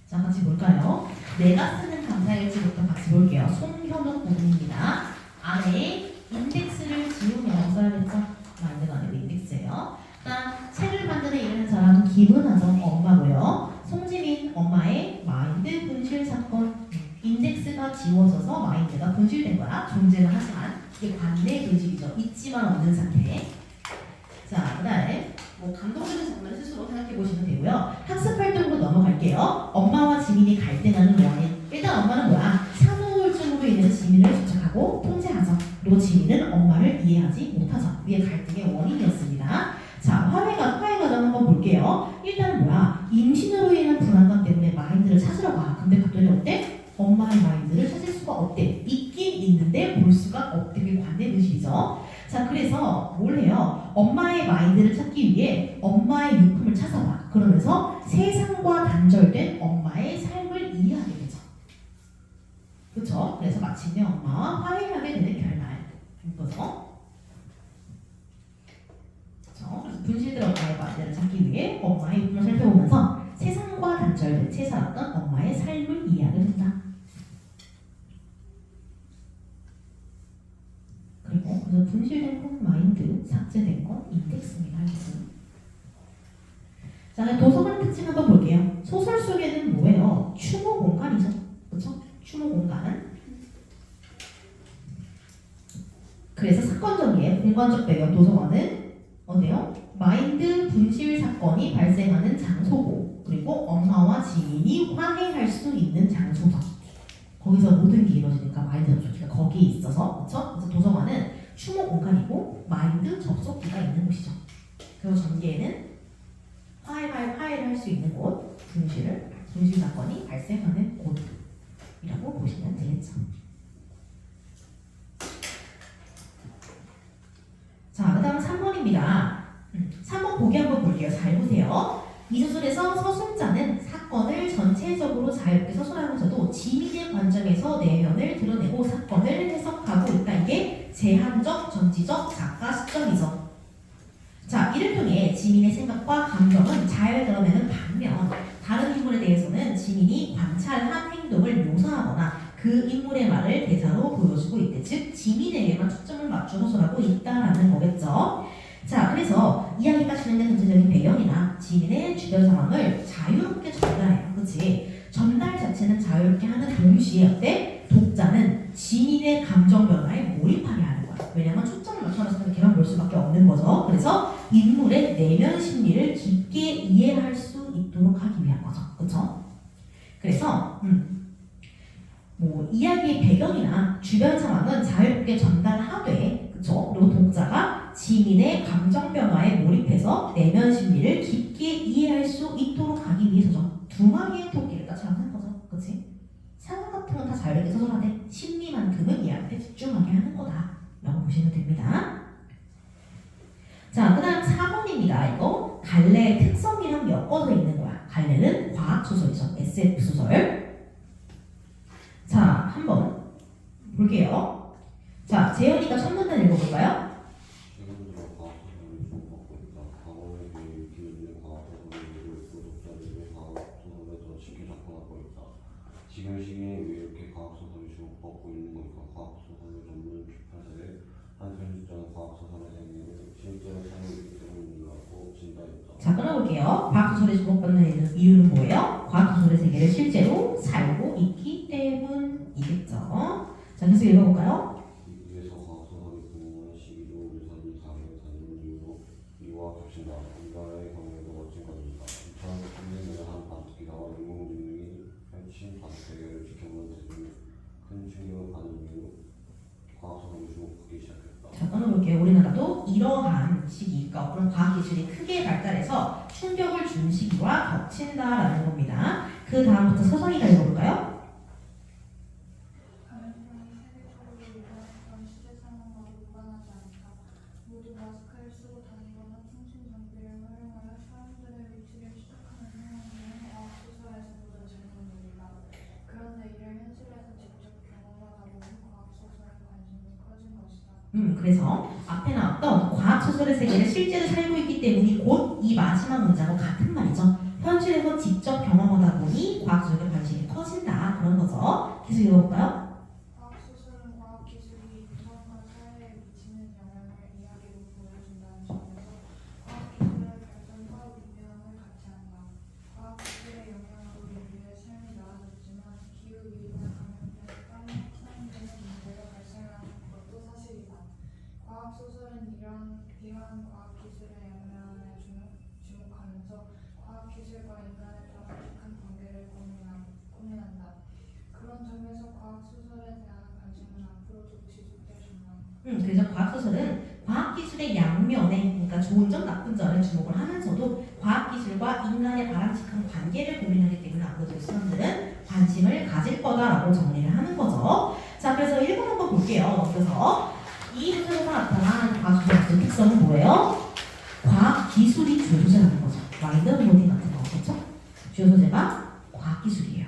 자, 같이 볼까요? 내가 쓰는 감사일지부터 같이 볼게요. 송현욱 부분입니다. 안에 인덱스를 지우며 써야겠죠? 마인드가 아니고 인덱스예요. 일단 책을 만드는 일을 잘하는 김은하정 엄마고요. 송지민 엄마의 마인드 분실 사건. 인덱스가 지워져서 마인드가 분실된 거야. 존재는 하지만 이게 관내 분실이죠. 있지만 없는 상태. 자, 그다음에 뭐 감동적인 장면을 스스로 생각해 보시면 되고요. 학습 활동으로 넘어갈게요. 엄마와 지민이 갈등하는 원인. 일단 엄마는 뭐야? 산후 우울증으로 인해서 지민을 주착하고 통제하죠. 그리고 지민은 엄마를 이해하지 못하죠. 이게 갈등의 원인이었습니다. 자, 화해 과정 한번 볼게요. 일단은 뭐야? 임신으로 인한 불안감 때문에 마인드를 찾으러 가. 근데 갑자기 어때? 엄마의 마인드를 찾을 수가 없대. 있긴 있는데 볼 수가 없대. 그게 관내 분실이죠. 자, 그래서 뭘 해요? 엄마의 마인드를 찾기 위해 엄마의 유품을 찾아봐. 그러면서 세상과 단절된 엄마의 삶을 이해하게 되죠. 그렇죠? 그래서 마침내 엄마와 화해하게 되는 결말인 거죠. 그렇죠? 그래서 분실된 엄마의 마인드를 찾기 위해 엄마의 유품을 살펴보면서 세상과 단절된 채 살았던 엄마의 삶을 이해하게 된다. 그리고 그래서 분실된 건 마인드, 삭제된 건 인덱스입니다. 알겠습니다. 자, 도서관 특징 한번 볼게요. 소설 속에는 뭐예요? 추모 공간이죠. 그렇죠? 추모 공간. 그래서 사건적이에요. 공간적 배경 도서관은 어때요? 마인드 분실 사건이 발생하는 장소고, 그리고 엄마와 지민이 화해할 수 있는 장소죠. 거기서 모든 게 이루어지니까 마인드 접속기가 거기에 있어서, 그렇죠? 그래서 도서관은 추모 공간이고 마인드 접속기가 있는 곳이죠. 그리고 전개에는 화해를 할 수 있는 곳, 분실 사건이 발생하는 곳이라고 보시면 되겠죠. 자, 그 다음 3번입니다. 3번 보기 한번 볼게요. 잘 보세요. 이 소설에서 서술자는 사건을 전체적으로 자유롭게 서술하면서도 지민의 관점에서 내면을 드러내고 사건을 해석하고 있다. 이게 제한적, 전지적 작가 시점이죠. 자, 이를 통해 지민의 생각과 감정은 잘 드러내는 반면 다른 인물에 대해서는 지민이 관찰한 행동을 묘사하거나 그 인물의 말을 대사로 보여주고 있대. 즉, 지민에게만 초점을 맞춰 서술하고 있다라는 거겠죠. 자, 그래서 이야기가 진행된 전체적인 배경이나 지민의 주변 상황을 자유롭게 전달해요. 그렇지? 전달 자체는 자유롭게 하는 동시에 어때? 독자는 지민의 감정 변화에 몰입하게 하는 거야. 왜냐하면 초점을 맞춰서 걔만 볼 수밖에 없는 거죠. 그래서 인물의 내면 심리를 깊게 이해할 수 있도록 하기 위한 거죠. 그렇죠? 그래서 뭐 이야기의 배경이나 주변 상황은 자유롭게 전달하되, 그렇죠? 그리고 독자가 지민의 감정 변화에 몰입해서 내면 심리를 깊게 이해할 수 있도록 하기 위해서죠. 두 마리의 토끼를 까치하는 거죠. 그렇지? 상황 같은 건 다 자유롭게 서술하되 심리만큼은 이해한테 집중하게 하는 거다 라고 보시면 됩니다. 자, 그 다음 4번입니다. 이거 갈래의 특성이랑 엮어서 있는 거야. 갈래는 과학소설이죠. SF소설. 자, 한번 볼게요. 자, 재현이가 첫 문단 읽어볼까요? 최근 들어 과학소설을 주목받고 있다. 과거에 비해 기존의 과학소설을 읽고 독자들의 과학에 받고 있는 거니까 과학소설 전문 출판사의 한 편집자는 과학소설의 생애를 실제로 살고 있기 때문이라고 진단했다. 자, 끊어볼게요. 과학소설에 주목받는 이유는 뭐예요? 과학소설의 세계를 실제로 살고 있기 때문이겠죠. 자, 계속 읽어볼까요? 미국에서 과학소설이 부흥하는 시기도 우리선이 다음에 다니는 이유로 이와 겹친다. 인간의 경우에도 멋진 것입니다. 2003년에 한 바둑기사와 인공지능이 펼친 바둑 대결을 지켜보는 대중이 큰 충격을 받는 이유로 과학소설이 주목받기 시작했다. 자, 끊어볼게요. 우리나라도 이러한 시기가 그런 과학기술이 크게 발달해서 충격을 준 시기와 겹친다라는 겁니다. 그 다음부터 서성이가 읽어볼까요? 감염병이 세계적으로 유행했던 시대 상황과 무관하지 않다. 모두 마스크를 쓰고 다니거나 통신 장비를 활용하여 사람들의 위치를 추적하는 상황들은 과학소설에서 보다 젊은 일이다. 그런데 이를 현실에서 직접 경험하다 보면 과학소설에 관심이 커진 것이다. 그래서 앞에 나왔던 과학소설의 세계를 실제로 살고 있기 때문이 곧 이 마지막 문장과 같은 말이죠. 현실에서 직접 경험하다 보니 과학소설에 관심이 커진다. 그런 거죠. 계속 읽어볼까요? 과학소설은 과학기술이 인간과 사회에 미치는 영향을 이야기로 보여준다는 점에서 과학기술의 발전과 운명을 같이 한다. 과학기술의 영향으로 인류의 삶이 나아졌지만 기후위기나 감염병, 땅 확산 등의 문제가 발생하는 것도 사실이다. 과학소설은 이러한 과학기술의 영향에 주목하면서 과학기술과 인간의 바람직한 관계를 고민한다. 그런 점에서 과학소설에 대한 관심은 앞으로도 지속될 전망. 그래서 과학소설은 과학기술의 양면에, 그러니까 좋은 점, 나쁜 점에 주목을 하면서도 과학기술과 인간의 바람직한 관계를 고민하기 때문에 아무래도 수험들은 관심을 가질 거다라고 정리를 하는 거죠. 자, 그래서 1번 한번 볼게요. 넘겨서 이 소설에서 나타난 과학소설의 특성은 뭐예요? 과학기술이 주요 소재라는 거죠. 마인드 모딩 같은 거, 그렇죠? 주요 소재가 과학기술이에요.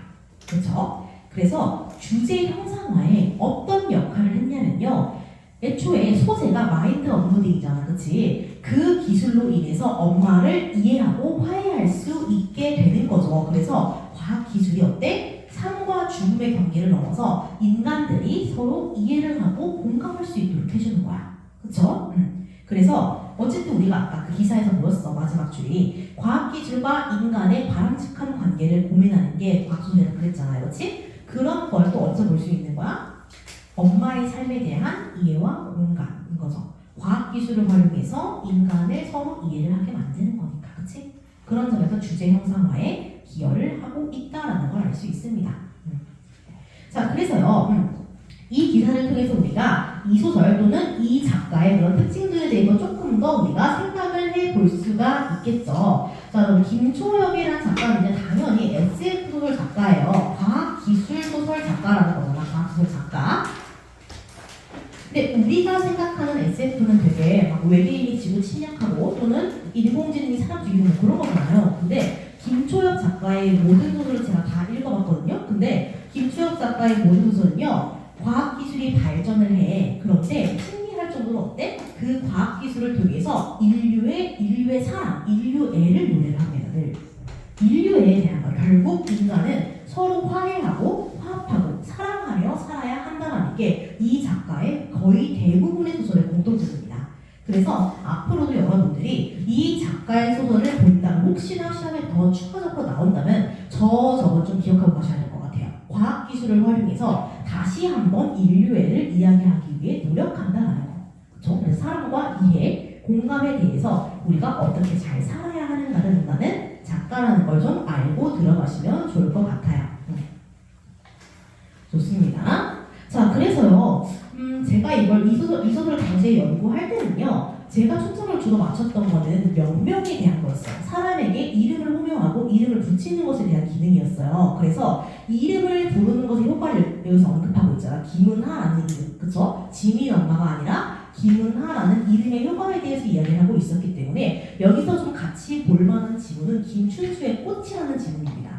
그렇죠? 그래서 주제 형상화에 어떤 역할을 했냐면요. 애초에 소재가 마인드 업로딩이잖아, 그치? 그 기술로 인해서 엄마를 이해하고 화해할 수 있게 되는 거죠. 그래서 과학기술이 어때? 삶과 죽음의 경계를 넘어서 인간들이 서로 이해를 하고 공감할 수 있도록 해주는 거야. 그쵸? 그래서 어쨌든 우리가 아까 그 기사에서 보였어. 마지막 줄이 과학기술과 인간의 바람직한 관계를 고민하는 게 과학소설이라고 그랬잖아요. 그렇지? 그런 걸 또 어디서 볼 수 있는 거야? 엄마의 삶에 대한 이해와 공감인 거죠. 과학기술을 활용해서 인간을 서로 이해를 하게 만드는 거니까. 그렇지? 그런 점에서 주제 형상화에 기여를 하고 있다는 걸 알 수 있습니다. 자, 그래서요. 이 기사를 통해서 우리가 이 소설 또는 이 작가의 그런 특징들에 대해서 조금 더 우리가 생각을 해볼 수가 있겠죠. 자, 그럼 김초혁이라는 작가는 이제 당연히 SF 소설 작가예요. 과학기술 소설 작가라는 거잖아. 과학소설 작가. 근데 우리가 생각하는 SF는 되게 막 외계인이 지구 침략하고 또는 인공지능이 사람 죽이고 뭐 그런 거잖아요. 근데 김초혁 작가의 모든 소설을 제가 다 읽어봤거든요. 근데 김초혁 작가의 모든 소설은요. 과학기술이 발전을 해. 그런데 신기할 정도로 어때? 그 과학기술을 통해서 인류의 사랑, 인류애를 노래를 합니다. 늘. 인류애에 대한 거. 결국 인간은 서로 화해하고 화합하고 사랑하며 살아야 한다는 게 이 작가의 거의 대부분의 소설의 공통점입니다. 그래서 앞으로도 여러분들이 이 작가의 소설을 본다면 혹시나 시험에 더 추가적으로 나온다면 저건 좀 기억하고 가셔야 될 것 같아요. 과학기술을 활용해서 다시 한번 인류애를 이야기하기 위해 노력한다는 거. 그렇죠? 그래서 사랑과 이해, 공감에 대해서 우리가 어떻게 잘 살아야 하는가를 논하는 작가라는 걸 좀 알고 들어가시면 좋을 것 같아요. 좋습니다. 자, 그래서요, 제가 이 소설을 당시에 연구할 때는요, 제가 초점을 주로 맞췄던 거는 명명에 대한 거였어요. 사람에게 이름을 호명하고 이름을 붙이는 것에 대한 기능이었어요. 그래서 이름을 부르는 것의 효과를 여기서 언급하고 있잖아. 김은하라는 이름, 그쵸? 지민 엄마가 아니라 김은하라는 이름의 효과에 대해서 이야기를 하고 있었기 때문에 여기서 좀 같이 볼만한 지문은 김춘수의 꽃이라는 지문입니다.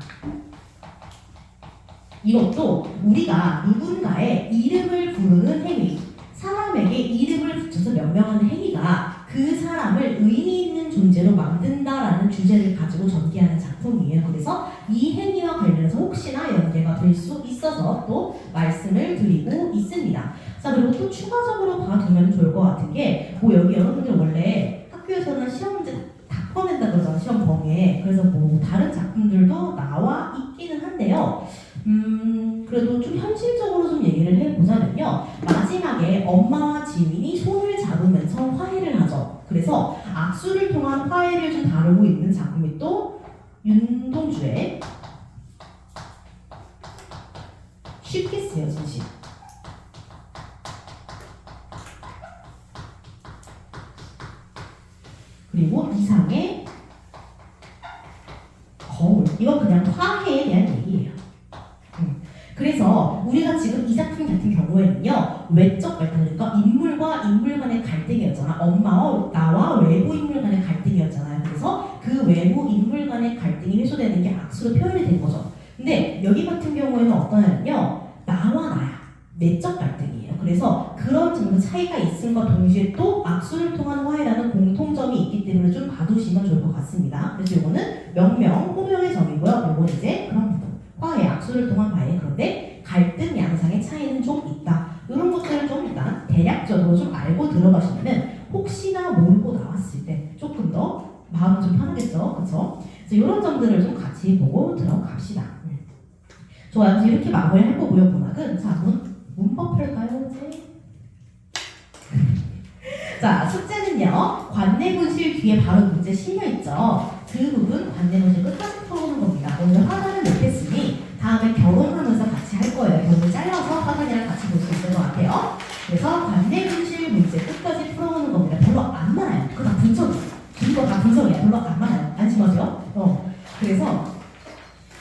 이것도 우리가 누군가의 이름을 부르는 행위, 사람에게 이름을 붙여서 명명하는 행위가 그 사람을 의미 있는 존재로 만든다라는 주제를 가지고 전개하는 작품이에요. 그래서 그래서 이 행위와 관련해서 혹시나 연계가 될 수 있어서 또 말씀을 드리고 있습니다. 자, 그리고 또 추가적으로 봐두면 좋을 것 같은 게, 뭐 여기 여러분들 원래 학교에서는 시험 문제 다 꺼낸다 그러잖아, 시험 범위에. 그래서 뭐 다른 작품들도 나와 있기는 한데요. 그래도 좀 현실적으로 좀 얘기를 해보자면요. 마지막에 엄마와 지민이 손을 잡으면서 화해를 하죠. 그래서 악수를 통한 화해를 좀 다루고 있는 작품이 또 윤동주의 쉽게 쓰여진 시. 그리고 이상의 거울. 이건 그냥 화해에 대한 얘기예요. 그래서 우리가 지금 이 작품 같은 경우에는요, 외적 갈등, 그러니까 인물과 인물 간의 갈등이었잖아. 엄마와 나와 외부 인물 간의 갈등이었잖아요. 그래서 그 외부 인물 간의 갈등이 해소되는 게 악수로 표현이 된 거죠. 근데 여기 같은 경우에는 어떠냐면요, 나와 나야, 내적 갈등이에요. 그래서 그런 정도 차이가 있음과 동시에 또 악수를 통한 화해라는 공통점이 있기 때문에 좀 봐두시면 좋을 것 같습니다. 그래서 이거는 명명, 호명의 점이고요. 이건 이제 그런 부분. 화해, 악수를 통한 화해. 그런데 갈등 양상의 차이는 좀 있다. 이런 것들을 좀 일단 대략적으로 좀 알고 들어가시면은 혹시나 모르고 나왔을 때 조금 더 마음은 좀 편하겠죠, 그렇죠? 그래서 이런 점들을 좀 같이 보고 들어갑시다. 좋아요. 그래서 이렇게 마무리할 거고요. 문학은 자 문법할까요, 이제? 자, 숙제는요. 관내문실 뒤에 바로 문제 실려 있죠. 그 부분 관내문실 끝까지 풀어보는 겁니다. 오늘 화단을 못했으니 다음에 결혼하면서 같이 할 거예요. 결혼 잘라서 화단이랑 같이 볼 수 있을 것 같아요. 그래서 관내문실 문제 끝까지 풀어보는 겁니다. 별로 안 많아요. 그거 다 분석이에요. 이거 다 분석이에요. 별로 안 많아요. 안심하세요. 그래서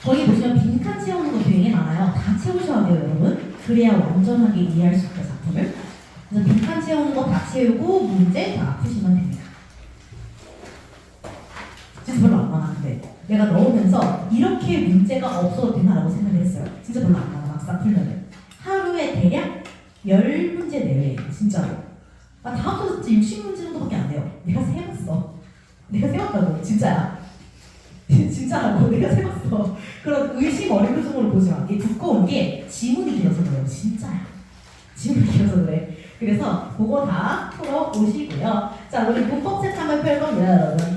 거기 보시면 빈칸 채우는 거 되게 많아요. 다 채우셔야 돼요, 여러분. 그래야 완전하게 이해할 수 있어요, 작품을. 그래서 빈칸 채우는 거 다 채우고 문제 다 푸시면 됩니다. 진짜 별로 안 많아. 근데 내가 넣으면서 이렇게 문제가 없어도 되나라고 생각을 했어요. 진짜 별로 안 많아. 막상 풀면은 하루에 대략 10문제 내외예요. 진짜로. 다 합쳐서 60문제 정도밖에 안 돼요. 내가 세봤어. 내가 세봤다고. 진짜야. 진짜라고. 내가 세봤어. 그런 의심 어린 표정으로 보지 마. 이게 두꺼운 게 지문이 길어서 그래요. 진짜야. 지문이 길어서 그래. 그래서 그거 다 풀어 오시고요. 자, 우리 문법 책 한번 펼 겁니다, 여러분.